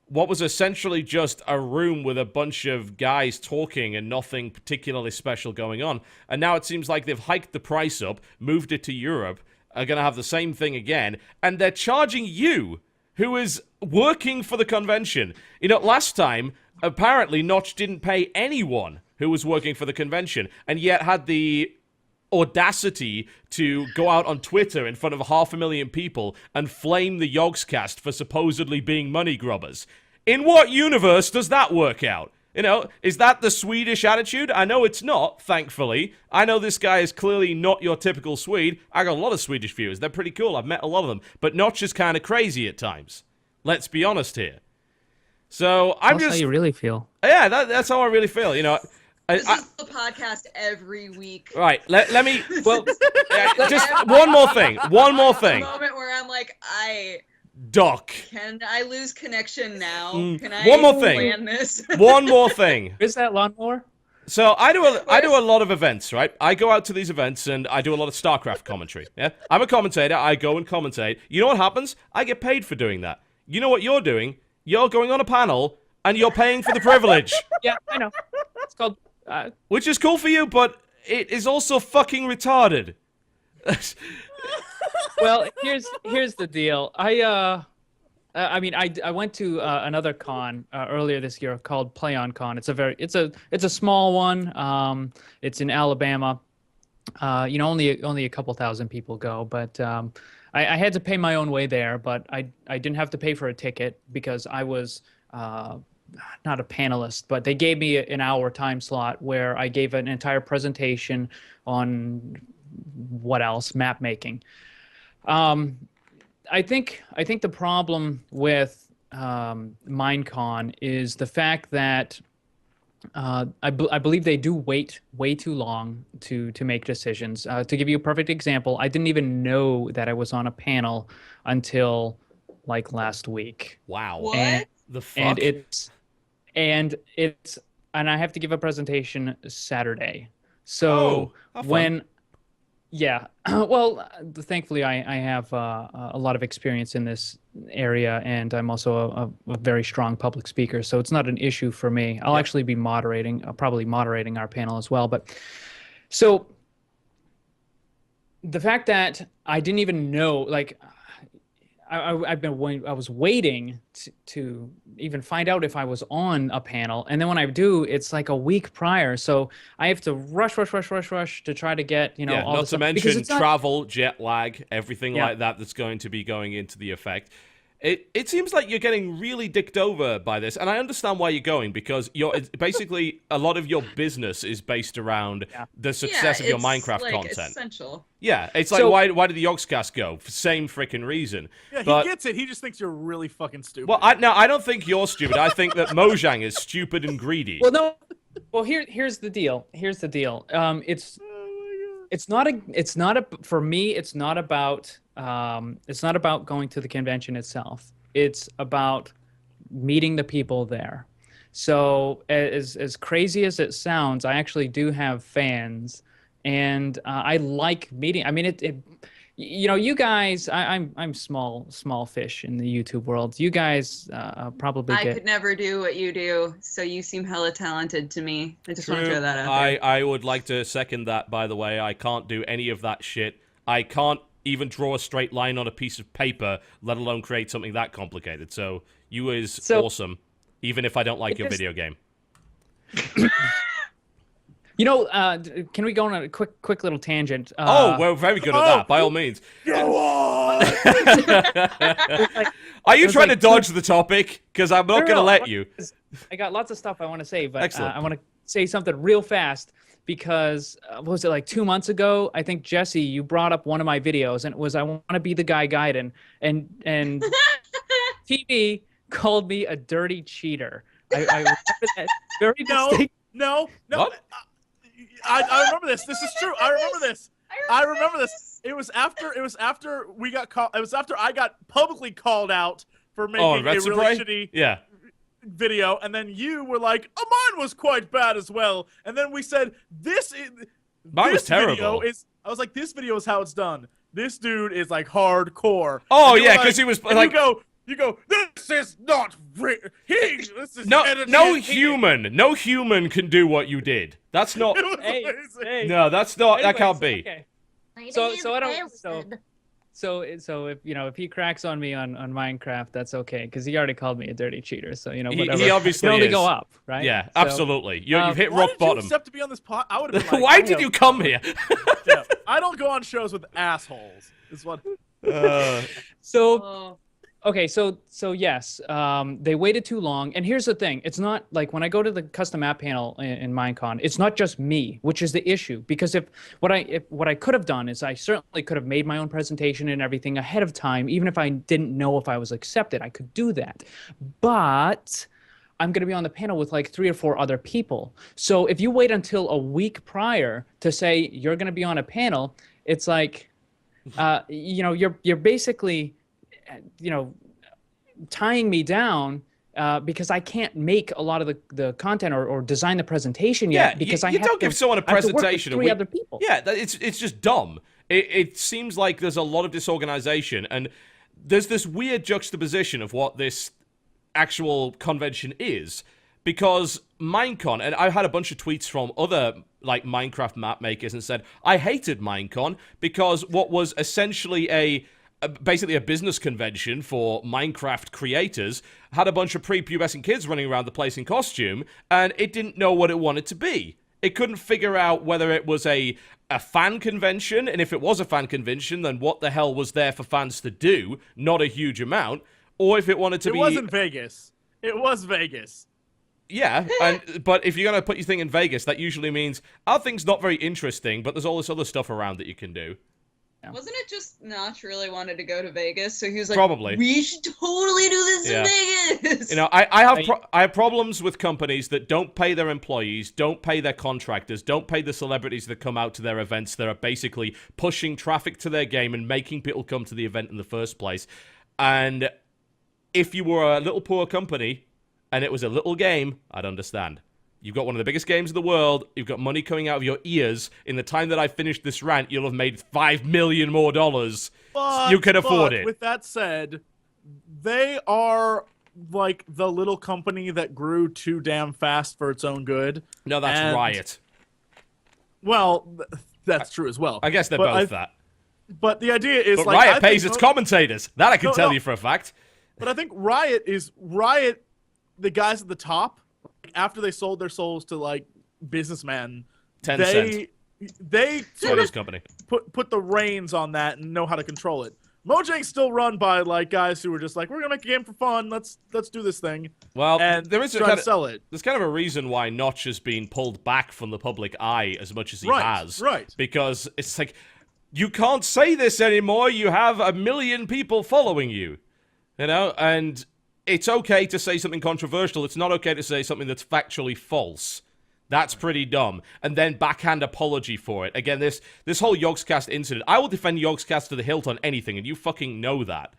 what was essentially just a room with a bunch of guys talking and nothing particularly special going on. And now it seems like they've hiked the price up, moved it to Europe, are going to have the same thing again, and they're charging you, who is working for the convention. You know, last time, apparently Notch didn't pay anyone who was working for the convention, and yet had the audacity to go out on Twitter in front of 500,000 people and flame the Yogscast for supposedly being money grubbers. In what universe does that work out? You know, is that the Swedish attitude? I know it's not, thankfully. I know this guy is clearly not your typical Swede. I got a lot of Swedish viewers. They're pretty cool. I've met a lot of them. But Notch is kind of crazy at times. Let's be honest here. So I'm That's just... how you really feel. Yeah, that's how I really feel, you know. This is the podcast every week. Right, let me, well, just one more thing. The moment where I'm like, Doc. Can I lose connection now? Can I One more thing. plan this? One more thing. Is that lawnmower? So I do a lot of events, right? I go out to these events and I do a lot of StarCraft commentary. Yeah, I'm a commentator. I go and commentate. You know what happens? I get paid for doing that. You know what you're doing? You're going on a panel, and you're paying for the privilege. Yeah, I know. It's called... Which is cool for you, but it is also fucking retarded. Well, here's the deal. I went to another con earlier this year called Play On Con. It's a small one. It's in Alabama. Only a couple thousand people go, but I had to pay my own way there. But I didn't have to pay for a ticket because I was not a panelist. But they gave me an hour time slot where I gave an entire presentation on what else, map making. I think the problem with Minecon is the fact that I believe they do wait way too long to make decisions. To give you a perfect example, I didn't even know that I was on a panel until like last week. Wow. What? The fuck? And I have to give a presentation Saturday. So yeah. Well, thankfully, I have a lot of experience in this area, and I'm also a very strong public speaker, so it's not an issue for me. I'll actually be probably moderating our panel as well. But so the fact that I didn't even know, like, I was waiting to even find out if I was on a panel, and then when I do, it's like a week prior, so I have to rush to try to get all not this to stuff. mention travel, jet lag, everything like that that's going to be going into the effect. It seems like you're getting really dicked over by this, and I understand why you're going, because basically a lot of your business is based around the success of your Minecraft content. Essential. Yeah, it's like, why did the Yogscast go? Same freaking reason. Yeah, he gets it. He just thinks you're really fucking stupid. Well, I don't think you're stupid. I think that Mojang is stupid and greedy. Well, no. Well, here's the deal. For me, it's not about going to the convention itself. It's about meeting the people there. So as crazy as it sounds, I actually do have fans, and I like meeting. I mean, you guys. I'm small fish in the YouTube world. You guys probably. I could never do what you do, so you seem hella talented to me. I just want to throw that out there. I would like to second that. By the way, I can't do any of that shit. I can't even draw a straight line on a piece of paper, let alone create something that complicated. So you is awesome, even if I don't like your video game. Can we go on a quick little tangent? We're very good at that, by all means. Go on! Are you trying to dodge the topic? Because I'm not going to let you. I got lots of stuff I want to say, but Excellent. I want to say something real fast because, what was it, like 2 months ago? I think, Jesse, you brought up one of my videos, and it was I want to be the guy Gaiden, and TV called me a dirty cheater. I remember that very distinctly. No. What? I remember this. This is true. I remember this. It was after we got called. It was after I got publicly called out for making a really shitty video, and then you were like, "Oh, mine was quite bad as well." And then we said, Mine was terrible. I was like, "This video is how it's done. This dude is like hardcore." Oh yeah, because he was like, you go. This is not this is no human can do what you did. That's not. Hey. No, that's not. Anyways, that can't be. Okay. So I don't. So if he cracks on me on Minecraft, that's okay because he already called me a dirty cheater. So whatever. He obviously can only is. go up, right? Yeah, so, absolutely. You've hit why rock did bottom. You accept to be on this pod? I would have been like, why did you come here? Yeah, I don't go on shows with assholes. Is what. Okay, so yes, they waited too long. And here's the thing. It's not like when I go to the custom app panel in Minecon, it's not just me, which is the issue. Because if what I could have done is I certainly could have made my own presentation and everything ahead of time, even if I didn't know if I was accepted, I could do that. But I'm going to be on the panel with like 3 or 4 other people. So if you wait until a week prior to say you're going to be on a panel, it's like, you're basically, tying me down because I can't make a lot of the content or design the presentation yet because you don't give someone a presentation. I have to work with 3 other people. Yeah, it's just dumb. It seems like there's a lot of disorganization, and there's this weird juxtaposition of what this actual convention is, because Minecon, and I had a bunch of tweets from other like Minecraft map makers and said I hated Minecon because what was essentially basically a business convention for Minecraft creators had a bunch of prepubescent kids running around the place in costume, and it didn't know what it wanted to be. It couldn't figure out whether it was a fan convention, and if it was a fan convention, then what the hell was there for fans to do? Not a huge amount. Or if it wanted to be... It wasn't Vegas. It was Vegas. Yeah, but if you're going to put your thing in Vegas, that usually means our thing's not very interesting, but there's all this other stuff around that you can do. Wasn't it just Notch really wanted to go to Vegas, so he was like, Probably. we should totally do this in Vegas. You know, I have problems with companies that don't pay their employees, don't pay their contractors, don't pay the celebrities that come out to their events that are basically pushing traffic to their game and making people come to the event in the first place. And if you were a little poor company and it was a little game, I'd understand. You've got one of the biggest games in the world. You've got money coming out of your ears. In the time that I finished this rant, you'll have made $5 million more. You can afford it. With that said, they are like the little company that grew too damn fast for its own good. No, that's Riot. Well, that's true as well. I guess they're both that. But the idea is, but like, Riot pays its commentators. That I can tell you for a fact. But I think Riot, the guys at the top, after they sold their souls to like businessmen, Tencent. they sort of company put the reins on that and know how to control it. Mojang's still run by like guys who are just like, we're gonna make a game for fun. Let's do this thing. Well, and there is try to sell it. There's kind of a reason why Notch has been pulled back from the public eye as much as he has. Right. Because it's like, you can't say this anymore. You have 1 million people following you. You know, and it's okay to say something controversial. It's not okay to say something that's factually false. That's pretty dumb. And then backhand apology for it. Again, this whole Yogscast incident, I will defend Yogscast to the hilt on anything, and you fucking know that.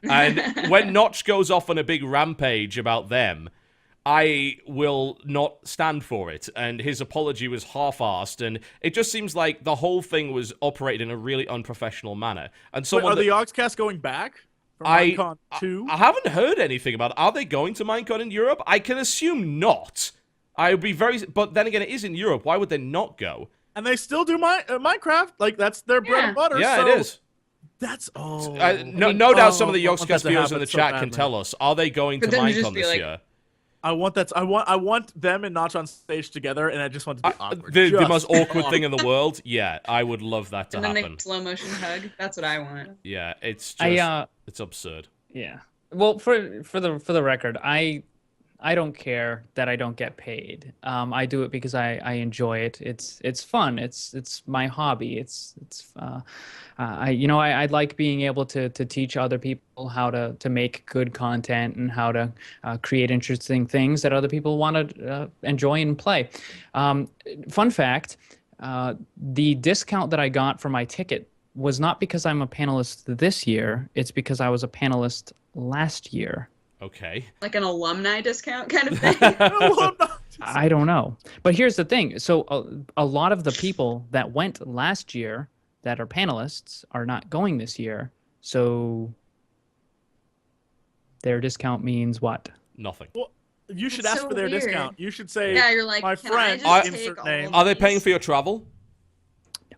And when Notch goes off on a big rampage about them, I will not stand for it. And his apology was half-assed, and it just seems like the whole thing was operated in a really unprofessional manner. And are the Yogscast going back? Minecon 2? I haven't heard anything about it. Are they going to Minecon in Europe? I can assume not. I would be but then again, it is in Europe. Why would they not go? And they still do Minecraft. Like, that's their bread and butter. Yeah, so it is. That's no doubt some of the Yogscast viewers in the chat can tell us. Are they going to Minecon this year? I want them and Notch on stage together, and I just want it to be awkward. The most awkward thing in the world? Yeah, I would love that to happen. And then they slow motion hug. That's what I want. Yeah, it's just it's absurd. Yeah. Well, for the record, I don't care that I don't get paid. I do it because I enjoy it. It's fun. It's my hobby. I like being able to teach other people how to make good content and how to create interesting things that other people want to enjoy and play. Fun fact, the discount that I got for my ticket was not because I'm a panelist this year. It's because I was a panelist last year. Okay. Like an alumni discount kind of thing? I don't know. But here's the thing. So a lot of the people that went last year that are panelists are not going this year. So their discount means what? Nothing. Well, you should ask for their discount. You should say, yeah, you're like, my friend, insert name. Are they paying for your travel?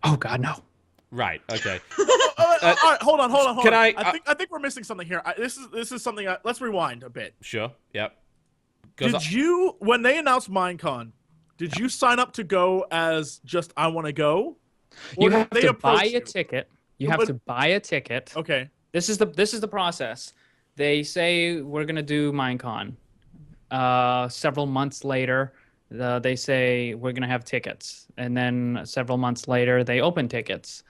Oh, God, no. Right. Okay. All right, hold on. Can I think we're missing something here. This is something. Let's rewind a bit. Sure. Yep. Did you, when they announced Minecon, did you sign up to go as just I want to go? You have to buy a ticket. You have to buy a ticket. Okay. This is the process. They say we're gonna do Minecon. Several months later, they say we're gonna have tickets, and then several months later they open tickets.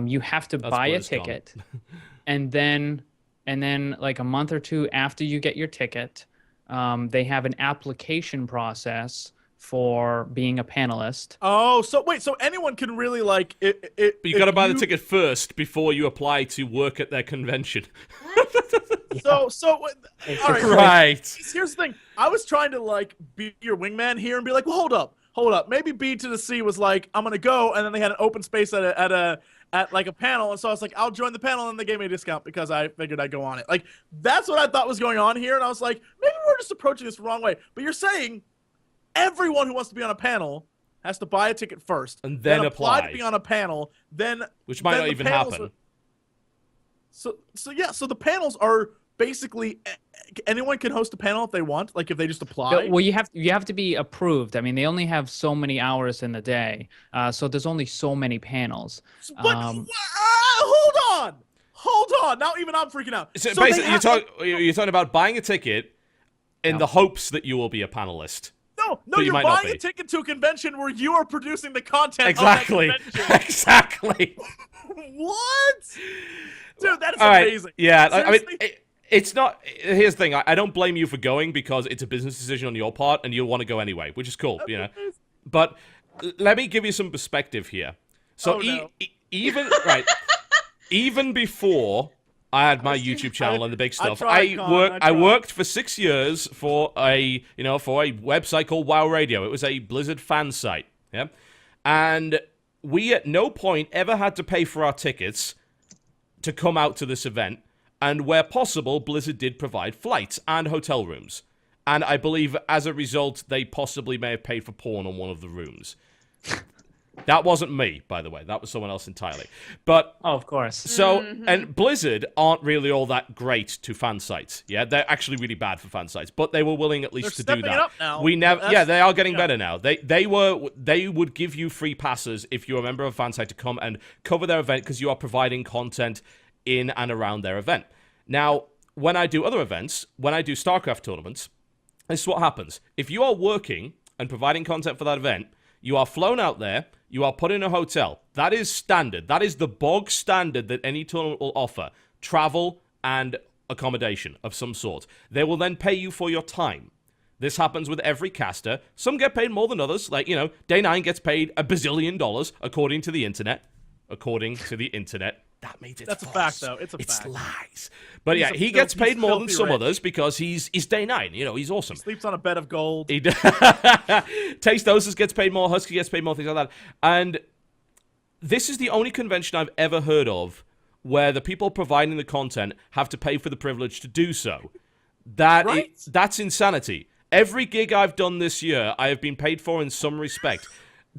You have to buy a ticket, and then like a month or two after you get your ticket, they have an application process for being a panelist. Oh, so wait, so anyone can really like it? But you got to buy the ticket first before you apply to work at their convention. So all right. Right. Here's the thing. I was trying to like be your wingman here and be like, well, hold up. Maybe B to the C was like, I'm gonna go, and then they had an open space at at like a panel, and so I was like, I'll join the panel, and they gave me a discount because I figured I'd go on it. Like, that's what I thought was going on here, and I was like, maybe we're just approaching this the wrong way. But you're saying everyone who wants to be on a panel has to buy a ticket first, and then apply to be on a panel, which might not even happen. So the panels are basically anyone can host a panel if they want, like if they just apply. Well, you have to be approved. I mean, they only have so many hours in the day, so there's only so many panels. But hold on. Now even I'm freaking out. So basically, you're talking about buying a ticket in the hopes that you will be a panelist. No, you're buying a ticket to a convention where you are producing the content. Exactly. Of that convention. Exactly. What? Dude, that is Right. amazing. Yeah, I mean, it's not. Here's the thing. I don't blame you for going because it's a business decision on your part, and you'll want to go anyway, which is cool, you know. But let me give you some perspective here. So even before I had my YouTube channel and the big stuff, I worked for 6 years for a website called WoW Radio. It was a Blizzard fan site. Yeah, and we at no point ever had to pay for our tickets to come out to this event, and where possible, Blizzard did provide flights and hotel rooms. And I believe, as a result, they possibly may have paid for porn on one of the rooms. That wasn't me, by the way. That was someone else entirely. But of course. So, and Blizzard aren't really all that great to fan sites. Yeah, they're actually really bad for fan sites, but they were willing at least to do that. They're stepping it up now. They are getting better now. They would give you free passes if you're a member of a fan site to come and cover their event because you are providing content in and around their event. Now, when I do other events, when I do StarCraft tournaments, this is what happens. If you are working and providing content for that event, you are flown out there, you are put in a hotel. That is standard. That is the bog standard that any tournament will offer. Travel and accommodation of some sort. They will then pay you for your time. This happens with every caster. Some get paid more than others. Like, Day 9 gets paid $1 bazillion, according to the internet. According to the internet. That means it's That's false. a fact, though. It's fact. Lies. But he gets paid more than some others because he's Day 9. He's awesome. He sleeps on a bed of gold. Tastosis gets paid more. Husky gets paid more. Things like that. And this is the only convention I've ever heard of where the people providing the content have to pay for the privilege to do so. That's insanity. Every gig I've done this year, I have been paid for in some respect.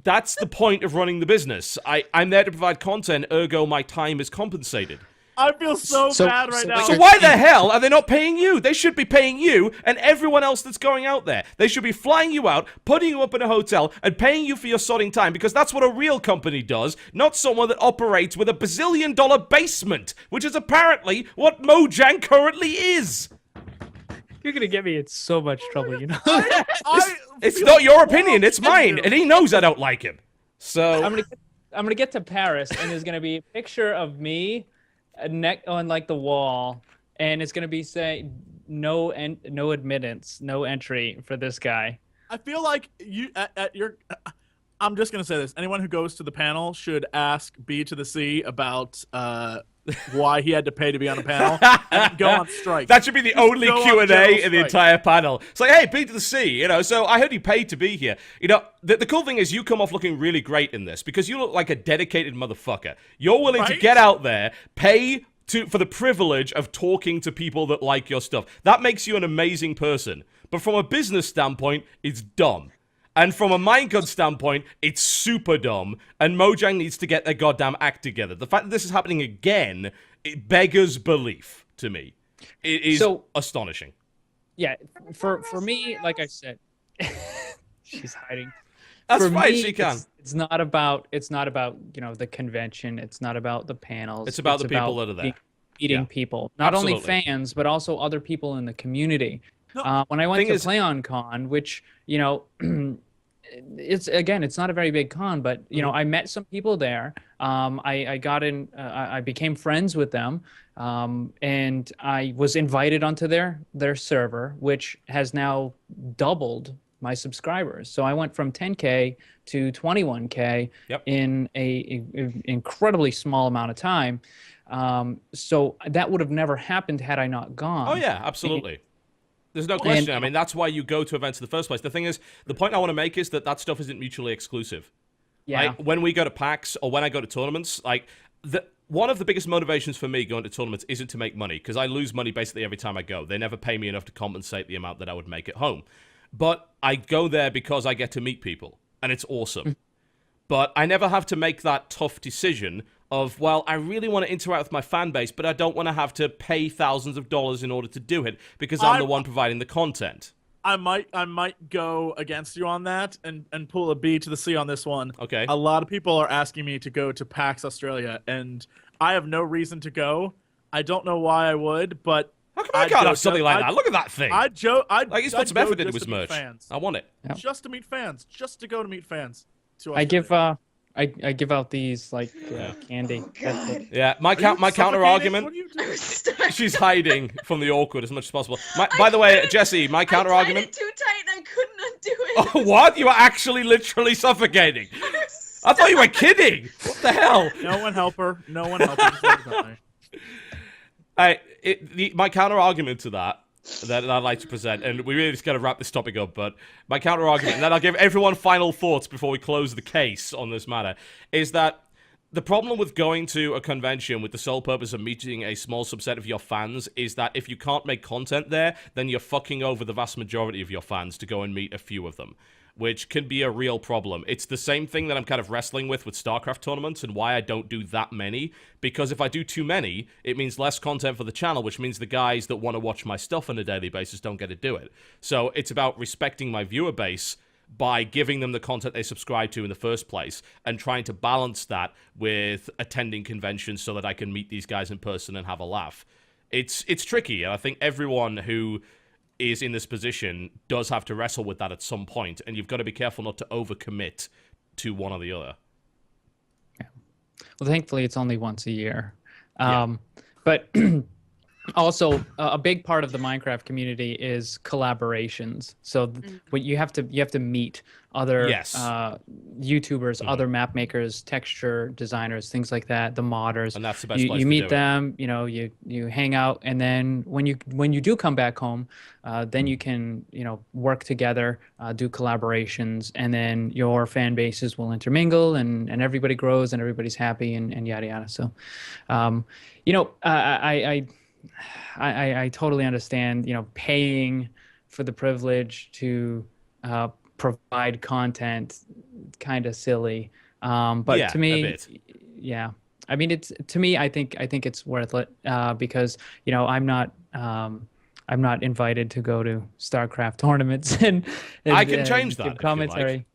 That's the point of running the business. I'm there to provide content, ergo my time is compensated. I feel so bad right now. So why the hell are they not paying you? They should be paying you and everyone else that's going out there. They should be flying you out, putting you up in a hotel, and paying you for your sodding time, because that's what a real company does, not someone that operates with $1 bazillion basement, which is apparently what Mojang currently is. You're gonna get me in so much trouble, It's not your opinion, it's mine, and he knows I don't like him. So I'm gonna get to Paris, and there's gonna be a picture of me, on like the wall, and it's gonna be saying no admittance, no entry for this guy. I feel like you at your. I'm just gonna say this: anyone who goes to the panel should ask B to the C about why he had to pay to be on a panel and go on strike. That should be the only Q&A in the entire panel. It's like, hey, B to the C, so I heard you paid to be here. The cool thing is you come off looking really great in this because you look like a dedicated motherfucker. You're willing to get out there, pay for the privilege of talking to people that like your stuff. That makes you an amazing person. But from a business standpoint, it's dumb. And from a Minecraft standpoint, it's super dumb, and Mojang needs to get their goddamn act together. The fact that this is happening again, it beggars belief to me. It is astonishing. Yeah, for me, like I said, she's hiding. That's for right, me, she can. It's not about the convention. It's not about the panels. It's about the people that are there. Meeting people, not only fans, but also other people in the community. When I went to PlayOnCon, which it's not a very big con, but I met some people there. I got in. I became friends with them, and I was invited onto their server, which has now doubled my subscribers. So I went from 10K to 21K in a incredibly small amount of time. So that would have never happened had I not gone. Oh yeah, absolutely. There's no question. I mean, that's why you go to events in the first place. The thing is, the point I want to make is that stuff isn't mutually exclusive. Yeah. Like, when we go to PAX or when I go to tournaments, like, one of the biggest motivations for me going to tournaments isn't to make money, because I lose money basically every time I go. They never pay me enough to compensate the amount that I would make at home. But I go there because I get to meet people, and it's awesome. But I never have to make that tough decision of, well, I really want to interact with my fan base, but I don't want to have to pay thousands of dollars in order to do it, because I'm the one providing the content. I might go against you on that and pull a B to the C on this one. Okay. A lot of people are asking me to go to PAX Australia, and I have no reason to go. I don't know why I would, but how come I can't have something like that? Look at that thing. Like he's put some effort into his merch. I want it. Yep. Just to meet fans. Just to go to meet fans. I give out these like candy. Oh, God. Yeah, my counter argument. What are you doing? She's hiding from the awkward as much as possible. By the way, Jesse, my counter argument. I tied it too tight and I couldn't undo it. Oh, what? You were actually literally suffocating. I thought you were kidding. What the hell? No one help her. No one help her. My counter argument to that I'd like to present, and we really just got to wrap this topic up, but my counter argument, and then I'll give everyone final thoughts before we close the case on this matter, is that the problem with going to a convention with the sole purpose of meeting a small subset of your fans is that if you can't make content there, then you're fucking over the vast majority of your fans to go and meet a few of them, which can be a real problem. It's the same thing that I'm kind of wrestling with StarCraft tournaments and why I don't do that many, because if I do too many, it means less content for the channel, which means the guys that want to watch my stuff on a daily basis don't get to do it. So it's about respecting my viewer base by giving them the content they subscribe to in the first place and trying to balance that with attending conventions so that I can meet these guys in person and have a laugh. It's tricky, and I think everyone who is in this position does have to wrestle with that at some point, and you've got to be careful not to overcommit to one or the other. Yeah. Well, thankfully, it's only once a year. But also, a big part of the Minecraft community is collaborations. So what you have to meet other YouTubers, other map makers, texture designers, things like that, the modders. And that's the best place you to meet do them, you hang out, and then when you do come back home, then you can work together, do collaborations, and then your fan bases will intermingle, and everybody grows and everybody's happy and yada yada. So, I totally understand, paying for the privilege to provide content, kind of silly. But to me, I mean, to me, I think it's worth it because I'm not invited to go to StarCraft tournaments and I can change that give commentary.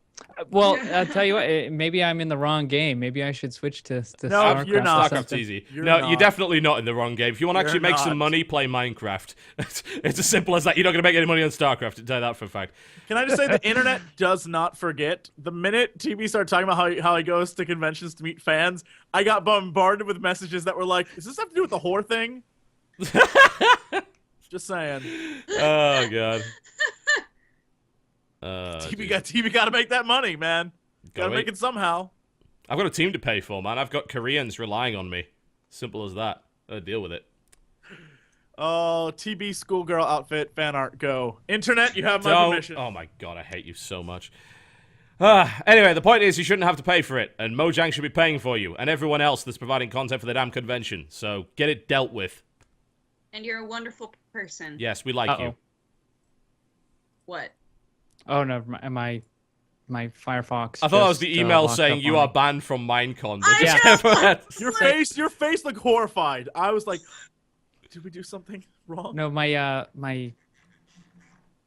Well, I'll tell you what. Maybe I'm in the wrong game. Maybe I should switch to no, StarCraft. You're not. StarCraft's easy. You're definitely not in the wrong game. If you want to actually make some money, play Minecraft. It's as simple as that. You're not going to make any money on StarCraft. I'll tell you that for a fact. Can I just say the internet does not forget. The minute TB started talking about how he goes to conventions to meet fans, I got bombarded with messages that were like, "Does this have to do with the whore thing?" Just saying. Oh god. TV got to make that money, man. Got to make it somehow. I've got a team to pay for, man. I've got Koreans relying on me. Simple as that. Gotta deal with it. Oh, TB schoolgirl outfit fan art. Go. Internet, you have my permission. Oh my god, I hate you so much. Anyway, the point is you shouldn't have to pay for it, and Mojang should be paying for you, and everyone else that's providing content for the damn convention. So get it dealt with. And you're a wonderful person. Yes, we like you. What? Oh no, my Firefox. I thought that was the email saying you are banned from Minecon. Your face looked horrified. I was like, did we do something wrong? No, my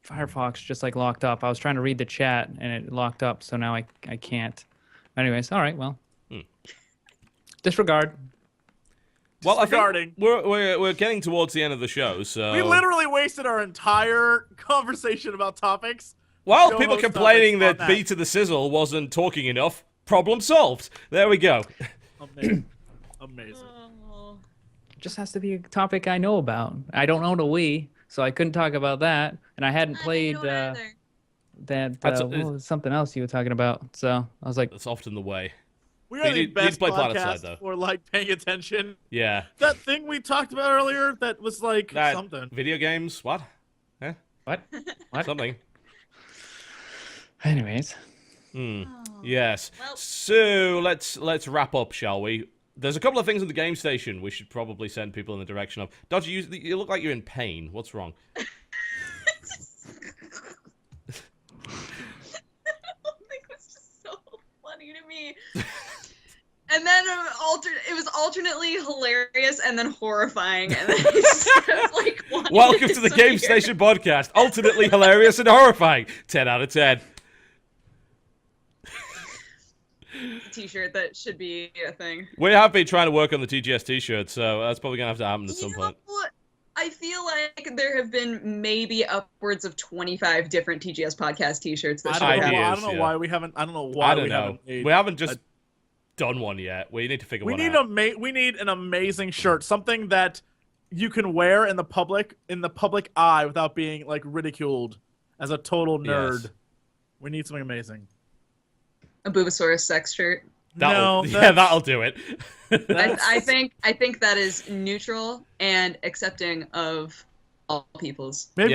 Firefox just like locked up. I was trying to read the chat and it locked up, so now I can't. Anyways, all right, well. Disregard. Well, I think we're getting towards the end of the show, so we literally wasted our entire conversation about topics. Well, people complaining that B to the Sizzle wasn't talking enough. Problem solved. There we go. Amazing. It just has to be a topic I know about. I don't own a Wii, so I couldn't talk about that, and I hadn't played something else you were talking about. So I was like, that's often the way. We are the best podcast for like paying attention. Yeah. That thing we talked about earlier that was like something. Video games? What? Eh? What? Something. Anyways. Yes. Well, so let's wrap up, shall we? There's a couple of things in the game station we should probably send people in the direction of. Dodger, you look like you're in pain. What's wrong? The whole thing was just so funny to me. And then it was alternately hilarious and then horrifying. And then it's just like, welcome to the Game Station podcast. Alternately hilarious and horrifying. 10 out of 10. T-shirt that should be a thing. We have been trying to work on the TGS t-shirt, so that's probably gonna have to happen at some point. I feel like there have been maybe upwards of 25 different TGS podcast T-shirts. That I don't know why we haven't. I don't know why we haven't. We haven't just done one yet. We need to figure one out. We need an amazing shirt, something that you can wear in the public eye without being like ridiculed as a total nerd. Yes. We need something amazing. A Boobasaurus sex shirt. That'll do it. I think that is neutral and accepting of all peoples. Maybe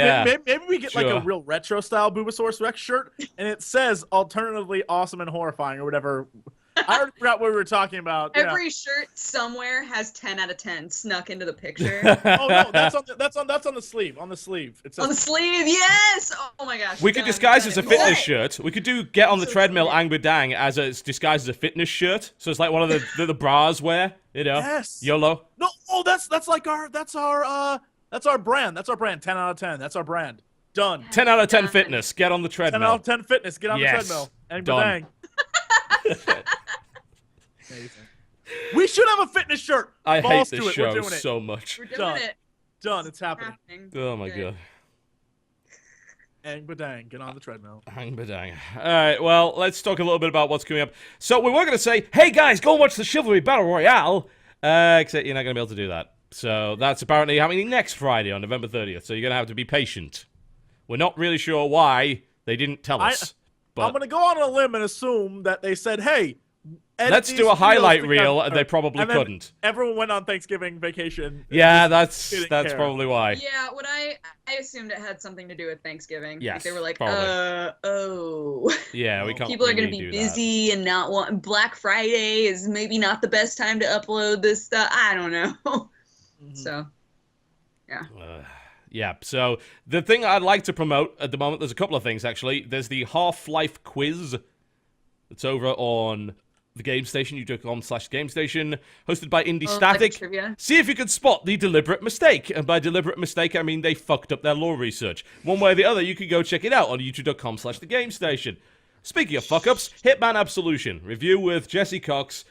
we get like a real retro style Boobasaurus Rex shirt, and it says alternatively awesome and horrifying or whatever. I already forgot what we were talking about. Every shirt somewhere has 10 out of 10 snuck into the picture. Oh no, that's on the sleeve. On the sleeve. It says, on the sleeve, yes. Oh my gosh. We could disguise as a fitness shirt. We could do get on the treadmill Angba Dang as it's disguised as a fitness shirt. So it's like one of the bras wear, you know. Yes. YOLO. No, that's our brand. That's our brand. 10 out of 10. That's our brand. Done. 10 out of 10 fitness. Get on the treadmill. 10 out of 10 fitness. Get on the treadmill. Angba Dang. Amazing. We should have a fitness shirt. I hate this show so much. We're doing it. Done. It's happening. Oh my god. Angba Dang, get on the treadmill. Angba Dang. All right, well, let's talk a little bit about what's coming up. So we were going to say, hey guys, go and watch the Chivalry Battle Royale. Except you're not going to be able to do that. So that's apparently happening next Friday on November 30th. So you're going to have to be patient. We're not really sure why they didn't tell us. But I'm going to go on a limb and assume that they said, hey, let's do a highlight reel, and they probably couldn't. Everyone went on Thanksgiving vacation. Yeah, that's probably why. Yeah, what I assumed it had something to do with Thanksgiving. Yes, like they were like, probably. Yeah, we can't. People are going to be busy and not want. Black Friday is maybe not the best time to upload this stuff. I don't know. Mm-hmm. So, yeah. Yeah, so the thing I'd like to promote at the moment, there's a couple of things actually. There's the Half-Life quiz. It's over on the Game Station, youtube.com/GameStation, hosted by Indie Static. Like see if you can spot the deliberate mistake. And by deliberate mistake, I mean they fucked up their lore research. One way or the other, you can go check it out on youtube.com/TheGameStation. Speaking of fuck-ups, Hitman Absolution. Review with Jesse Cox.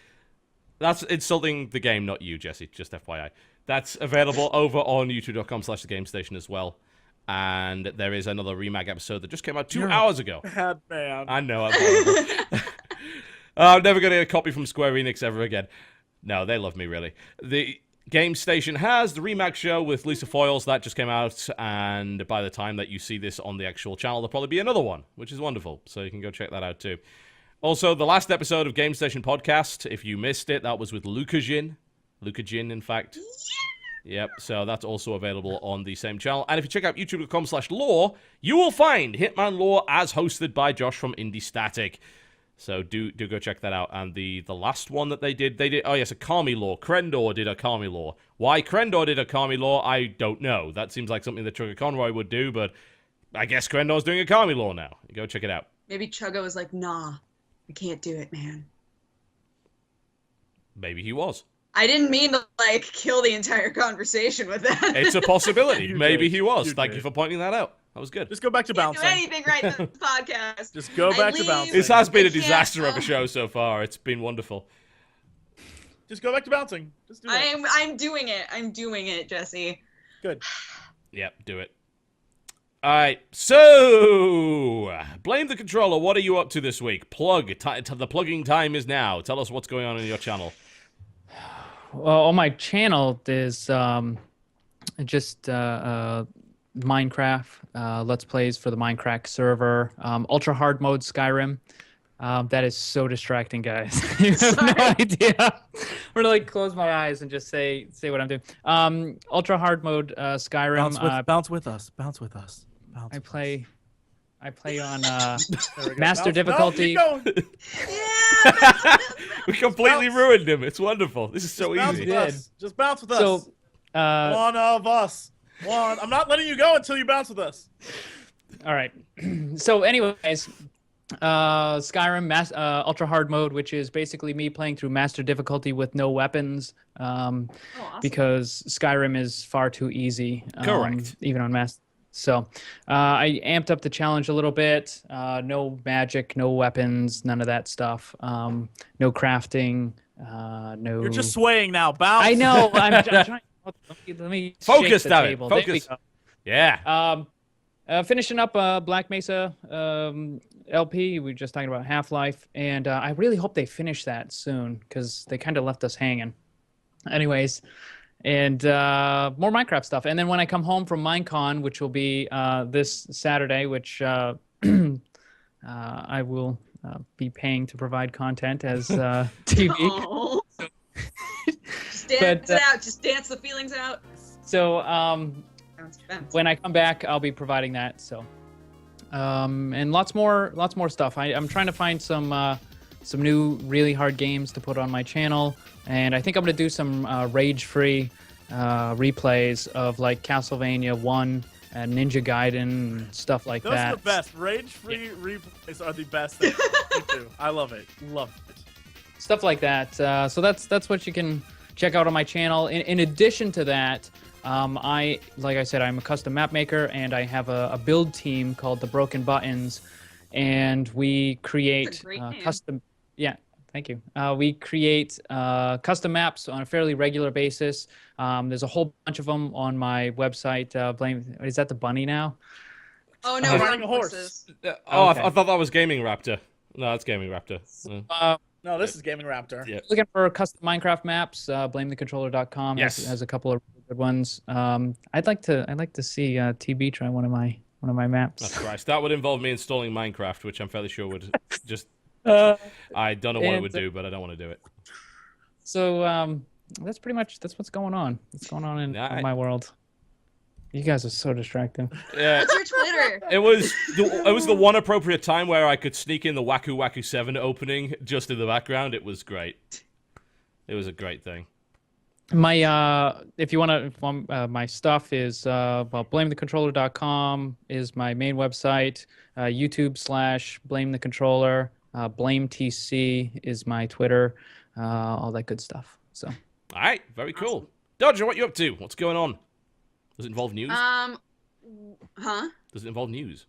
That's insulting the game, not you, Jesse, just FYI. That's available over on youtube.com/TheGameStation as well. And there is another remag episode that just came out 2 hours ago. Bad man. I know, I'm horrible. I'm never going to get a copy from Square Enix ever again. No, they love me, really. The Game Station has the remag show with Lisa Foyles. That just came out, and by the time that you see this on the actual channel, there'll probably be another one, which is wonderful. So you can go check that out, too. Also, the last episode of Game Station Podcast, if you missed it, that was with Luca Jin. Luca Jin, in fact. Yep, so that's also available on the same channel. And if you check out youtube.com/lore, you will find Hitman Lore as hosted by Josh from Indie Static. So do go check that out. And the last one that they did, oh yes, a Kami Lore. Krendor did a Kami Lore. Why Krendor did a Kami Lore, I don't know. That seems like something that Trigger Conroy would do, but I guess Krendor's doing a Kami Lore now. Go check it out. Maybe Chugga was like, nah, I can't do it, man. Maybe he was. I didn't mean to, like, kill the entire conversation with that. It's a possibility. Maybe he was. Thank you for pointing that out. That was good. Just go back to bouncing. Can't do anything right in this podcast. Just go back to bouncing. This has been a disaster of a show so far. It's been wonderful. Just go back to bouncing. Just do it. I'm doing it. I'm doing it, Jesse. Good. Yep, do it. All right, so Blame the Controller. What are you up to this week? The plugging time is now. Tell us what's going on in your channel. Well, on my channel, there's just Minecraft, Let's Plays for the Minecraft server, Ultra Hard Mode Skyrim. That is so distracting, guys. You have no idea. I'm gonna like close my eyes and just say what I'm doing. Ultra Hard Mode Skyrim. Bounce with us. Bounce with us. I play I play on There we go. master No, difficulty. keep going. Yeah. We completely Bounce. ruined him. It's wonderful. This is so Just bounce easy. with us. Just bounce with us. So, One of us. One. I'm not letting you go until you bounce with us. all right. So, anyways, Skyrim ultra hard mode, which is basically me playing through master difficulty with no weapons, Awesome. because Skyrim is far too easy. Correct. Even on master. So, I amped up the challenge a little bit. No magic, no weapons, none of that stuff. No crafting. No. You're just swaying now. Bounce. I know. I'm trying. Let me Focus, shake the damn it. table. There we Focus. go. Yeah. Finishing up Black Mesa LP. We were just talking about Half-Life, and I really hope they finish that soon because they kind of left us hanging. Anyways, and more Minecraft stuff. And then when I come home from Minecon, which will be this Saturday, which I will be paying to provide content as TV. Oh. Just dance But, it out. Just dance the feelings out. So Bounce, bounce. when I come back, I'll be providing that. So, and lots more stuff. I'm trying to find some new really hard games to put on my channel, and I think I'm gonna do some rage-free replays of like Castlevania 1 and Ninja Gaiden and stuff like Those that. are the best. Rage-free replays are the best thing you do. I love it. Love it. Stuff like that. So that's what you can check out on my channel. In addition to that, like I said, I'm a custom map maker, and I have a build team called the Broken Buttons, and we create That's a great name. custom. Yeah, thank you. We create custom maps on a fairly regular basis. There's a whole bunch of them on my website. Is that the bunny now? Oh no, Riding wrong a horse. horses. Oh, Okay. I thought that was Gaming Raptor. No, that's Gaming Raptor. No, this is Gaming Raptor. Yeah. Looking for custom Minecraft maps, BlameTheController.com Yes. has a couple of really good ones. I'd like to see TB try one of my maps. Oh, Christ. That would involve me installing Minecraft, which I'm fairly sure would just... I don't know what it would do, but I don't want to do it. So that's pretty much what's going on. What's going on in my world? You guys are so distracting. Yeah. What's your Twitter? It was the one appropriate time where I could sneak in the Waku Waku 7 opening just in the background. It was great. It was a great thing. My if you want to, my stuff is BlameTheController.com is my main website. YouTube/BlameTheController. BlameTC is my Twitter. All that good stuff. So. All right. Very cool. Dodger, what you up to? What's going on? Does it involve news? Huh? Does it involve news?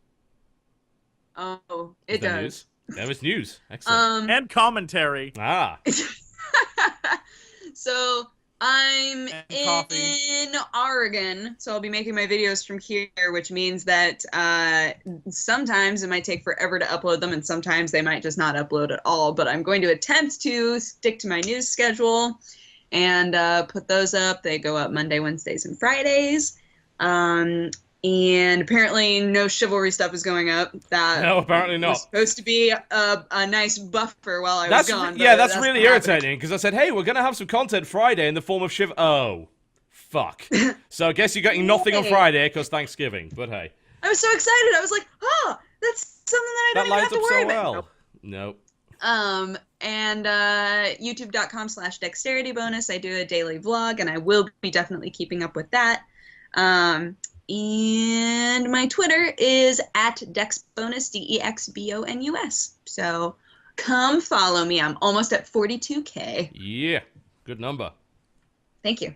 Oh, Is it there does. News? There is news. Excellent. And commentary. Ah. So I'm And coffee. in Oregon, so I'll be making my videos from here, which means that sometimes it might take forever to upload them, and sometimes they might just not upload at all. But I'm going to attempt to stick to my news schedule and put those up. They go up Monday, Wednesdays, and Fridays. And apparently no chivalry stuff is going up. That No, apparently not. was supposed to be a nice buffer while I was gone. Yeah, but that's not really happening. irritating, because I said, hey, we're going to have some content Friday in the form of Shiv... Oh. Fuck. So I guess you're getting nothing on Yay. Friday because Thanksgiving, but hey. I was so excited. I was like, oh, that's something that I don't That even lines have to up worry so about. well. Nope. And youtube.com/dexterity bonus. I do a daily vlog, and I will be definitely keeping up with that. And my Twitter is @dexbonus, DEXBONUS. So come follow me. I'm almost at 42K. Yeah. Good number. Thank you.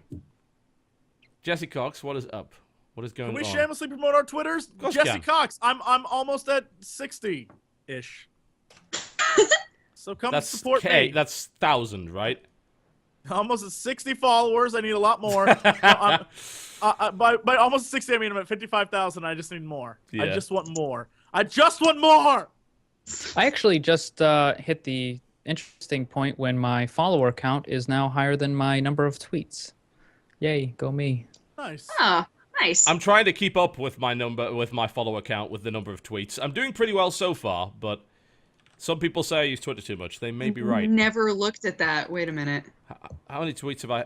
Jesse Cox, what is up? What is going Can we on? shamelessly promote our Twitters? course we Jesse can. Cox. I'm almost at 60-ish. So come support me. That's 1,000, right? Almost at 60 followers. I need a lot more. No, by almost 60, I mean I'm at 55,000. I just need more. I Yeah. just want more. I just want more. I actually just hit the interesting point when my follower count is now higher than my number of tweets. Yay, go me. Nice. Oh, nice. I'm trying to keep up with my follower count with the number of tweets. I'm doing pretty well so far, but some people say I use Twitter too much. They may be right. Never looked at that. Wait a minute. How many tweets have I...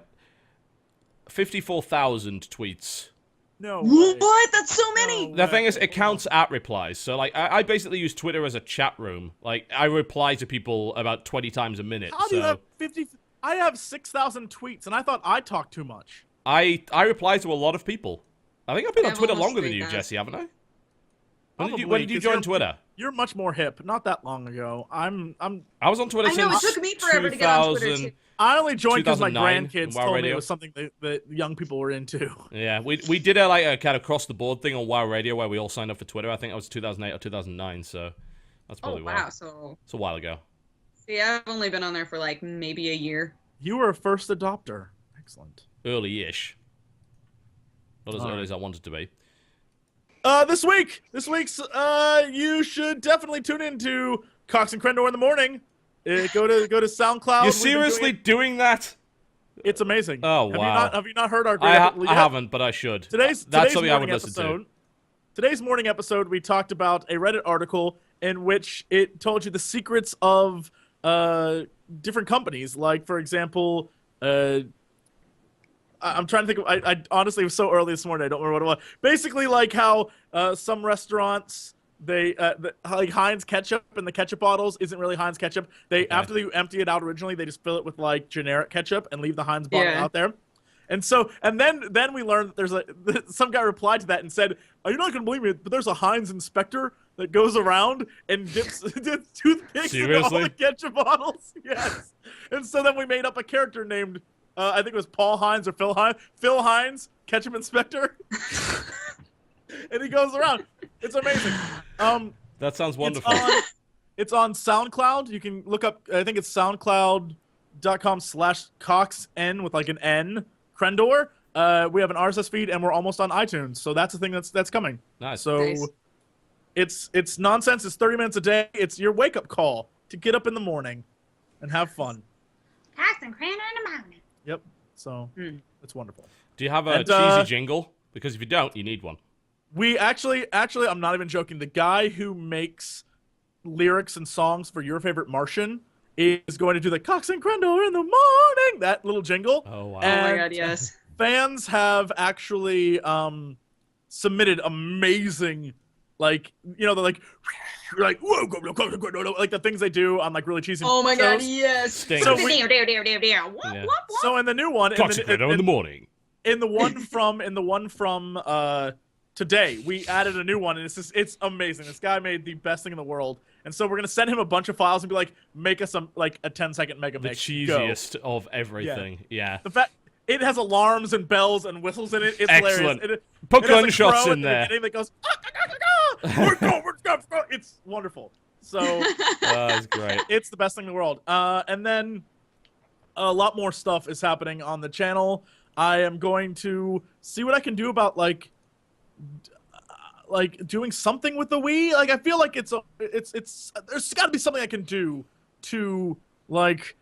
54,000 tweets No way. What? That's so many. The thing is, it counts at replies. So, like, I basically use Twitter as a chat room. Like, I reply to people about 20 times a minute. How do you have 50? I have 6,000 tweets, and I thought I talked too much. I reply to a lot of people. I think I've been on have Twitter almost longer than you, 3,000. Jesse, haven't I? Probably, When did you join Twitter? You're much more hip. Not that long ago. I was on Twitter I know, since it took me forever to get on Twitter, 2000. too. I only joined because my 2009 grandkids WoW told me Radio. it was something that young people were into. Yeah, we did a kind of cross the board thing on WoW Radio where we all signed up for Twitter. I think that was 2008 or 2009, so that's probably why. Wow, so It's a while ago. see, I've only been on there for like maybe a year. You were a first adopter. Excellent. Early-ish. Not as All early right. as I wanted to be. This week's you should definitely tune into Cox and Crendor in the morning. Go to SoundCloud. You're seriously doing that? It's amazing. Oh, wow. Have you not heard our great I episode? haven't, but I should. That's That's something I would morning listen to. Today's morning episode, we talked about a Reddit article in which it told you the secrets of different companies. Like, for example, I'm trying to think of, I honestly, it was so early this morning, I don't remember what it was. Basically, like how some restaurants, like Heinz ketchup in the ketchup bottles isn't really Heinz ketchup. After they empty it out originally, they just fill it with like generic ketchup and leave the Heinz bottle out there. And so, and then we learned that there's some guy replied to that and said, "Are you not gonna believe me? But there's a Heinz inspector that goes around and dips toothpicks in all the ketchup bottles." Yes. And so then we made up a character named I think it was Paul Hines or Phil Hines. Phil Hines, ketchup inspector. And he goes around. It's amazing. That sounds wonderful. It's on SoundCloud. You can look up, I think it's soundcloud.com/CoxN with like an N, Crendor. We have an RSS feed and we're almost on iTunes. So that's the thing that's coming. Nice. So it's nonsense. It's 30 minutes a day. It's your wake-up call to get up in the morning and have fun. Cox and Crendor in the morning. Yep. So it's wonderful. Do you have a cheesy jingle? Because if you don't, you need one. We actually, I'm not even joking. The guy who makes lyrics and songs for Your Favorite Martian is going to do the Cox and Crendor in the morning, that little jingle. Oh, wow. Oh my god, yes. Fans have actually submitted amazing, like, you know, they're like whoa, like the things they do on like really cheesy Oh my god, shows. yes. Sting. So, What? so in the new one, Cox and Crendor in the morning. in the one from today, we added a new one, and it's amazing. This guy made the best thing in the world, and so we're gonna send him a bunch of files and be like, make us a 10-second mega mix. The cheesiest of everything. Yeah. The fact it has alarms and bells and whistles in it. It's Excellent. hilarious. Put it has a gunshots crow in at the there. beginning that goes, "Ah." It's wonderful. So That's great. it's the best thing in the world. And then a lot more stuff is happening on the channel. I am going to see what I can do about like doing something with the Wii. Like I feel like it's there's got to be something I can do to like,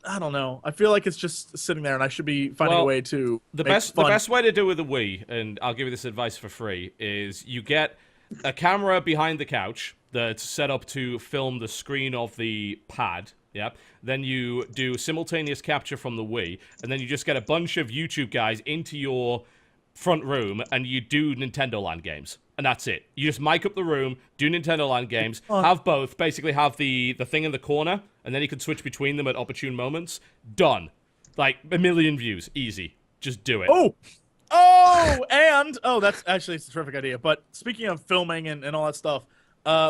I don't know. I feel like it's just sitting there, and I should be finding a way to the make best fun. the best way to do with the Wii, and I'll give you this advice for free, is you get a camera behind the couch that's set up to film the screen of the pad. Yep. Then you do simultaneous capture from the Wii, and then you just get a bunch of YouTube guys into your front room, and you do Nintendo Land games. And that's it. You just mic up the room, do Nintendo Land games, have both, basically have the thing in the corner, and then you can switch between them at opportune moments. Done. Like, 1 million views. Easy. Just do it. That's actually it's a terrific idea. But speaking of filming and all that stuff,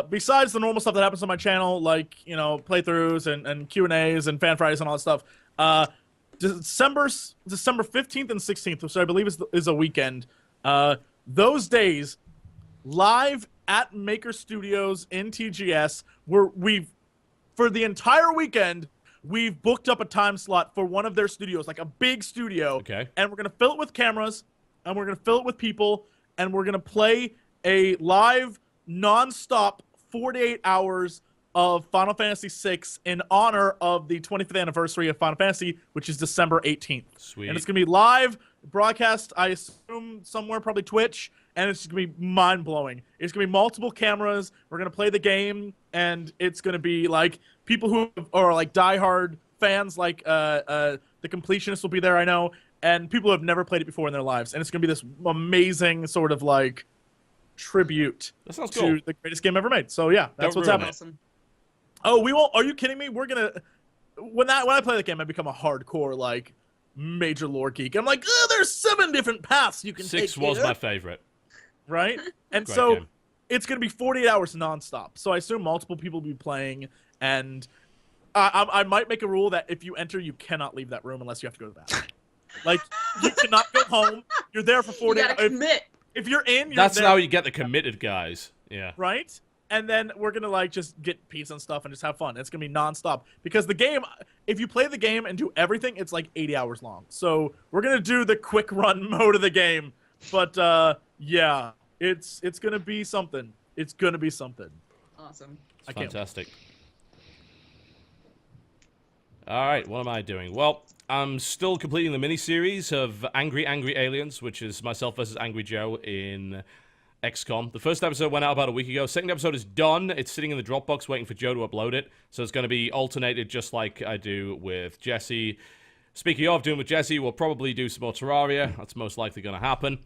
besides the normal stuff that happens on my channel, like, you know, playthroughs and Q&As and fan Fridays and all that stuff, December 15th and 16th, which I believe is a weekend, those days, live at Maker Studios in TGS, for the entire weekend, we've booked up a time slot for one of their studios, like a big studio. Okay. And we're going to fill it with cameras, and we're going to fill it with people, and we're going to play a live, non-stop 48 hours of Final Fantasy VI in honor of the 25th anniversary of Final Fantasy, which is December 18th. Sweet. And it's going to be live, broadcast, I assume, somewhere, probably Twitch, and it's going to be mind-blowing. It's going to be multiple cameras. We're going to play the game, and it's going to be, like, people who are, like, diehard fans, like, the Completionists will be there, I know, and people who have never played it before in their lives, and it's going to be this amazing sort of like tribute That sounds cool. to the greatest game ever made. So yeah, that's what's happening. Awesome. Oh, we won't. Are you kidding me? We're gonna when I play the game, I become a hardcore like major lore geek. I'm like, there's 7 different paths you can take. 6 was my favorite. Right, and Great so game. it's gonna be 48 hours nonstop. So I assume multiple people will be playing, and I might make a rule that if you enter, you cannot leave that room unless you have to go to the bathroom. Like, you cannot go home. You're there for 48 You gotta commit. If you're in, you're That's there. how you get the committed guys. Yeah. Right? And then we're going to, like, just get pizza and stuff and just have fun. It's going to be nonstop. Because the game, if you play the game and do everything, it's like 80 hours long. So we're going to do the quick run mode of the game. But, yeah, it's going to be something. It's going to be something. Awesome. It's fantastic. All right, what am I doing? Well, I'm still completing the mini-series of Angry Aliens, which is myself versus Angry Joe in XCOM. The first episode went out about a week ago. Second episode is done. It's sitting in the Dropbox waiting for Joe to upload it. So it's going to be alternated just like I do with Jesse. Speaking of doing with Jesse, we'll probably do some more Terraria. That's most likely going to happen.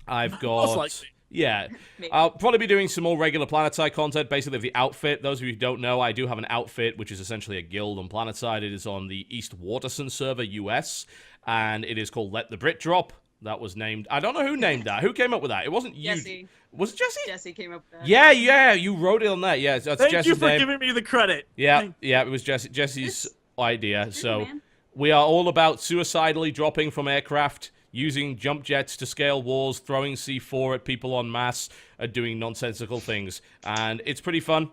I've got... Most likely. Yeah. I'll probably be doing some more regular PlanetSide content, basically of the outfit. Those of you who don't know, I do have an outfit, which is essentially a guild on PlanetSide. It is on the East Waterson server, US, and it is called Let the Brit Drop. That was named... I don't know who named that. Who came up with that? It wasn't you. Jesse. Was it Jesse? Jesse came up with that. Yeah, you wrote it on that. Yeah, that's Thank Jesse's you for name. giving me the credit. Yeah, it was Jesse's idea. It's So true, man. we are all about suicidally dropping from aircraft, using jump jets to scale walls, throwing C4 at people en masse, and doing nonsensical things. And it's pretty fun.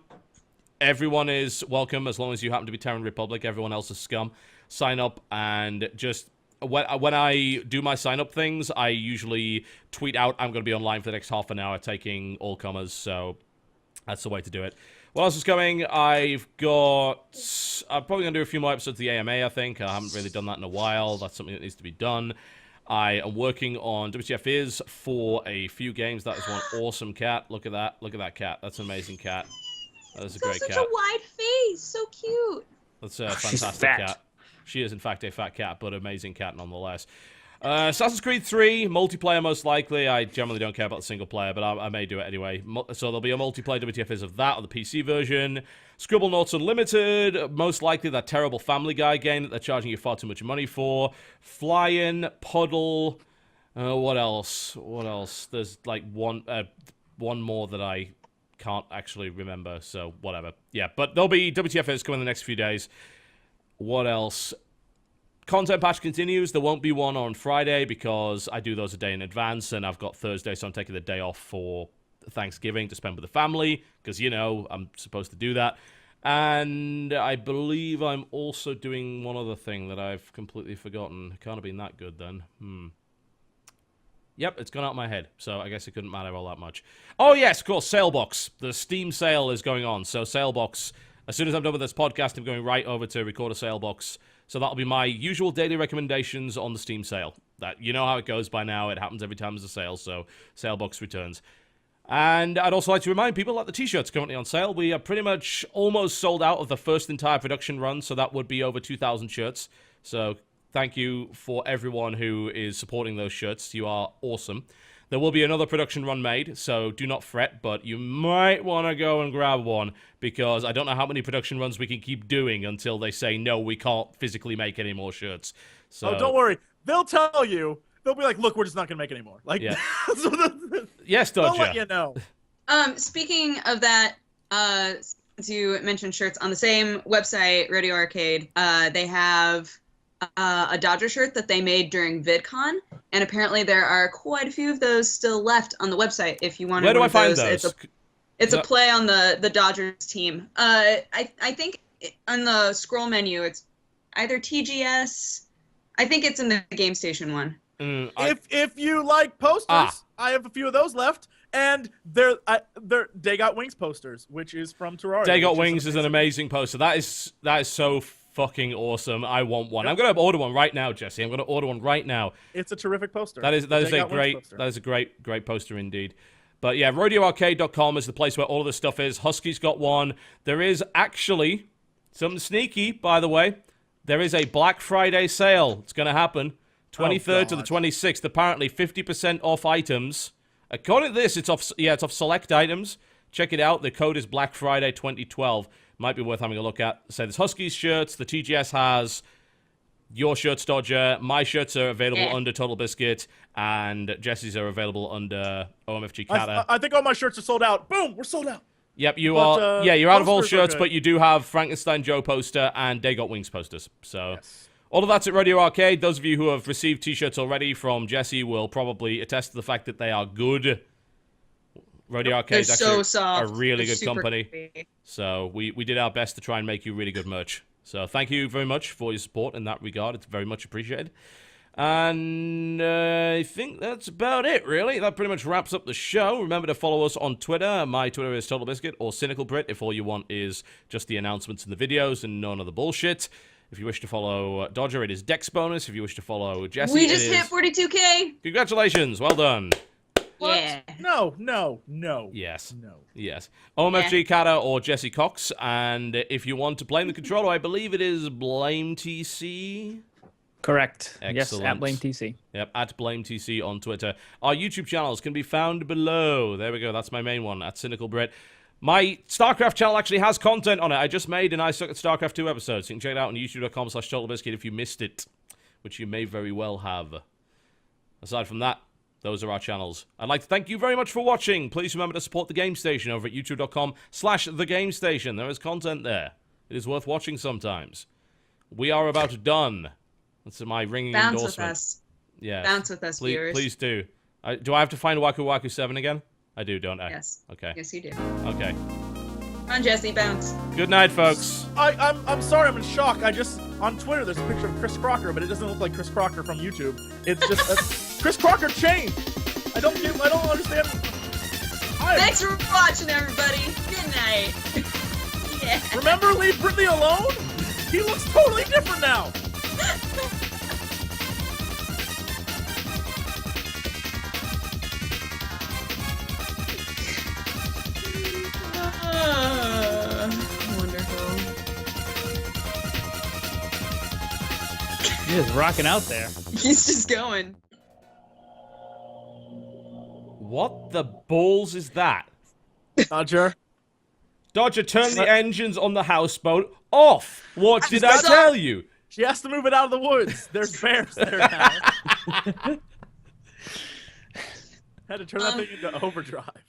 Everyone is welcome as long as you happen to be Terran Republic. Everyone else is scum. Sign up and just... When I do my sign-up things, I usually tweet out I'm going to be online for the next half an hour taking all comers, so that's the way to do it. What else is coming? I'm probably going to do a few more episodes of the AMA, I think. I haven't really done that in a while. That's something that needs to be done. I am working on WTF Is for a few games. That is one awesome cat. Look at that. Look at that cat. That's an amazing cat. That is a great cat. Such a wide face. So cute. That's a fantastic cat. She is, in fact, a fat cat, but amazing cat nonetheless. Assassin's Creed 3, multiplayer most likely. I generally don't care about the single player, but I may do it anyway. So there'll be a multiplayer WTF of that on the PC version. Scribblenauts Unlimited, most likely that terrible Family Guy game that they're charging you far too much money for. Fly-In, Puddle. What else? What else? There's like one more that I can't actually remember, so whatever. Yeah, but there'll be WTFs coming in the next few days. What else? Content patch continues. There won't be one on Friday because I do those a day in advance, and I've got Thursday, so I'm taking the day off for Thanksgiving to spend with the family, because, you know, I'm supposed to do that. And I believe I'm also doing one other thing that I've completely forgotten. It can't have been that good, then. Yep, it's gone out of my head, so I guess it couldn't matter all that much. Oh, yes, of course, Salebox. The Steam sale is going on, so Salebox... As soon as I'm done with this podcast, I'm going right over to record a sale box. So that'll be my usual daily recommendations on the Steam sale. That, you know how it goes by now. It happens every time there's a sale, so sale box returns. And I'd also like to remind people that the t-shirt's currently on sale. We are pretty much almost sold out of the first entire production run, so that would be over 2,000 shirts. So thank you for everyone who is supporting those shirts. You are awesome. There will be another production run made, so do not fret, but you might want to go and grab one, because I don't know how many production runs we can keep doing until they say, no, we can't physically make any more shirts. So, oh, don't worry. They'll tell you. They'll be like, look, we're just not going to make any more. Like, yeah. Yes, Dodger. They'll let you know. Speaking of that, since you mentioned shirts, on the same website, Rodeo Arcade, they have... a Dodger shirt that they made during VidCon, and apparently there are quite a few of those still left on the website. If you want to, where do I find those? It's a play on the Dodgers team. I think on the scroll menu it's either TGS. I think it's in the Game Station one. If you like posters, I have a few of those left, and they're They Got Wings posters, which is from Terraria. They Got Wings is an amazing poster. That is so fucking awesome. I want one. I'm going to order one right now, Jesse. I'm going to order one right now. It's a terrific poster. That is a great poster indeed. But yeah, RodeoArcade.com is the place where all of this stuff is. Husky's got one. There is actually something sneaky, by the way. There is a Black Friday sale. It's going to happen. 23rd to the 26th. Apparently 50% off items. According to this, it's off select items. Check it out. The code is Black Friday 2012. Might be worth having a look at. So there's Huskies shirts. The TGS has your shirts, Dodger. My shirts are available under Totalbiscuit, and Jesse's are available under OMFG Kata. I think all my shirts are sold out. Boom, we're sold out. Yep, you're out of all shirts, but you do have Frankenstein Joe poster and They Got Wings posters. So all of that's at Radio Arcade. Those of you who have received t-shirts already from Jesse will probably attest to the fact that they are good. Radio Arcade is actually a really good company. Creepy. So we did our best to try and make you really good merch. So thank you very much for your support in that regard. It's very much appreciated. And I think that's about it, really. That pretty much wraps up the show. Remember to follow us on Twitter. My Twitter is TotalBiscuit or CynicalBrit if all you want is just the announcements and the videos and none of the bullshit. If you wish to follow Dodger, it is Dex Bonus. If you wish to follow Jesse, we just hit 42K. Congratulations. Well done. What? Yeah. No. Yes. No. Yes. OMFG Kata or Jesse Cox. And if you want to blame the controller, I believe it is BlameTC. Correct. Excellent. Yes, at BlameTC. Yep, at BlameTC on Twitter. Our YouTube channels can be found below. There we go. That's my main one, at CynicalBrit. My StarCraft channel actually has content on it. I just made an I Suck at StarCraft 2 episode. So you can check it out on youtube.com/TotalBiscuit if you missed it, which you may very well have. Aside from that, those are our channels. I'd like to thank you very much for watching. Please remember to support The Game Station over at youtube.com/TheGameStation. There is content there. It is worth watching sometimes. We are about done. That's my ringing endorsement. Bounce with us. Yeah. Bounce with us, viewers. Please do. Do I have to find Waku Waku 7 again? I do, don't I? Yes. Okay. Yes, you do. Okay. Come on, Jesse, bounce. Good night, folks. I'm sorry, I'm in shock. On Twitter there's a picture of Chris Crocker, but it doesn't look like Chris Crocker from YouTube. It's just Chris Crocker changed. I don't understand. Thanks for watching, everybody. Good night. Yeah. Remember, leave Britney alone? He looks totally different now. Wonderful. You're just rocking out there. He's just going. What the balls is that? Dodger, turn the engines on the houseboat off. What did I tell you? She has to move it out of the woods. There's bears there now. Had to turn that thing into overdrive.